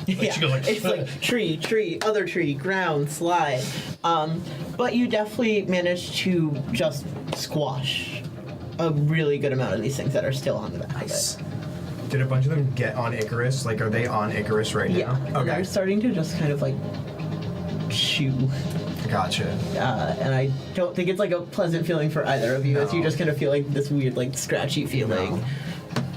like, she goes like, it's like tree, other tree, ground, slide. But you definitely managed to just squash a really good amount of these things that are still on the back of it. Did a bunch of them get on Icarus? Like, are they on Icarus right Yeah, now? and Okay. they're starting to just kind of like chew. Gotcha. And I don't think it's like a pleasant feeling for either of you, as you No. just kind of feel like this weird, like scratchy feeling. No.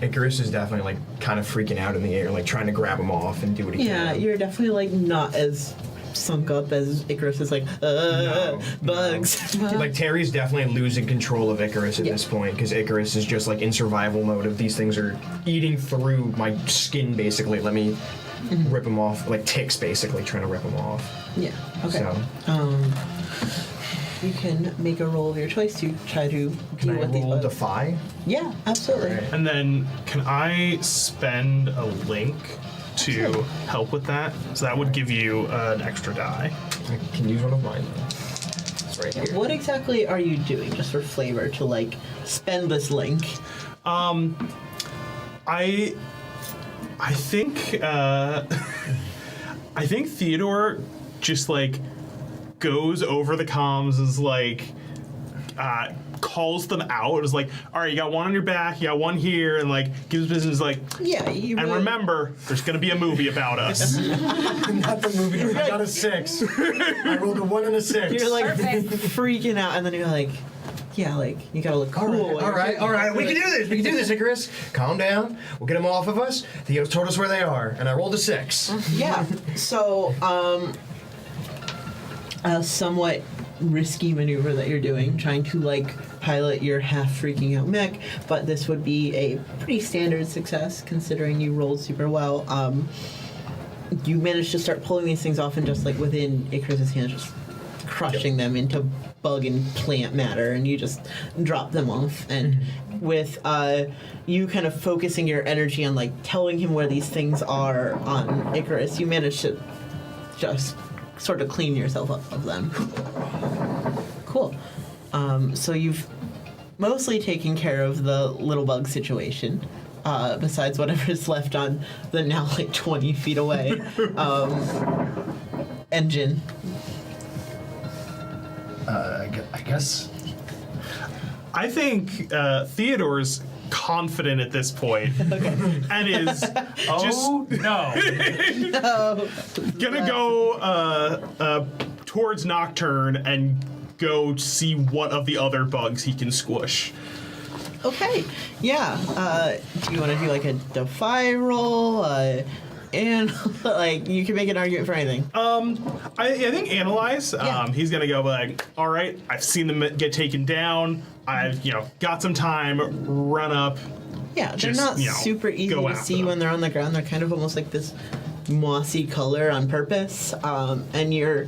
Icarus is definitely like kind of freaking out in the air, like trying to grab him off and do what he Yeah, can. you're definitely like not as sunk up as Icarus is like, bugs. No. Like Terry's definitely losing control of Icarus at Yeah. this point, because Icarus is just like in survival mode of these things are eating through my skin basically. Let me rip him off, like ticks basically trying to rip him off. Yeah. Okay. So You can make a roll of your choice to try to can deal I with these roll bugs. defy? Yeah, absolutely. Alright. And then can I spend a link to Sure. help with that? So that would give you an extra die. I can use one of mine. It's right here. What exactly are you doing, just for flavor, to like spend this link? I think I think Theodore just like goes over the comms, is like calls them out, is like, all right, you got one on your back, you got one here, and like gives business like, Yeah, you and really- remember, there's gonna be a movie about us. Not the movie. I got a 6. I rolled a 1 and a 6. You're like Perfect. freaking out, and then you're like, yeah, like you gotta look cool. All right. We can do this. We can do this, Icarus. Calm down. We'll get them off of us. Theo told us where they are, and I rolled a 6. Yeah. So, a somewhat risky maneuver that you're doing, trying to like pilot your half freaking out mech, but this would be a pretty standard success considering you rolled super well. You managed to start pulling these things off, and just like within Icarus's hands, just crushing them into bug and plant matter, and you just drop them off. And with you kind of focusing your energy on like telling him where these things are on Icarus, you managed to just sort of clean yourself up of them. Cool. So you've mostly taken care of the little bug situation, besides whatever's left on the now like 20 feet away engine. I guess. I think Theodore's confident at this point and is Oh no! gonna go towards Nocturne and go see what of the other bugs he can squish. Okay, yeah. Do you want to do like a defy roll? And like you can make an argument for anything. I think analyze. Yeah. He's gonna go like, all right, I've seen them get taken down. I've got some time. Run up. Yeah, they're just, not super easy go to after see them. when they're on the ground. They're kind of almost like this mossy color on purpose, and you're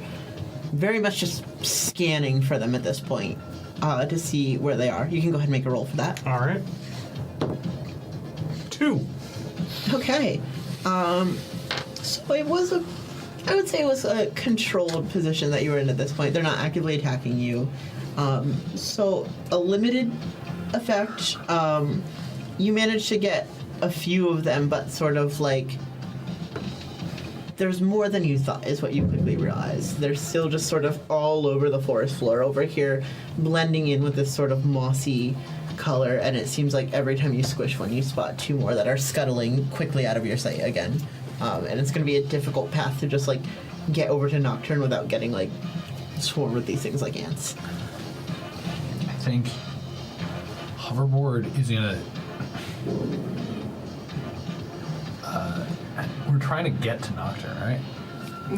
very much just scanning for them at this point to see where they are. You can go ahead and make a roll for that. All right. 2. Okay. So it was I would say it was a controlled position that you were in at this point. They're not actively attacking you. So a limited effect. You managed to get a few of them, but sort of like there's more than you thought is what you quickly realized. They're still just sort of all over the forest floor over here, blending in with this sort of mossy color, and it seems like every time you squish one, you spot 2 more that are scuttling quickly out of your sight again. And it's going to be a difficult path to just like get over to Nocturne without getting like swarmed with these things like ants. I think Hoverboard is gonna. We're trying to get to Nocturne, right?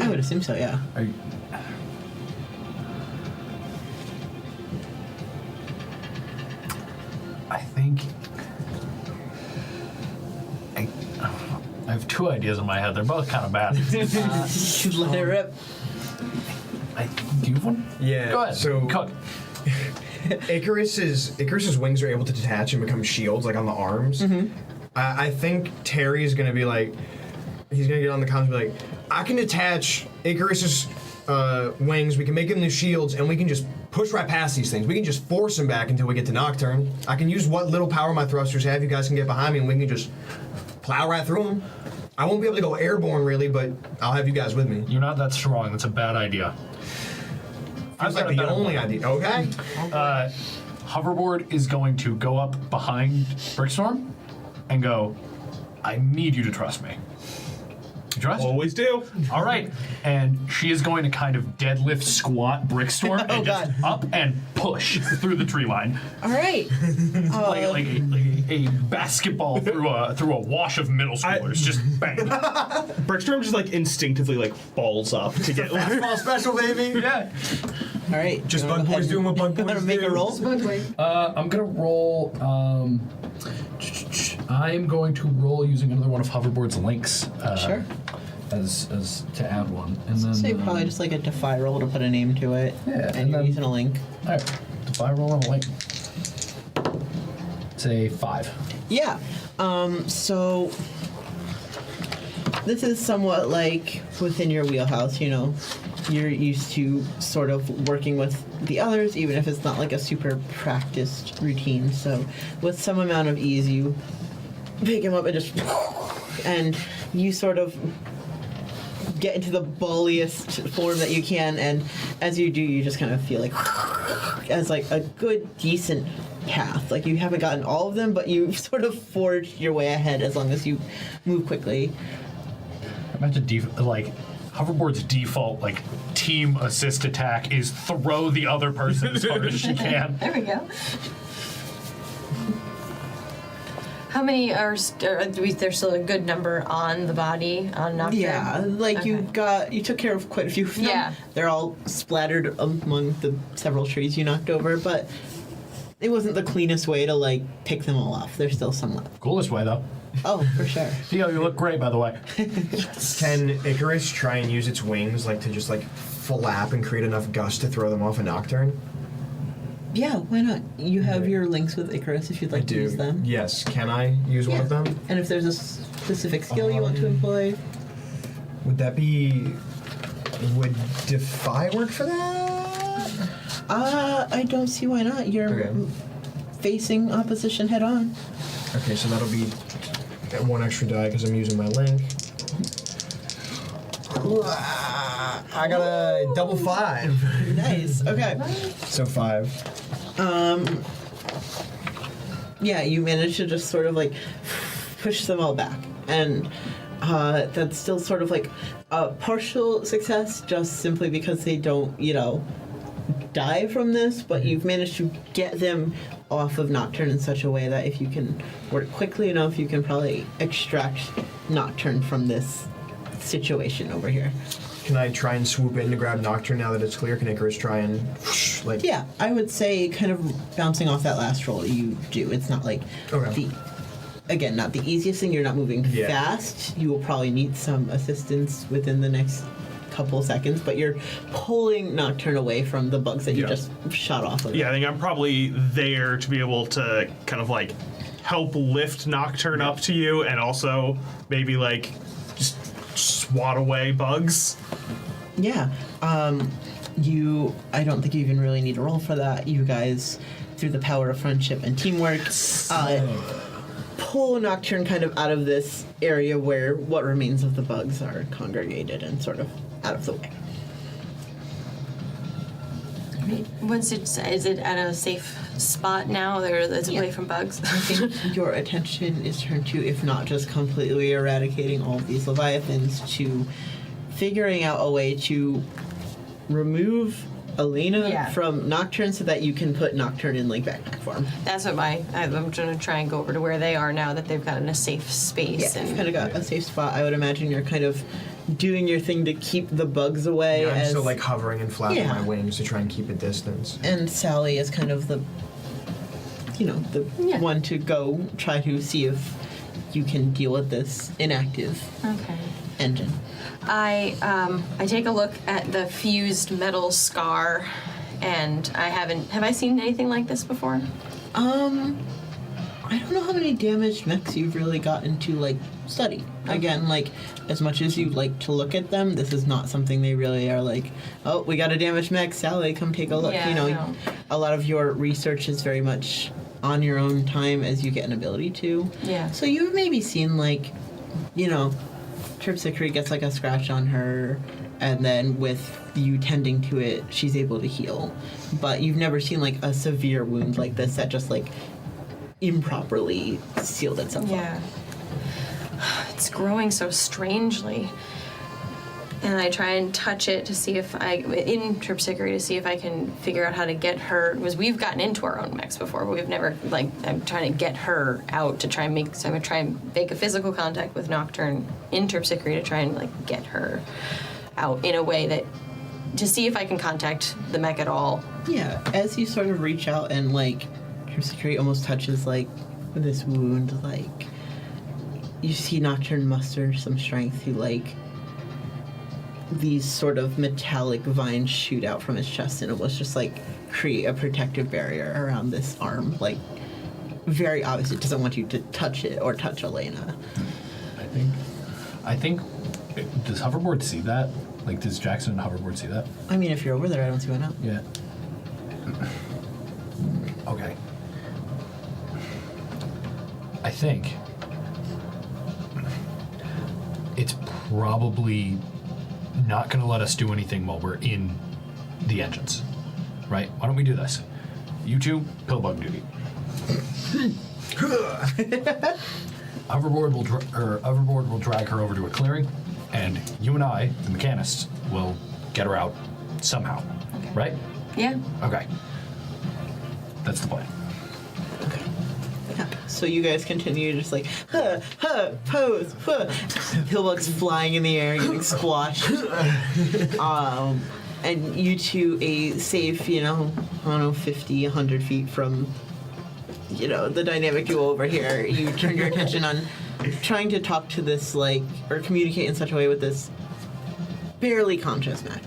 I would assume so, yeah. Are you, I think I have 2 ideas in my head. They're both kind of bad. Let it rip. Do you have one? Yeah. Go ahead. So Cook. Icarus's wings are able to detach and become shields, like on the arms. I think Terry's gonna be like, he's gonna get on the comms and be like, I can detach Icarus's wings. We can make them into shields, and we can just push right past these things. We can just force them back until we get to Nocturne. I can use what little power my thrusters have. You guys can get behind me, and we can just plow right through them. I won't be able to go airborne really, but I'll have you guys with me. You're not that strong. That's a bad idea. Feels got like a the better only one. idea. Okay. Hoverboard is going to go up behind Brickstorm and go, I need you to trust me. You trust? Always do. All right. And she is going to kind of deadlift squat Brickstorm and just up and push through the tree line. All right. Like a basketball through a wash of middle schoolers. Just bang. Brickstorm just like instinctively like balls up to get like. Fastball special, baby. Yeah. All right. Just You wanna Bug go Boys ahead doing what Bug and- Boys wanna make do. a roll? I'm going to roll. I'm going to roll using another one of Hoverboard's links. Sure. As to add one. And then. So probably just like a defy roll to put a name to it. Yeah, And and you're then- using a link. All right. Defy roll on a link. Say 5. Yeah. So this is somewhat like within your wheelhouse, you know. You're used to sort of working with the others, even if it's not like a super practiced routine. So with some amount of ease, you pick him up and just, and you sort of get into the balliest form that you can, and as you do, you just kind of feel like as like a good, decent path. Like you haven't gotten all of them, but you've sort of forged your way ahead as long as you move quickly. Imagine Hoverboard's default team assist attack is throw the other person as hard as she can. There we go. How many there's still a good number on the body on Nocturne? Yeah, like Okay. you took care of quite a few of them. Yeah. They're all splattered among the several trees you knocked over, but it wasn't the cleanest way to pick them all off. There's still some left. Coolest way though. Oh, for sure. Theo, you look great by the way. Can Icarus try and use its wings to just flap and create enough gust to throw them off a Nocturne? Yeah, why not? You have your links with Icarus if you'd like to use them. Yes. Can I use one of them? And if there's a specific skill you want to employ. Would that be Would Defy work for that? I don't see why not. You're Okay. facing opposition head on. Okay, so that'll be one extra die because I'm using my link. I got a double 5. Nice. Okay. So 5. Yeah, you manage to just sort of like push them all back, and that's still sort of like a partial success, just simply because they don't, die from this. But you've managed to get them off of Nocturne in such a way that if you can work quickly enough, you can probably extract Nocturne from this situation over here. Can I try and swoop in to grab Nocturne now that it's clear? Can Icarus try and Yeah, I would say kind of bouncing off that last roll, you do. It's not like not the easiest thing. You're not moving fast. You will probably need some assistance within the next couple seconds, but you're pulling Nocturne away from the bugs that you just shot off of. Yeah, I think I'm probably there to be able to kind of like help lift Nocturne up to you, and also maybe like just swat away bugs. Yeah. I don't think you even really need a roll for that. You guys, through the power of friendship and teamwork, pull Nocturne kind of out of this area where what remains of the bugs are congregated and sort of out of the way. Once is it at a safe spot now? It's away from bugs. I think your attention is turned to, if not just completely eradicating all of these Leviathans, to figuring out a way to remove Elena from Nocturne so that you can put Nocturne in like backpack form. That's what I'm going to try and go over to where they are now that they've gotten a safe space. Yeah, you've kind of got a safe spot. I would imagine you're kind of doing your thing to keep the bugs away. I'm still like hovering and flapping my wings to try and keep a distance. And Sally is kind of the one to go try to see if you can deal with this inactive engine. I take a look at the fused metal scar, and have I seen anything like this before? I don't know how many damaged mechs you've really gotten to like study. Again, like as much as you like to look at them, this is not something they really are like, oh, we got a damaged mech, Sally, come take a look. Yeah, A lot of your research is very much on your own time as you get an ability to. Yeah. So you've maybe seen like, Terpsichore gets like a scratch on her, and then with you tending to it, she's able to heal. But you've never seen like a severe wound like this that just like improperly sealed itself up. It's growing so strangely. And I try and touch it to see if in Terpsichore, to see if I can figure out how to get her, because we've gotten into our own mechs before, but we've never, I'm trying to get her out to try and I'm going to try and make a physical contact with Nocturne in Terpsichore to try and, get her out in a way that, to see if I can contact the mech at all. Yeah, as you sort of reach out and, Terpsichore almost touches, this wound, you see Nocturne muster some strength to, these sort of metallic vines shoot out from his chest and almost just create a protective barrier around this arm. Very obvious it doesn't want you to touch it or touch Elena. I think does Hoverboard see that? Does Jackson and Hoverboard see that? I mean, if you're over there, I don't see why not. Yeah. Okay. I think it's probably not going to let us do anything while we're in the engines, right? Why don't we do this? You two, pillbug duty. Hoverboard will drag her over to a clearing, and you and I, the mechanists, will get her out somehow, right? Yeah. Okay. That's the plan. Yeah. So you guys continue just pose, pillbugs flying in the air, getting squashed. And you two a safe, 50, 100 feet from, the dynamic duo over here. You turn your attention on trying to talk to this, or communicate in such a way with this barely conscious mech,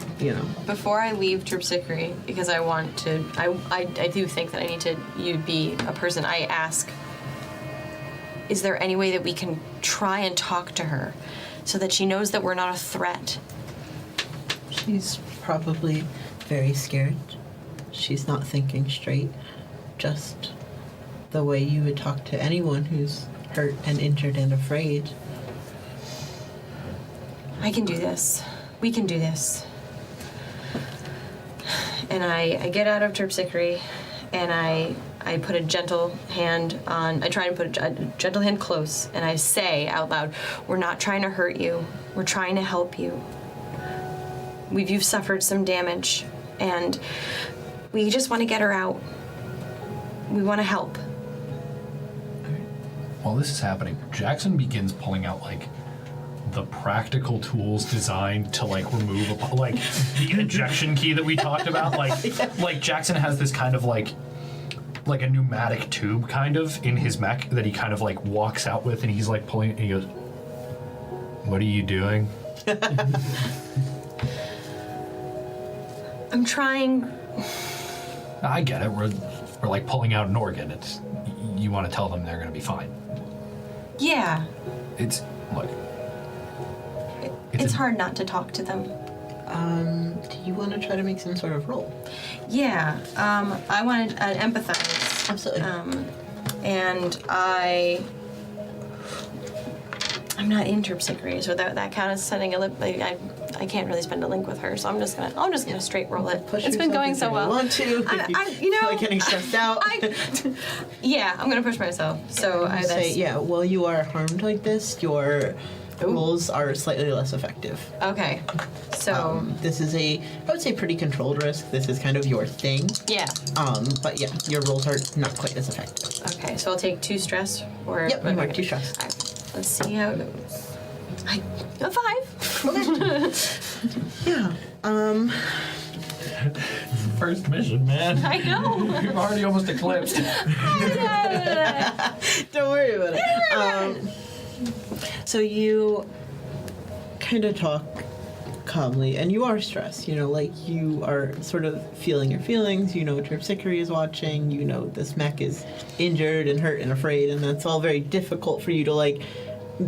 Before I leave Terpsichore, because I want to, I do think that I need to, you'd be a person I ask, is there any way that we can try and talk to her so that she knows that we're not a threat? She's probably very scared. She's not thinking straight. Just the way you would talk to anyone who's hurt and injured and afraid. I can do this. We can do this. And I get out of Terpsichore, and I put a gentle hand on, I try and put a gentle hand close, and I say out loud, we're not trying to hurt you. We're trying to help you. You've suffered some damage, and we just want to get her out. We want to help. While this is happening, Jackson begins pulling out, like, the practical tools designed to, like, remove, like, the ejection key that we talked about. Like Jackson has this kind of, like a pneumatic tube, kind of, in his mech that he kind of, like, walks out with, and he's, like, pulling, and he goes, "What are you doing?" I'm trying. I get it. We're like pulling out an organ. It's, you want to tell them they're going to be fine. Yeah. It's, look. It's hard not to talk to them. Do you want to try to make some sort of roll? Yeah. I wanted an empathize. Absolutely. And I'm not in Terpsichore, so that count as sending a lip. I can't really spend a link with her, so I'm just gonna straight roll it. Push It's been yourself going if so you well. Want to? You know, like getting stressed out. Yeah, I'm gonna push myself. So I say, yeah. While you are harmed like this, your rolls are slightly less effective. Okay. So This is I would say pretty controlled risk. This is kind of your thing. yeah. But yeah, your rolls are not quite as effective. Okay. So I'll take 2 stress. Or Yep, you mark 2 stress. All right, let's see how it goes. A 5. Yeah. First mission, man. I know. You've already almost eclipsed. Don't worry about it. So you kind of talk calmly, and you are stressed. You know, like you are sort of feeling your feelings. You know, Terpsichore is watching. You know, this mech is injured and hurt and afraid, and that's all very difficult for you to like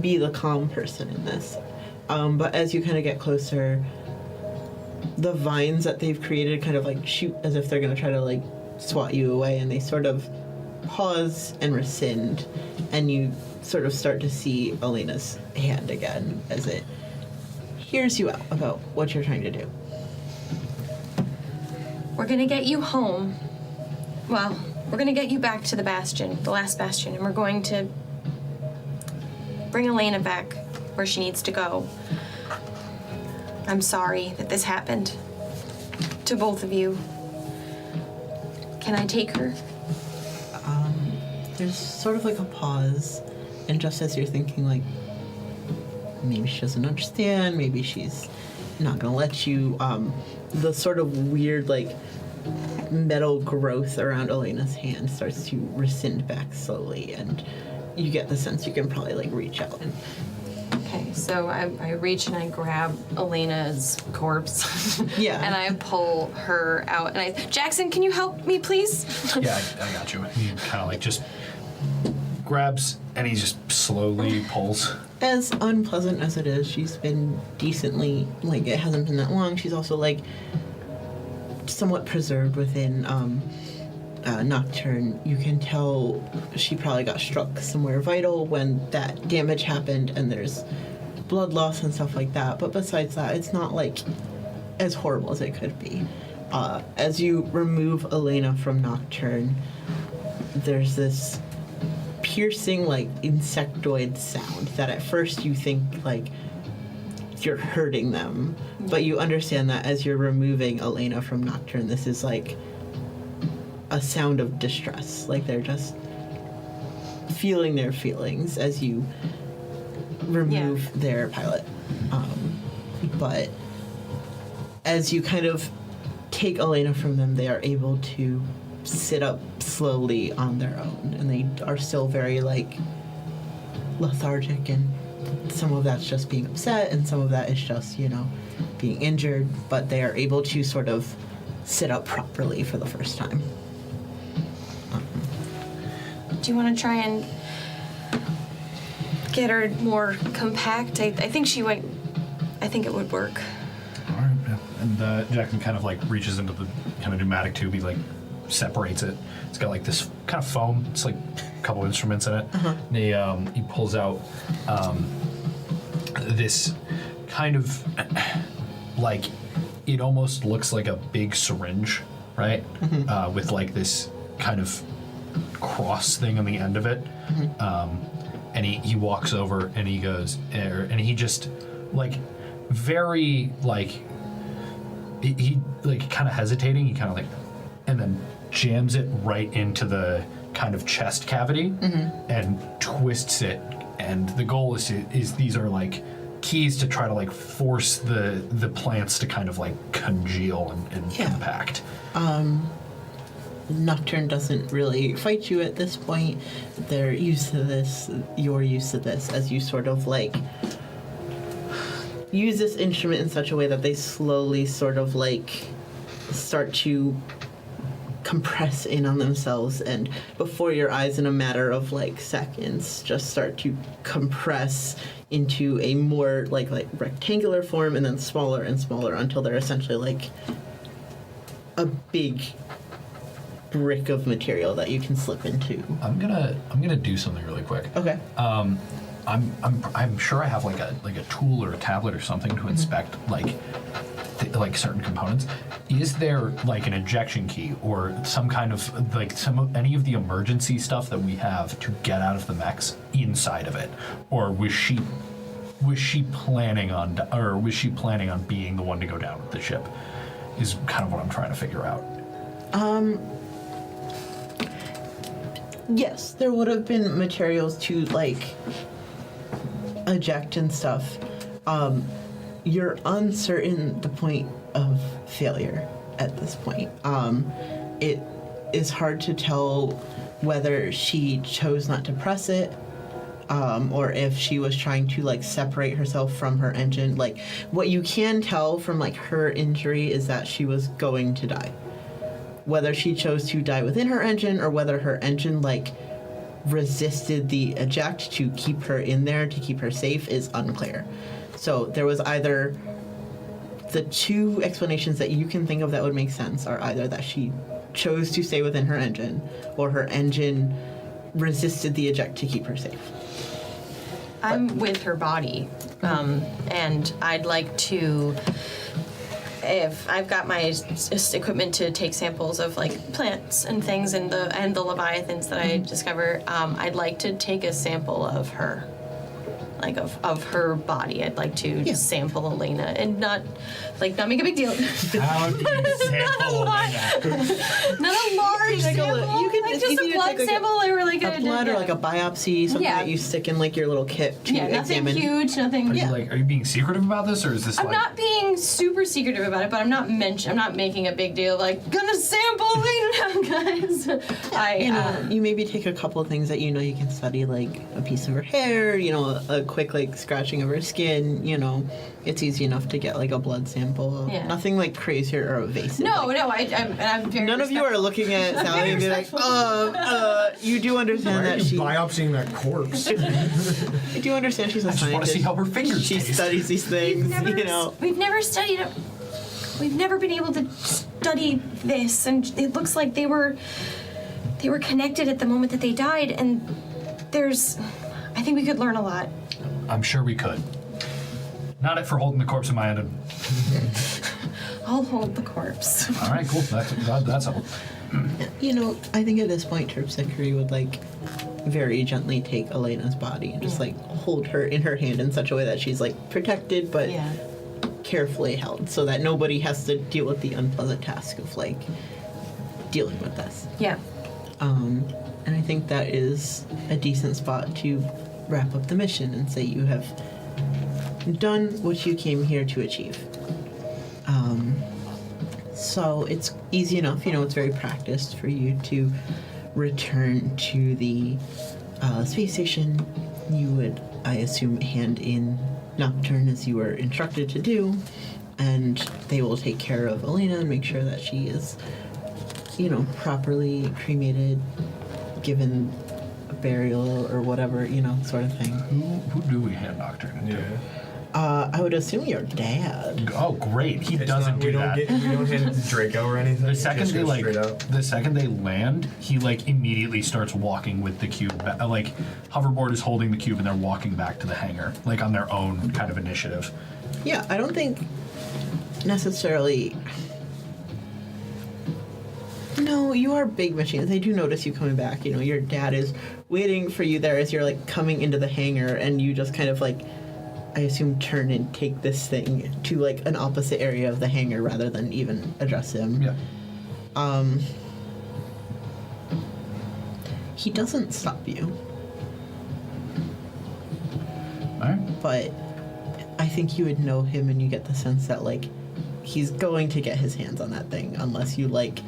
be the calm person in this. But as you kind of get closer, the vines that they've created kind of like shoot as if they're going to try to like swat you away, and they sort of pause and rescind, and you sort of start to see Elena's hand again as it hears you out about what you're trying to do. We're gonna get you home. Well, we're gonna get you back to the Bastion, the last Bastion, and we're going to bring Elena back where she needs to go. I'm sorry that this happened to both of you. Can I take her? There's sort of like a pause, and just as you're thinking, like, maybe she doesn't understand, maybe she's not gonna let you, the sort of weird, like, metal growth around Elena's hand starts to rescind back slowly, and you get the sense you can probably, like, reach out and... Okay, so I reach and I grab Elena's corpse. Yeah. And I pull her out, and Jackson, can you help me, please? Yeah, I got you. He kind of like just grabs and he just slowly pulls. As unpleasant as it is, she's been decently, like, it hasn't been that long. She's also, like, somewhat preserved within Nocturne. You can tell she probably got struck somewhere vital when that damage happened, and there's blood loss and stuff like that. But besides that, it's not, like, as horrible as it could be. As you remove Elena from Nocturne, there's this piercing, like, insectoid sound that at first you think, like, you're hurting them, but you understand that as you're removing Elena from Nocturne, this is, like, a sound of distress. Like, they're just feeling their feelings as you remove their pilot. But as you kind of take Elena from them, they are able to sit up slowly on their own, and they are still very, like, lethargic, and some of that's just being upset, and some of that is just, you know, being injured, but they are able to sort of sit up properly for the first time. Do you want to try and get her more compact? I think she might. I think it would work. All right, And Jackson kind of like reaches into the kind of pneumatic tube. He like separates it. It's got like this kind of foam. It's like a couple instruments in it. And he pulls out this kind of like, it almost looks like a big syringe, right? With like this kind of cross thing on the end of it. And he walks over and he goes, and he just like very like, he like kind of hesitating, he kind of like, and then jams it right into the kind of chest cavity and twists it. And the goal is these are like keys to try to like force the plants to kind of like congeal and compact. Nocturne doesn't really fight you at this point. They're used to this. You're used to this as you sort of like use this instrument in such a way that they slowly sort of like start to compress in on themselves, and before your eyes in a matter of like seconds just start to compress into a more like rectangular form, and then smaller and smaller until they're essentially like a big brick of material that you can slip into. I'm gonna do something really quick. Okay. I'm sure I have like a tool or a tablet or something to inspect like certain components. Is there like an ejection key or some kind of like any of the emergency stuff that we have to get out of the mechs inside of it, or was she planning on being the one to go down with the ship? Is kind of what I'm trying to figure out. Yes, there would have been materials to like eject and stuff. You're uncertain the point of failure at this point. It is hard to tell whether she chose not to press it, or if she was trying to like separate herself from her engine. Like what you can tell from like her injury is that she was going to die. Whether she chose to die within her engine or whether her engine like resisted the eject to keep her in there, to keep her safe, is unclear. So there was either the two explanations that you can think of that would make sense are either that she chose to stay within her engine or her engine resisted the eject to keep her safe. I'm with her body, and I'd like to, if I've got my equipment to take samples of like plants and things and the Leviathans that I discover, I'd like to take a sample of her. Like of her body. I'd like to sample Elena and not make a big deal. How do you sample Elena? Not a large sample. You can like just a blood sample or like a blood or like a biopsy, something that you stick in like your little kit to nothing examine. huge, nothing. Are you being secretive about this, or is this? I'm not being super secretive about it, but I'm not making a big deal. Like gonna sample Elena now, guys. You maybe take a couple of things that you know you can study, like a piece of her hair, a quick like scratching of her skin. It's easy enough to get like a blood sample. Yeah. Nothing like crazy or evasive. No, I'm very. None of you are looking at Sally and be like, you do understand Why are that you biopsying that corpse? I do understand she's a I just want to scientist. see how her fingers She taste. studies these things, We've never studied it. We've never been able to study this, and it looks like they were connected at the moment that they died, and I think we could learn a lot. I'm sure we could. Not it for holding the corpse in my hand. I'll hold the corpse. All right, cool. That's all. I think at this point Terpsichore would like very gently take Elena's body and just like hold her in her hand in such a way that she's like protected but carefully held, so that nobody has to deal with the unpleasant task of like dealing with this. Yeah. And I think that is a decent spot to wrap up the mission and say you have done what you came here to achieve. So it's easy enough, it's very practiced for you to return to the space station. You would, I assume, hand in Nocturne as you were instructed to do, and they will take care of Elena and make sure that she is, properly cremated, given a burial or whatever, sort of thing. Who do we hand Nocturne into? I would assume your dad. Oh, great. He It's doesn't not- do we don't that. we don't hand it to Draco or anything. The It second just they goes straight up. the second they land, he like immediately starts walking with the cube. Like Hoverboard is holding the cube and they're walking back to the hangar, like on their own kind of initiative. Yeah, I don't think necessarily. No, you are big machines. They do notice you coming back. You know, your dad is waiting for you there as you're like coming into the hangar, and you just kind of like, I assume, turn and take this thing to like an opposite area of the hangar rather than even address him. Yeah. He doesn't stop you, All right. but I think you would know him, and you get the sense that like he's going to get his hands on that thing unless you like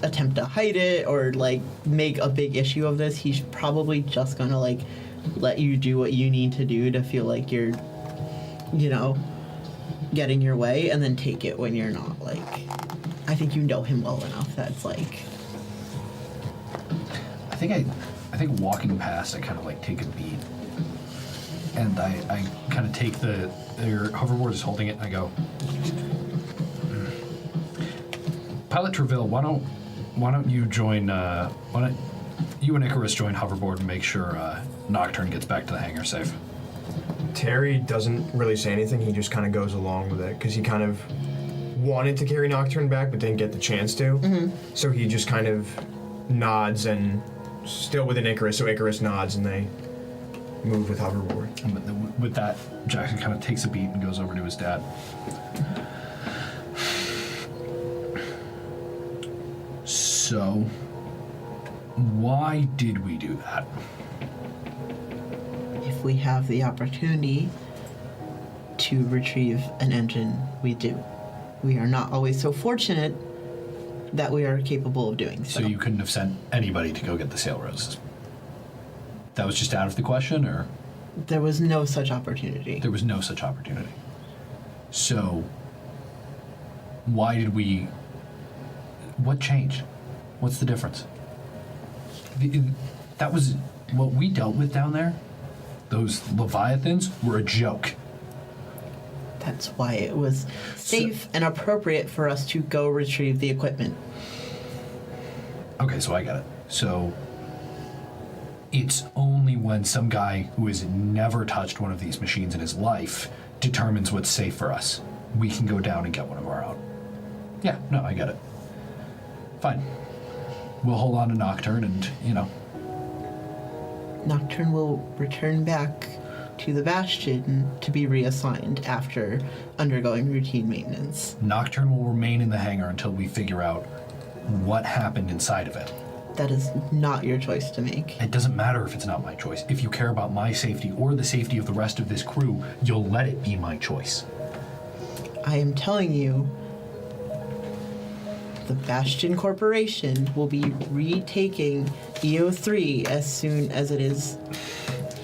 attempt to hide it or like make a big issue of this. He's probably just gonna like let you do what you need to do to feel like you're, you know, getting your way, and then take it when you're not. Like, I think you know him well enough that's like. I think walking past, I kind of like take a beat, and I kind of take your hoverboard is holding it, and I go, Pilot Trav'l, why don't you join? Why don't you and Icarus join Hoverboard and make sure Nocturne gets back to the hangar safe? Terry doesn't really say anything. He just kind of goes along with it because he kind of wanted to carry Nocturne back but didn't get the chance to. Mm-hmm. So he just kind of nods and still within Icarus. So Icarus nods and they move with Hoverboard. And with that, Jackson kind of takes a beat and goes over to his dad. So, why did we do that? If we have the opportunity to retrieve an engine, we do. We are not always so fortunate that we are capable of doing so. So you couldn't have sent anybody to go get the sail roses? That was just out of the question, or? There was no such opportunity. There was no such opportunity. So, why did we... What changed? What's the difference? That was what we dealt with down there. Those Leviathans were a joke. That's why it was safe and appropriate for us to go retrieve the equipment. Okay, so I got it. So, it's only when some guy who has never touched one of these machines in his life determines what's safe for us, we can go down and get one of our own. Yeah, no, I get it. Fine. We'll hold on to Nocturne and, you know. Nocturne will return back to the Bastion to be reassigned after undergoing routine maintenance. Nocturne will remain in the hangar until we figure out what happened inside of it. That is not your choice to make. It doesn't matter if it's not my choice. If you care about my safety or the safety of the rest of this crew, you'll let it be my choice. I am telling you, the Bastion Corporation will be retaking EO3 as soon as it is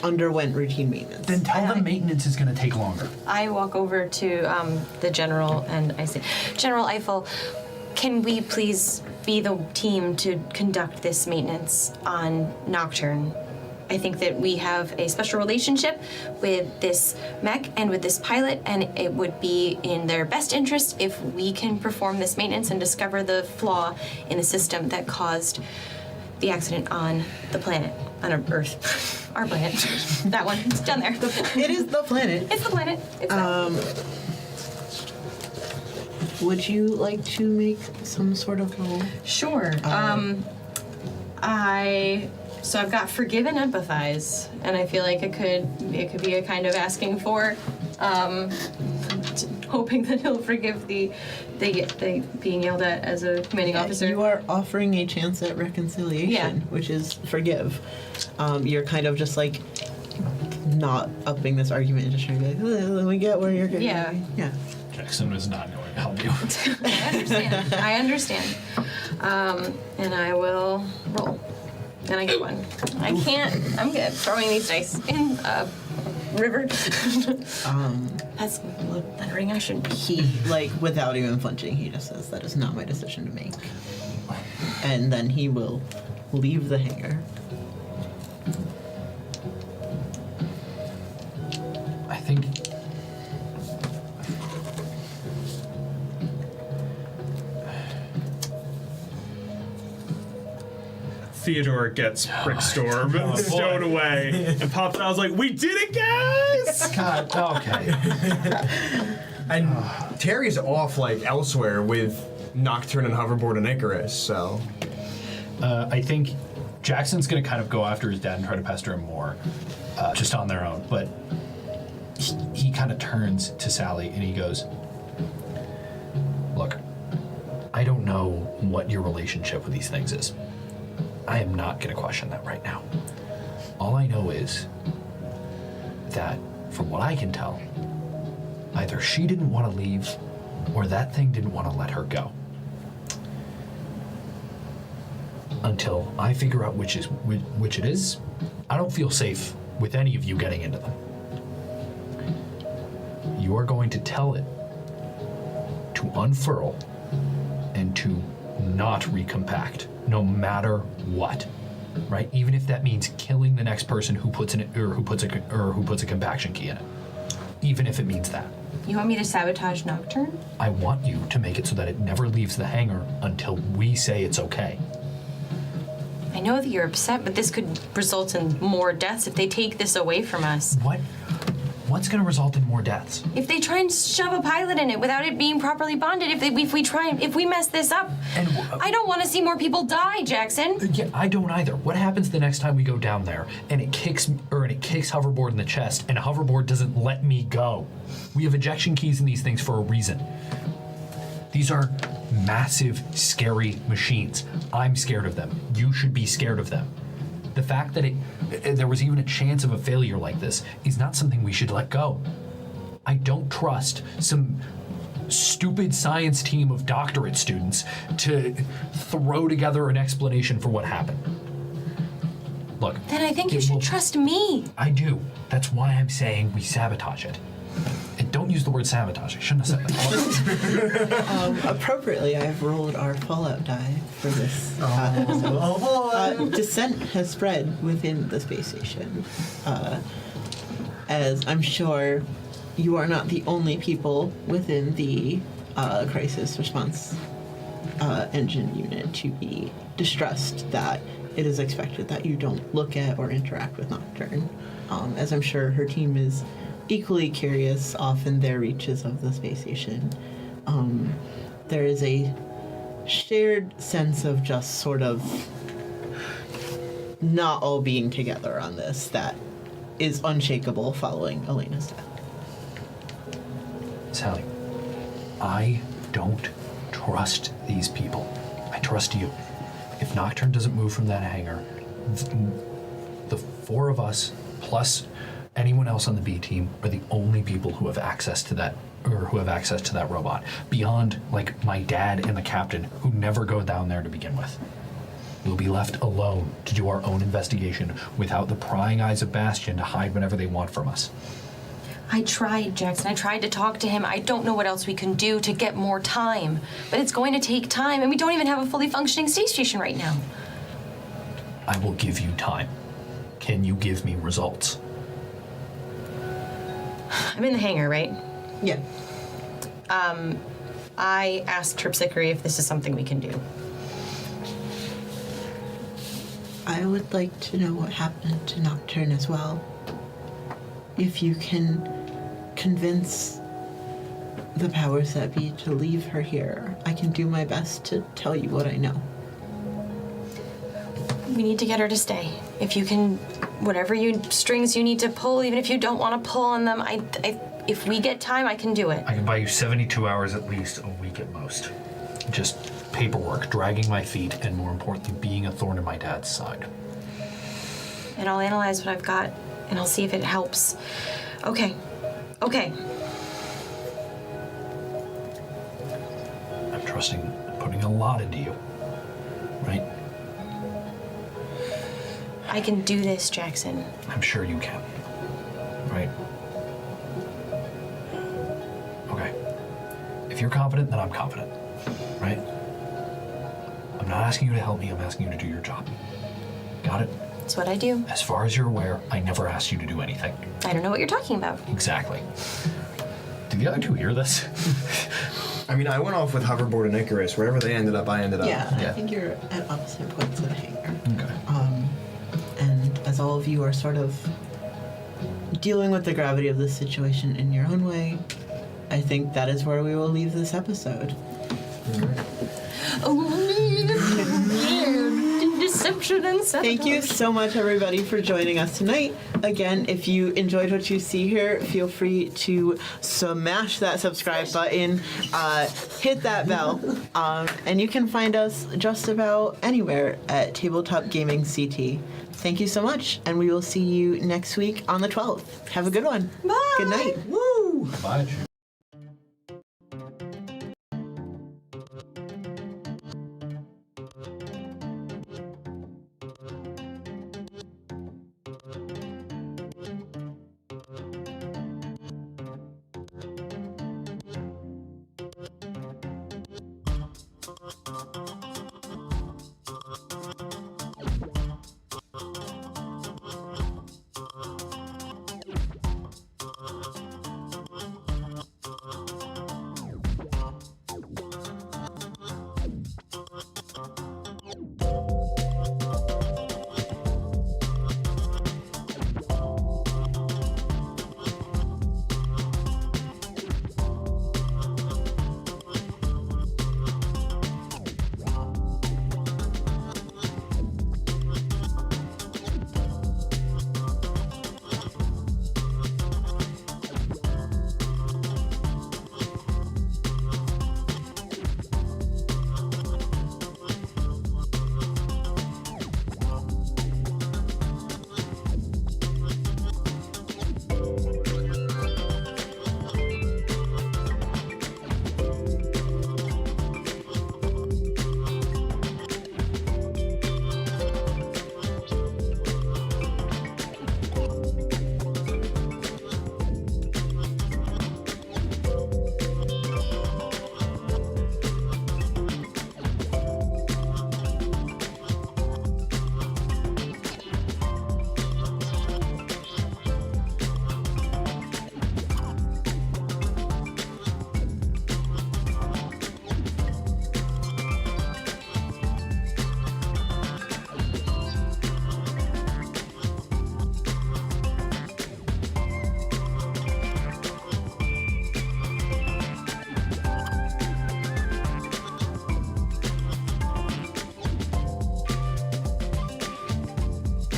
underwent routine maintenance. Then tell them maintenance is going to take longer. I walk over to the general and I say, General Eiffel, can we please be the team to conduct this maintenance on Nocturne? I think that we have a special relationship with this mech and with this pilot, and it would be in their best interest if we can perform this maintenance and discover the flaw in the system that caused the accident on the planet, on Earth. Our planet. That one. It's down there. It is the planet. It's the planet. It's that. Would you like to make some sort of roll? Sure. So I've got forgive and empathize, and I feel like it could be a kind of asking for, hoping that he'll forgive the being yelled at as a commanding officer. You are offering a chance at reconciliation, Yeah. which is forgive. You're kind of just like not upping this argument and just trying to be like, let me get where you're going. Yeah. Yeah. Jackson is not going to help you. I understand. And I will roll. And I get one. I can't. I'm good. Throwing these dice in a river. That's lettering. I shouldn't be. He, like, without even flinching, he just says, that is not my decision to make. And then he will leave the hangar. I think Theodore gets Brickstorm stowed away and pops out. I was like, we did it, guys! God, okay. And Terry's off like elsewhere with Nocturne and Hoverboard and Icarus, so. I think Jackson's going to kind of go after his dad and try to pester him more, just on their own. But he kind of turns to Sally and he goes, look, I don't know what your relationship with these things is. I am not going to question that right now. All I know is that, from what I can tell, either she didn't want to leave or that thing didn't want to let her go. Until I figure out which it is, I don't feel safe with any of you getting into them. You are going to tell it to unfurl and to not recompact, no matter what, right? Even if that means killing the next person who puts in it or who puts a compaction key in it. Even if it means that. You want me to sabotage Nocturne? I want you to make it so that it never leaves the hangar until we say it's okay. I know that you're upset, but this could result in more deaths if they take this away from us. What's going to result in more deaths? If they try and shove a pilot in it without it being properly bonded, if we mess this up, I don't want to see more people die, Jackson. Yeah, I don't either. What happens the next time we go down there and it kicks Hoverboard in the chest and Hoverboard doesn't let me go? We have ejection keys in these things for a reason. These are massive, scary machines. I'm scared of them. You should be scared of them. The fact that there was even a chance of a failure like this is not something we should let go. I don't trust some stupid science team of doctorate students to throw together an explanation for what happened. Look. Then I think you should trust me. I do. That's why I'm saying we sabotage it. And don't use the word sabotage. I shouldn't have said that. Appropriately, I've rolled our Fallout die for this episode. Dissent has spread within the space station. As I'm sure you are not the only people within the crisis response engine unit to be distressed that it is expected that you don't look at or interact with Nocturne. As I'm sure her team is equally curious off in their reaches of the space station. There is a shared sense of just sort of not all being together on this that is unshakable following Elena's death. Sally, I don't trust these people. I trust you. If Nocturne doesn't move from that hangar, the four of us plus anyone else on the B team are the only people who have access to that, or who have access to that robot, beyond like my dad and the captain, who never go down there to begin with. We'll be left alone to do our own investigation without the prying eyes of Bastion to hide whatever they want from us. I tried, Jackson. I tried to talk to him. I don't know what else we can do to get more time. But it's going to take time, and we don't even have a fully functioning space station right now. I will give you time. Can you give me results? I'm in the hangar, right? Yeah. I asked Terpsichore if this is something we can do. I would like to know what happened to Nocturne as well. If you can convince the powers that be to leave her here, I can do my best to tell you what I know. We need to get her to stay. If you can, whatever strings you need to pull, even if you don't want to pull on them, if we get time, I can do it. I can buy you 72 hours at least, a week at most. Just paperwork, dragging my feet, and more importantly, being a thorn in my dad's side. And I'll analyze what I've got, and I'll see if it helps. Okay. I'm putting a lot into you, right? I can do this, Jackson. I'm sure you can, right? Okay. If you're confident, then I'm confident, right? I'm not asking you to help me, I'm asking you to do your job. Got it? That's what I do. As far as you're aware, I never asked you to do anything. I don't know what you're talking about. Exactly. Did the other two hear this? I mean, I went off with Hoverboard and Icarus. Wherever they ended up, I ended up. Yeah, Yeah. I think you're at opposite points of the hangar. Okay. as all of you are sort of dealing with the gravity of this situation in your own way, I think that is where we will leave this episode. Deception and sabotage. Thank you so much, everybody, for joining us tonight. Again, if you enjoyed what you see here, feel free to smash that subscribe button, hit that bell, and you can find us just about anywhere at Tabletop Gaming CT. Thank you so much, and we will see you next week on the 12th. Have a good one. Bye. Good night. Bye.